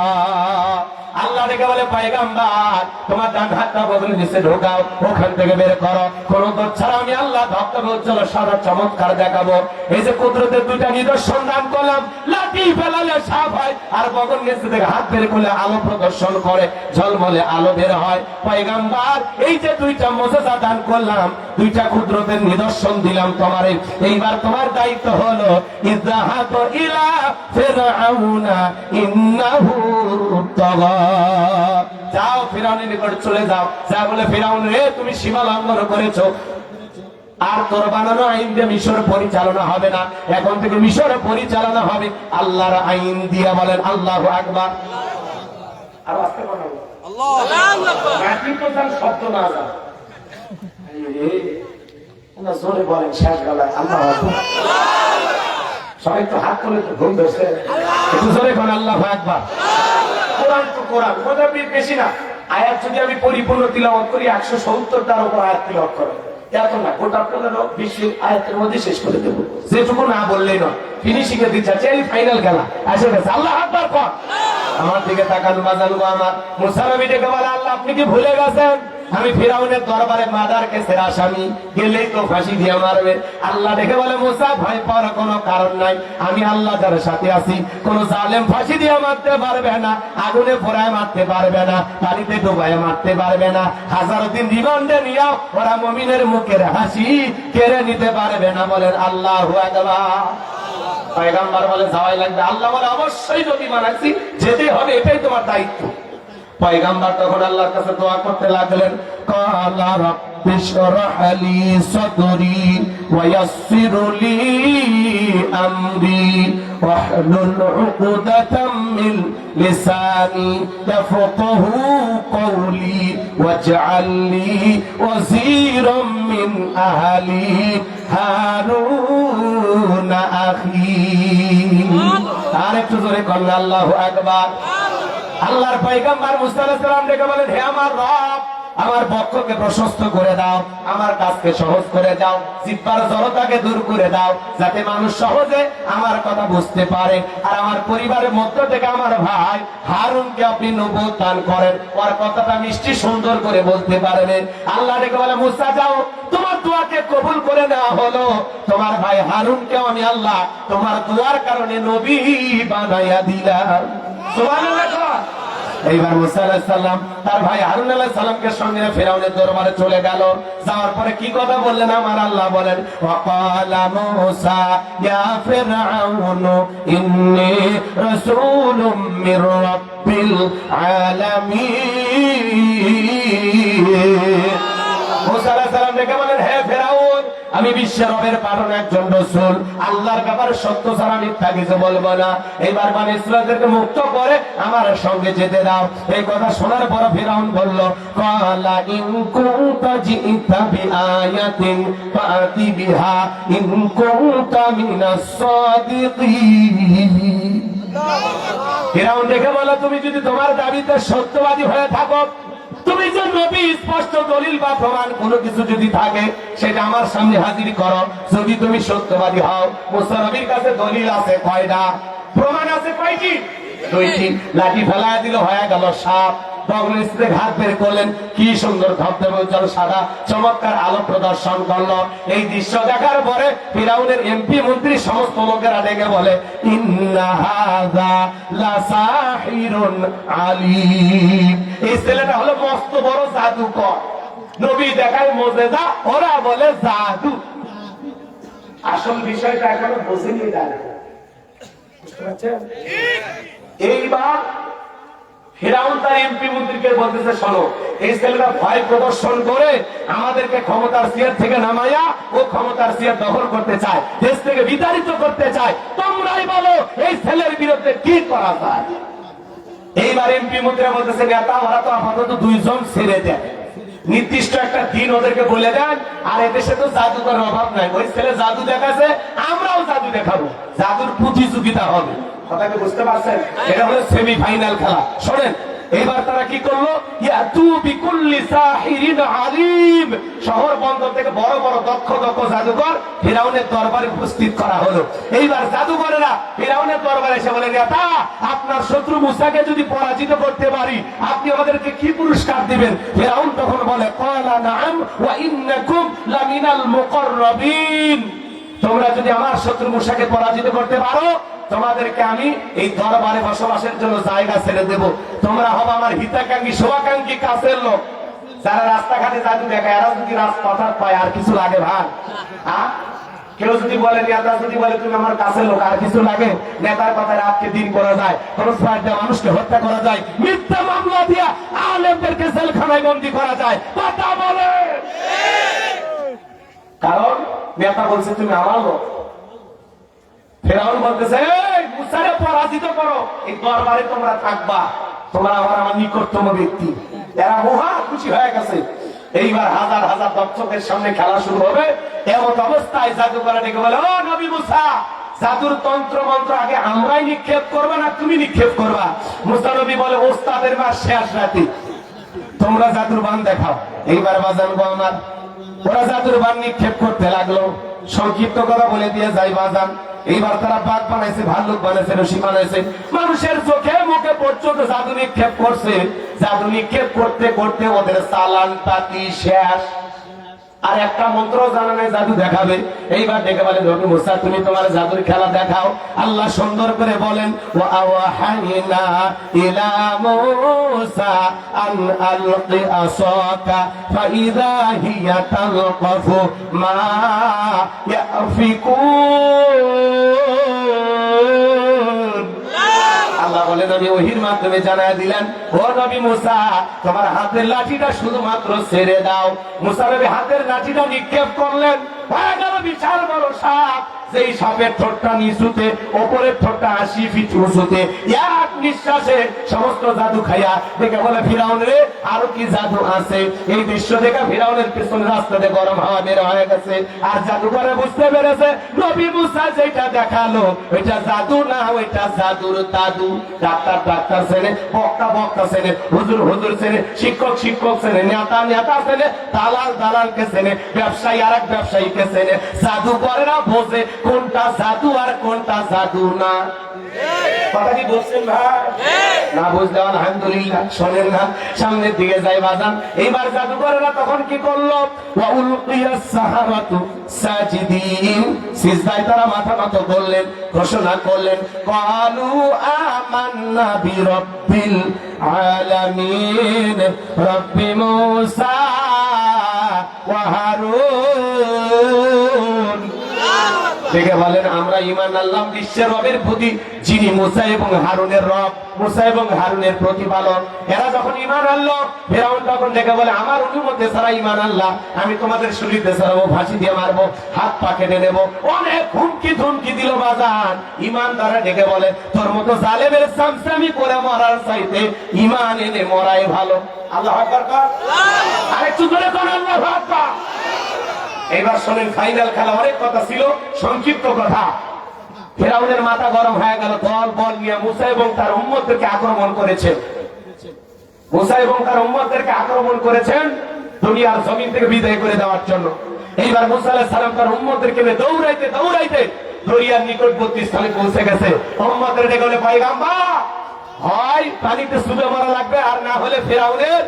আল্লাহ ডেকে বলে পয়গম্বর তোমার ডান হাতটা বদলে নিচে ঢোকাও, ওখান থেকে বের করো। কোন দোষ ছাড়া আমি আল্লাহ ধবধবে উজ্জ্বল সাদা চমৎকার দেখাবো। এই যে কুদরতের দুইটা নিদর্শন দান করলাম, লাঠি ফেলালে সাপ হয়, আর বগল নিচে থেকে হাত বের করলে আলো প্রদর্শন করে, ঝলমলে আলো বের হয়। পয়গম্বর এই যে দুইটা মুজিজা দান করলাম, দুইটা কুদরতের নিদর্শন দিলাম তোমারে, এইবার তোমার দায়িত্ব হলো ইযহাব ইলা ফিরআউনা ইন্নাহু তাগা, যাও ফিরআউনের নিকট চলে যাও, যা বলে ফিরআউন রে তুমি সীমা লঙ্ঘন করেছো, আর তোর বানানো আইন দিয়ে মিশর পরিচালনা হবে না, এখন থেকে মিশর পরিচালনা হবে আল্লাহর আইন দিয়া। বলেন আল্লাহু আকবার। আর আস্তে বলো আল্লাহু আকবার। নাকি তো তার শব্দ না যায়, না জোরে বলেন শেষ গলায় আল্লাহু আকবার। সবাই তো হাত তুলে তো ঘুম ধরছে, একটু জোরে বলেন আল্লাহু আকবার। কোরআন তো কোরআন, মজা বেশি না। আয়াত যদি আমি পরিপূর্ণ তিলাওয়াত করি 170টার উপর আয়াত তিলাওয়াত করে, এত না, গোটা 15-20 আয়াতের মধ্যে শেষ করে দেবো। যেটুকু না বললেই নয়, ফিনিশিং এর দিচ্ছে, এই ফাইনাল খেলা আসে গেছে। আল্লাহু আকবার কর। আমার দিকে তাকান বাজান গো আমার। মুসা নবী ডেকে বলে আল্লাহ আপনি কি ভুলে গেছেন আমি ফিরআউনের দরবারে মাদার কেসের আসামি, গেলেই তো ফাঁসি দিয়ে মারবে। আল্লাহ ডেকে বলে মুসা ভয় পাওয়ার কোনো কারণ নাই, আমি আল্লাহ যার সাথে আছি, কোন জালেম ফাঁসি দিয়ে মারতে পারবে না, আগুনে পোড়ায় মারতে পারবে না, পানিতে ডুবায় মারতে পারবে না, 1000 দিন রিমান্ডে নিয়েও ওরা মুমিনের মুখের হাসি কেড়ে নিতে পারবে না। বলেন আল্লাহু আকবার। পয়গম্বর বলে যাওয়াই লাগবে। আল্লাহ বলে অবশ্যই যদি বানাইছি যেতে হবে, এটাই তোমার দায়িত্ব। পয়গম্বর তখন আল্লাহর কাছে দোয়া করতে লাগলেন, ক্বালা রাব্বি শরহ লি সাদরি ওয়া ইয়াসসির লি আমরি ওয়াহলুল উকদাতাম মিন লিসানি ইয়াফকাহু কওলি ওয়াজআল লি ওয়াজিরাম মিন আহলি হারুন আখি। আর একটু জোরে বলেন আল্লাহু আকবার। আল্লাহর পয়গম্বর মুসা আলাইহিস সালাম ডেকে বলেন, হে আমার রব, আমার বক্ষকে প্রশস্ত করে দাও, আমার কাজকে সহজ করে দাও, জিহ্বার জড়তাকে দূর করে দাও, যাতে মানুষ সহজে আমার কথা বুঝতে পারে। আর আমার পরিবারের মধ্য থেকে আমার ভাই হারুনকে আপনি নবুয়ত দান করেন, ওর কথাটা মিষ্টি সুন্দর করে বলতে পারবেন। আল্লাহ ডেকে বলে, মুসা যাও, তোমার দোয়াকে কবুল করে নেওয়া হলো, তোমার ভাই হারুনকেও আমি আল্লাহ তোমার দোয়ার কারণে নবী বানাইয়া দিলাম। সুবহানাল্লাহ। এইবার মুসা আলাইহিস সালাম তার ভাই হারুন আলাইহিস সালামকে সঙ্গে ফিরাউনের দরবারে চলে গেল। যাওয়ার পরে কি কথা বললেন আমার আল্লাহ বলেন, ওয়াকালা মুসা ইয়া ফিরআউন ইন্নী রাসূলুম মির রাব্বিল আলামিন। মুসা আলাইহিস সালাম ডেকে বলেন, হে ফিরাউন, আমি বিশ্বের রবের পাঠানো একজন রাসূল, আল্লাহর ব্যাপারে সত্য ছাড়া মিথ্যা কিছু বলবো না। এবার বনি ইসরাঈলকে মুক্ত করে আমার সঙ্গে যেতে দাও। এই কথা শোনার পর ফিরাউন বলল, ক্বালা ইন কুনতা জিতা বিআয়াতিন ফাতি বিহা ইন কুনতা মিনাস সাদিকিন। ফিরাউন দেখে বলল, তুমি যদি তোমার দাবিতে সত্যবাদী হয়ে থাকো, তুমি যে নবী, স্পষ্ট দলিল বা প্রমাণ কোনো কিছু যদি থাকে সেটা আমার সামনে হাজির করো। যদি তুমি সত্যবাদী হও, মুসা নবীর কাছে দলিল আছে কয়টা, প্রমাণ আছে কয়টি? দুইটি। লাঠি ফেলায় দিল, হয়ে গেল সাপ। বগলের স্ত্রী হাত বের করলেন, কি সুন্দর ধবধবে উজ্জ্বল সাদা চমৎকার আলো প্রদর্শন করলো। এই দৃশ্য দেখার পরে ফিরাউনের এমপি মন্ত্রী সমস্ত লোকেরা ডেকে বলে, ইন্না হাযা লাসাহিরুন আলীম। এই ছেলেটা হলো মস্ত বড় জাদুকর। নবী দেখায় মুজিজা, ওরা বলে জাদু। আসল বিষয়টা এখনো বুঝিনি দাঁড়া। বুঝতে পারছেন? এইবার ফিরাউন তার এমপি মন্ত্রীকে বলতেছে, শোনো, এই ছেলেটা ভয় প্রদর্শন করে আমাদেরকে ক্ষমতার চেয়ার থেকে নামাইয়া ও ক্ষমতার চেয়ার দখল করতে চায়, দেশ থেকে বিতাড়িত করতে চায়। তোমরাই বলো এই ছেলের বিরুদ্ধে কি করা যায়। এইবার এমপি মন্ত্রীরা বলতেছে, নেতা, ওরা তো আপাতত দুইজন ছেড়ে দেয়, নির্দিষ্ট একটা দিন ওদেরকে বলে দেন। আর এদেশে তো জাদুকরের অভাব নাই, ওই ছেলে জাদু দেখাচ্ছে, আমরাও জাদু দেখাবো, জাদুর প্রতিযোগিতা হবে। কথাকে বুঝতে পারছেন? এটা হলো সেমিফাইনাল খেলা। শোনেন, এবার তারা কি করলো, ইয়াতু বিকুল্লি সাহিরিন আলিম। শহর বন্দর থেকে বড় বড় দক্ষ দক্ষ জাদুকর ফিরাউনের দরবারে উপস্থিত করা হলো। এইবার জাদুকরেরা ফিরাউনের দরবারে এসে বলে, নেতা, আপনার শত্রু মুসাকে যদি পরাজিত করতে পারি আপনি আমাদেরকে কি পুরস্কার দিবেন? ফিরাউন তখন বলে, ক্বালা নাআম ওয়া ইন্নাকুম লামিনাল মুকাররাবিন। তোমরা যদি আমার শত্রু মুসাকে পরাজিত করতে পারো, তোমাদেরকে আমি এই দরবারে বসবাসের জন্য জায়গা ছেড়ে দেব। তোমরা হবে আমার হিতাকাঙ্ক্ষী শুভাকাঙ্ক্ষী কাছের লোক। যারা রাস্তাঘাটে জাদু দেখায়, এরা যদি রাজপথ পায় আর কিছু লাগে ভাই? কেউ যদি বলে, নেতা যদি বলে তুমি আমার কাছের লোক, আর কিছু লাগে? নেতার কথায় রাতকে দিন করা যায়, খরচ দিয়ে মানুষকে হত্যা করা যায়, মিথ্যা মামলা দিয়া আলেমদেরকে জেলখানায় বন্দী করা যায়। কথা বলে, কারণ নেতা বলছে তুমি আমার লোক। ফিরাউন বলতেছে, এই মুসারে পরাজিত করো, এই দরবারে তোমরা থাকবা, তোমরা আমার নিকটতম ব্যক্তি। এরা মহা খুশি হয়ে গেছে। এইবার হাজার হাজার দর্শকের সামনে খেলা শুরু হবে। এমন অবস্থায় জাদুকররা ডেকে বলে, ও নবী মুসা, জাদুর তন্ত্র মন্ত্র আগে আমরাই নিক্ষেপ করবা না তুমি নিক্ষেপ করবা? মুসা নবী বলে, ওস্তাদের মা শেষ রাতে, তোমরা জাদুর বান দেখাও। এইবার বাজান গো আমার, ওরা জাদুর বান নিক্ষেপ করতে লাগলো। সংক্ষিপ্ত কথা বলে দিয়ে যাই বাজান, এইবার তারা বাঘ বানাইছে, ভাল্লুক বানাইছে, রশি বানাইছে, মানুষের চোখে মুখে পর্যন্ত জাদু নিক্ষেপ করছে। জাদু নিক্ষেপ করতে করতে ওদের চালান পাতি শেষ। আর একটা মন্ত্র জানা নাই জাদু দেখাবে। এইবার ডেকে বলে, নবী মুসা তুমি তোমার জাদুর খেলা দেখাও। আল্লাহ সুন্দর করে বলেন, ওয়া আওহাইনা ইলা মুসা আন আলকি আসাকা ফাইযা হিয়া তালকাফু মা ইয়াফিকুন। আল্লাহ বলে, নবী ওহীর মাধ্যমে জানায় দিলেন, ও নবী মুসা, তোমার হাতের লাঠিটা শুধুমাত্র ছেড়ে দাও। মুসা নবী হাতের লাঠিটা নিক্ষেপ করলেন, হয়ে গেল বিশাল বড় সাপ। সেই সাপের ঠোঁটটা নিচুতে, ওপরের ঠোঁটটা 80 ফিট উঁচুতে, এক নিঃশ্বাসে সমস্ত জাদু খাইয়া দেখে বলে, ফিরাউন রে, আরো কি জাদু আছে? এই দৃশ্য দেখে ফিরাউনের পেছনে রাস্তাতে গরম হাওয়া বের হয়ে গেছে। আর জাদুকরে বুঝতে পেরেছে নবী মুসা যেটা দেখালো ওইটা জাদু না, ওইটা জাদুর দাদু। ডাক্তার ছেলে, বক্তা ছেলে, হুজুর ছেলে, শিক্ষক ছেলে, নেতা ছেলে, দালালকে ছেলে, ব্যবসায়ী আর এক ব্যবসায়ীকে ছেলে। জাদুকরেরা বোঝে কোনটা জাদু আর কোনটা জাদু না। কথা কি বলছেন ভাই? না বুঝলে আলহামদুলিল্লাহ, শোনেন না, সামনের দিকে যাই বাজান। এইবার জাদুকরেরা তখন কি করলো? ওয়া উলকিয়াস সাহারাতু সাজিদিন, সিজদায় তারা মাথা নত করলেন, ঘোষণা করলেন, ক্বালু আমান্না বিরাব্বিল আলামিন, রব্বি মূসা ওয়া হারুন। দেখে বলেন, আমরা ঈমান আনলাম বিশ্বের রবের প্রতি, যিনি মুসা এবং হারুনের রব, মুসা এবং হারুনের প্রতিপালক। এরা যখন ঈমান আনলো, ফিরাউন তখন দেখে বলে, আমার অনুমতি ছাড়া ঈমান আনলা, আমি তোমাদের শরীরে ছাড়াবো, ফাঁসি দিয়ে মারবো, হাত পা কেটে নেবো। অনেক হুমকি ধুমকি দিল বাজান। ঈমানদাররা ডেকে বলে, তোর মতো জালেমের চামচামি করে মরার চাইতে ঈমান এনে মরাই ভালো। আল্লাহু আকবার। আরেকটু জোরে কোন আল্লাহু আকবার। এবার শোনেন, ফাইনাল খেলা, অনেক কথা ছিল, সংক্ষিপ্ত কথা। ফিরাউনের মাথা গরম হয়ে গেল, দল বল নিয়ে মুসা এবং তার উম্মতদেরকে আক্রমণ করেছেন। মুসা এবং তার উম্মতদেরকে আক্রমণ করেছেন দুনিয়ার জমিন থেকে বিদায় করে দেওয়ার জন্য। এইবার মুসা আলাইহিস সালাম তার উম্মতদেরকে নিয়ে দৌড়াইতে দরিয়ার নিকটবর্তী স্থানে পৌঁছে গেছে। উম্মতদের ডেকে বলে, পয়গম্বর, হয় পানিতে ডুবে মরা লাগবে, আর না হলে ফিরাউনের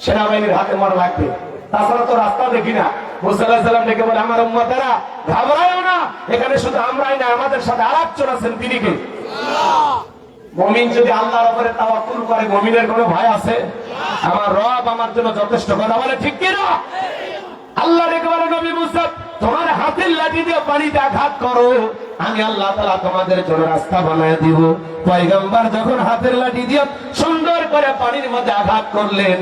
সেনাবাহিনীর হাতে মরা লাগবে, তাছাড়া তো রাস্তা দেখি না। মুসা আলাইহিস সালাম ডেকে বলে, আমার উম্মতেরা ঘাবড়ায়ও না, এখানে শুধু আমরাই না, আমাদের সাথে আরেকজন আছেন, তিনি কে? মুমিন যদি আল্লাহর উপরে তাওয়াক্কুল করে, মুমিনের কোনো ভয় আছে? আমার রব আমার জন্য যথেষ্ট। কথা বলে ঠিক কি না? আল্লাহ ডেকে বলে, নবী মুসা, তোমার হাতের লাঠি দিয়ে পানিতে আঘাত করো, আমি আল্লাহ তাআলা তোমাদের জন্য রাস্তা বানায় দিব। পয়গম্বর যখন হাতের লাঠি দিয়ে সুন্দর করে পানির মধ্যে আঘাত করলেন,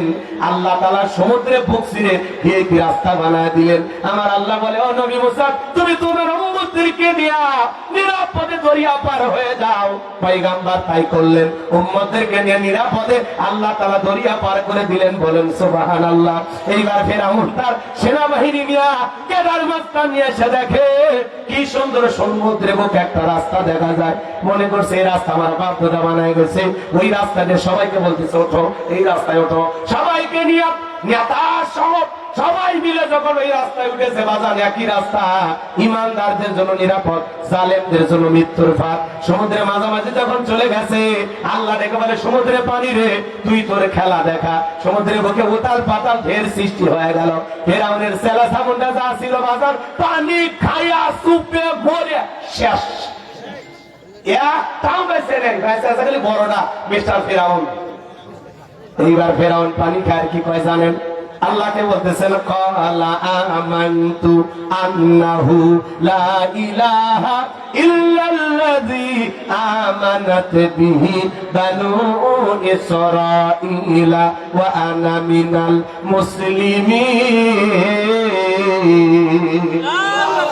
আল্লাহ তাআলা সমুদ্রে বুক চিরে গিয়ে কি রাস্তা বানায় দিলেন। আমার আল্লাহ বলে, ও নবী মুসা, তুমি তোমার উম্মতদেরকে নিয়ে নিরাপদে দরিয়া পার হয়ে যাও। পয়গম্বর তাই করলেন, উম্মতদেরকে নিয়ে নিরাপদে আল্লাহ তাআলা দরিয়া পার করে দিলেন। বলেন সুবহানাল্লাহ। এইবার ফিরাউন তার সেনাবাহিনী নিয়ে কেদার মাস্তান নিয়ে এসে দেখে কি সুন্দর সমুদ্রে বুকে একটা রাস্তা দেখা যায়। মনে করছে এই রাস্তা আমার বাপ দাদা বানায় গেছে। ওই রাস্তা দিয়ে সবাইকে বলতেছে, ওঠো, এই রাস্তায় ওঠো। সবাইকে নিয়ে নেতা সহ সবাই মিলে যখন ওই রাস্তায় উঠেছে, বাজার একই রাস্তা, ইমানদারদের জন্য নিরাপদ, জালেমদের জন্য মৃত্যুর ফাঁদ। সমুদ্রের মাঝামাঝি যখন চলে গেছে, আল্লাহ ডেকে বলে, সমুদ্রে পানি রে, তুই তোর খেলা দেখা। সমুদ্রের বুকে উতাল পাতাল ঢের সৃষ্টি হয়ে গেল। ফিরাউনের ছেলা সামুন্ডা যা ছিল বাজার, পানি খাইয়া সুপে মরে শেষ। একটাও বেঁচে নেই, বেঁচে আছে খালি বড়টা, মিস্টার ফিরাউন। এইবার ফিরাউন পানি খায় কি কয় জানেন? আল্লাহকে বলতেছেন, ক্বালা আমানতু আন্নাহু লা ইলাহা ইল্লাল্লাযী আমানাত বিহি বানু ইসরাঈলা ওয়া আনা মিনাল মুসলিমিন।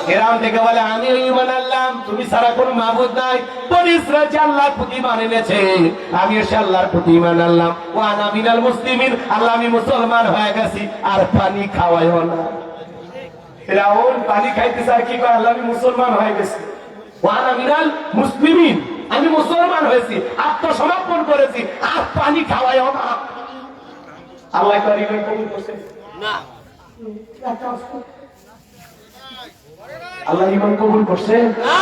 ফিরাউন থেকে বলে, আমি ঈমান আনলাম, তুমি ছাড়া কোনো মাবুদ নাই। বনি ইসরাঈল যে আল্লাহর প্রতি ঈমান এনেছে, আমি এসে আল্লাহর প্রতি ঈমান আনলাম। ওয়া আনা মিনাল মুসলিমিন, আল্লাহ আমি মুসলমান হয়ে গেছি, আর পানি খাওয়াইও না। ফিরাউন পানি খাইতেছে আর কি কয়, আল্লাহ আমি মুসলমান হয়ে গেছি। ওয়া আনা মিনাল মুসলিমিন, আমি মুসলমান হয়েছি, আত্মসমর্পণ করেছি, আর পানি খাওয়াইও না। আল্লাহ কি ঈমান কবুল করছেন? না। আল্লাহ ঈমান কবুল করছে না।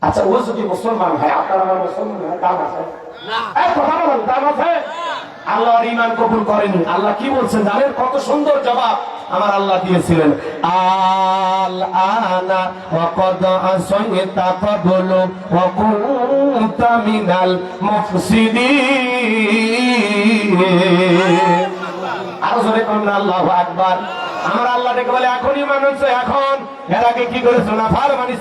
আচ্ছা, ও যদি মুসলমান হয়, আপনার আমার মুসলমান হয়, দাম আছে না? কথা বলেন, দাম আছে? আল্লাহ ঈমান কবুল করেনি। আল্লাহ কি বলছেন জানেন? কত সুন্দর জবাব আমার আল্লাহ দিয়েছিলেন। আল আনা ওয়া ক্বাদ আসাইতা ক্বাবলু ওয়া কুনতা মিনাল মুফসিদিন। আরো জোরে কোন আল্লাহু আকবার। আমার আল্লাহ ডেকে বলে, এখনই মানুষ, এখন এর আগে কি করেছো? না ফারমানি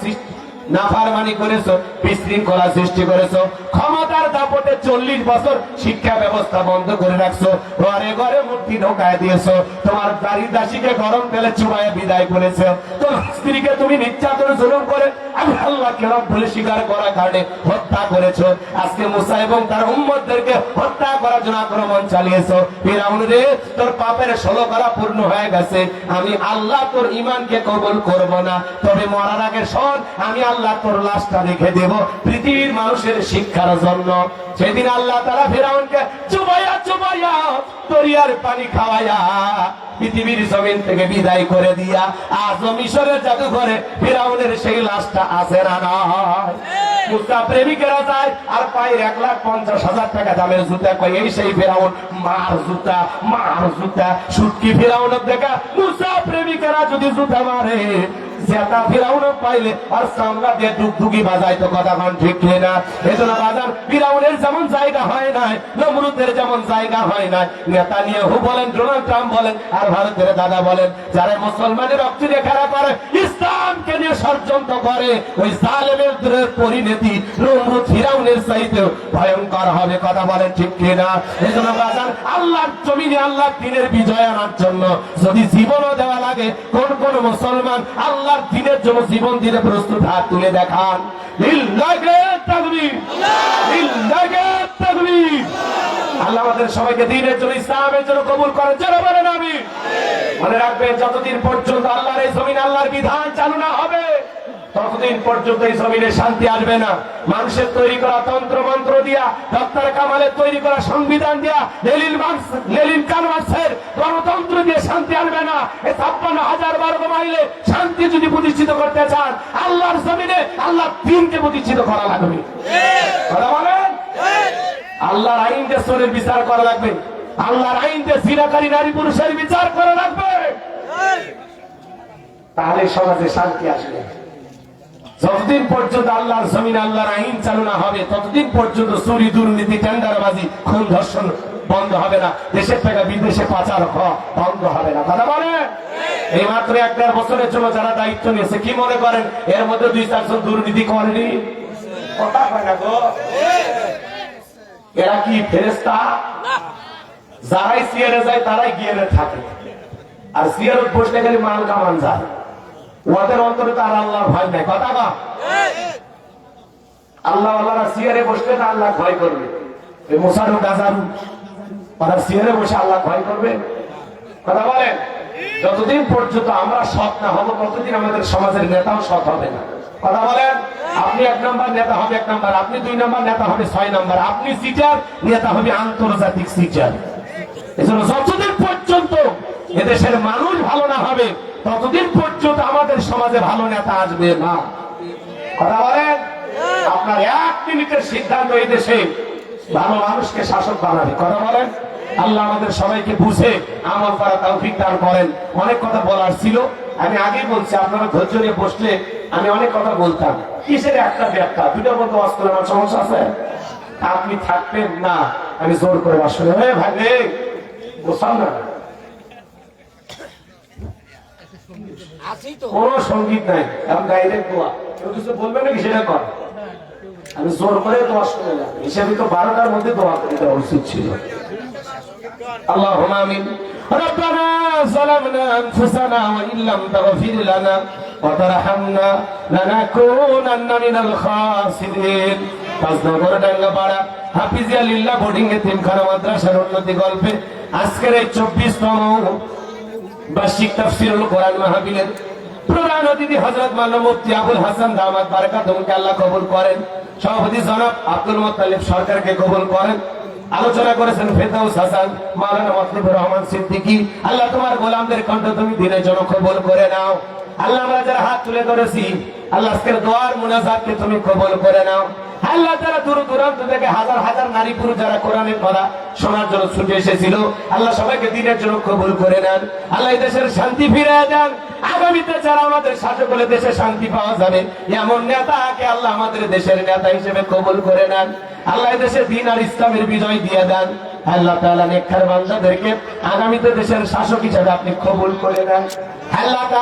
নাফরমানি করেছো, বিশৃঙ্খলা সৃষ্টি করেছো, ক্ষমতার দাপটে 40 বছর শিক্ষা ব্যবস্থা বন্ধ করে রাখছো, ঘরে ঘরে মূর্তি ঢোকায় দিয়েছো, তোমার দাড়ি দাসীকে গরম তেলে চুবাইয়ে বিদায় করেছো, তোমার স্ত্রীকে তুমি নির্যাতন জুলুম করে আমি আল্লাহকে রব বলে স্বীকার করার কারণে হত্যা করেছো। আজকে মুসা এবং তার উম্মতদেরকে হত্যা করার জন্য আক্রমণ চালিয়েছো। ফিরাউন রে, তোর পাপের 16 করা পূর্ণ হয়ে গেছে। আমি আল্লাহ তোর ঈমানকে কবুল করব না, তবে মরার আগে শোন, আমি আল্লাহ তোর লাশটা রেখে দেব পৃথিবীর মানুষের শিক্ষার জন্য। সেদিন আল্লাহ তাআলা ফিরাউনকে চুবাইয়া চুবাইয়া দরিয়ার পানি খাওয়াইয়া পৃথিবীর জমিন থেকে বিদায় করে দিয়া আজ মিশরের জাদুঘরে ফিরাউনের সেই লাশটা আছে না নয়? মুসা প্রেমিকেরা যায় আর পায়ের 1,50,000 টাকা দামের জুতা কয় এই সেই ফিরাউন, মার জুতা, মার জুতা। সুটকি ফিরাউনের দেখা মুসা প্রেমিকেরা যদি জুতা মারে, জেতা ফিরাউন পাইলে আর সামলা দিয়ে ডুগডুগি বাজায়, তো কথা কোন ঠিক না? এজন্য বাজার ফিরাউনের যেমন জায়গা হয় নাই, নমরুদের যেমন জায়গা হয় নাই, নেতানিয়াহু বলেন, ডোনাল্ড ট্রাম্প বলেন, আর ভারতের দাদা বলেন, যারা মুসলমানের রক্ত রেখারা করে, ইসলামকে নিয়ে ষড়যন্ত্র করে, ওই জালেমের পরিণতি নমরুদ ফিরাউনের চাইতে ভয়ঙ্কর হবে। কথা বলেন ঠিক কিনা? এজন্য বাজার আল্লাহর জমিনে আল্লাহর দ্বীনের বিজয় আনার জন্য যদি জীবনও দেওয়া লাগে, কোন কোন মুসলমান আল্লাহর দ্বীনের জন্য জীবন দিতে প্রস্তুত? হাত তুলে দেখান। লিল্লাহি তাকবীর, লিল্লাহি তাকবীর। আল্লাহ আমাদের সবাইকে দ্বীনের জন্য, ইসলামের জন্য কবুল করেন। যারা বলেন আমিন। মনে রাখবেন, যতদিন পর্যন্ত আল্লাহর এই জমিন আল্লাহর বিধান চালু না হবে, ততদিন পর্যন্ত এই জমিনে শান্তি আসবে না। মানুষের তৈরি করা তন্ত্র মন্ত্র দিয়া, ডক্টর কামালের তৈরি করা সংবিধান দিয়া, লেনিন কালমার্ক্সের গণতন্ত্র দিয়ে শান্তি আনবে না। এই 56,000 বর্গ মাইলে শান্তি যদি প্রতিষ্ঠিত করতে চান, আল্লাহর জমিনে আল্লাহর দ্বীনকে প্রতিষ্ঠিত করা লাগবে। কথা বলেন। আল্লাহর আইন দিয়ে চোরের বিচার করা লাগবে, আল্লাহর আইন দিয়ে জিনাকারী নারী পুরুষের বিচার করা লাগবে, তাহলে সমাজে শান্তি আসবে। যতদিন পর্যন্ত আল্লাহর জমিন আল্লাহর আইন চালু না হবে, ততদিন পর্যন্ত চুরি, দুর্নীতি, টেন্ডারবাজি, খুন ধর্ষণ বন্ধ হবে না। দেশের টাকা বিদেশে পাচার হওয়া বন্ধ হবে না। কথা বলে এই মাত্র 1-1.5 বছরের জন্য যারা দায়িত্ব নিয়েছে, কি মনে করেন এর মধ্যে 2-4 জন দুর্নীতি করেনি? কথা হয় না গো। এরা কি ফেরেশতা? যারাই সিয়ারে যায় তারাই গিয়ারে থাকে, আর সিয়ারত বসলে খালি মাল কামান যায়। ওদের অন্তরে তো আর আল্লাহর ভয় নাই। কথা বা আল্লাহ আল্লাহরা সিয়ারে বসলে তো আল্লাহ ভয় করবে। এই মোসারু গাজারু ওরা সিয়ারে বসে আল্লাহ ভয় করবে? কথা বলেন। যতদিন পর্যন্ত আমরা সৎ না হবো, ততদিন আমাদের সমাজের নেতাও সৎ হবে না। কথা বলেন। আপনি 1 নম্বর নেতা হবে 1 নম্বর, আপনি 2 নম্বর নেতা হবে 6 নম্বর, আপনি সিটার নেতা হবে আন্তর্জাতিক সিটার। এজন্য যতদিন পর্যন্ত এদেশের মানুষ ভালো না হবে, ততদিন পর্যন্ত আমাদের সমাজে ভালো নেতা আসবে না। কথা বলেন। আপনার 1 মিনিটের সিদ্ধান্ত এই দেশে ভালো মানুষকে শাসক বানাবে। কথা বলেন। আল্লাহ আমাদের সবাইকে বুঝে আমল করা তৌফিক দান করেন। অনেক কথা বলার ছিল, আমি আগেই বলছি, আপনারা ধৈর্য নিয়ে বসলে আমি অনেক কথা বলতাম। কিসের একটা ব্যাখ্যা, 2টা বলতে বাস করে আমার সমস্যা আছে? আপনি থাকবেন না, আমি জোর করে আসলে ভাই রে বসান না। কোন সঙ্গীত নাই, এখন ডাইরেক্ট দোয়া। কেউ কিছু বলবে নাকি সেটা কর, আমি জোর করে দোয়া শুনে যাব। হিসেবে তো 12টার মধ্যে দোয়া করে দেওয়া উচিত ছিল। আল্লাহুম্মা আমিন। রব্বানা যালামনা আনফুসানা ওয়া ইল্লাম তাগফির লানা ওয়া তারহামনা লানাকুনান্না মিনাল খাসিরিন। তাজনগর ডাঙ্গাপাড়া হাফিজিয়া লিল্লাহ বোর্ডিং এতিমখানা মাদ্রাসার উন্নতি গল্পে আজকের এই 24তম বার্ষিক তাফসীরুল কোরআন মাহফিলের প্রধান অতিথি হযরত মাওলানা মুফতি আবুল হাসান দামাত বারাকাতুহুকে আল্লাহ কবুল করেন। সভাপতি জনাব আব্দুল মুত্তালিব সরকারকে কবুল করেন। আলোচনা করেছেন ফেরদাউস হাসান, মাওলানা মতলুবুর রহমান সিদ্দিকী। আল্লাহ তোমার গোলামদের কণ্ঠ তুমি দিনের জন্য কবুল করে নাও। আল্লাহ আমরা যারা হাত তুলে ধরেছি, আল্লাহ আজকের দোয়ার মুনাজাতকে তুমি কবুল করে নাও। আল্লাহ যারা দূর দূরান্ত থেকে হাজার হাজার নারী পুরুষ যারা কোরআনের কথা শোনার জন্য ছুটে এসেছিল, আল্লাহ সবাইকে দিনের জন্য কবুল করে নেন। আল্লাহ এই দেশের শান্তি ফিরিয়ে দেন। আগামীতে যারা আমাদের শাসক হলে দেশে শান্তি পাওয়া যাবে, এমন নেতাকে আল্লাহ আমাদের দেশের নেতা হিসেবে কবুল করে নেন। আল্লাহ দেশে দ্বীন আর ইসলামের বিজয় দিয়ে দেন। আল্লাহ তাআলা নেককার বান্দাদেরকে আগামীতে দেশের শাসক হিসেবে আপনি কবুল করে নেন। আল্লাহ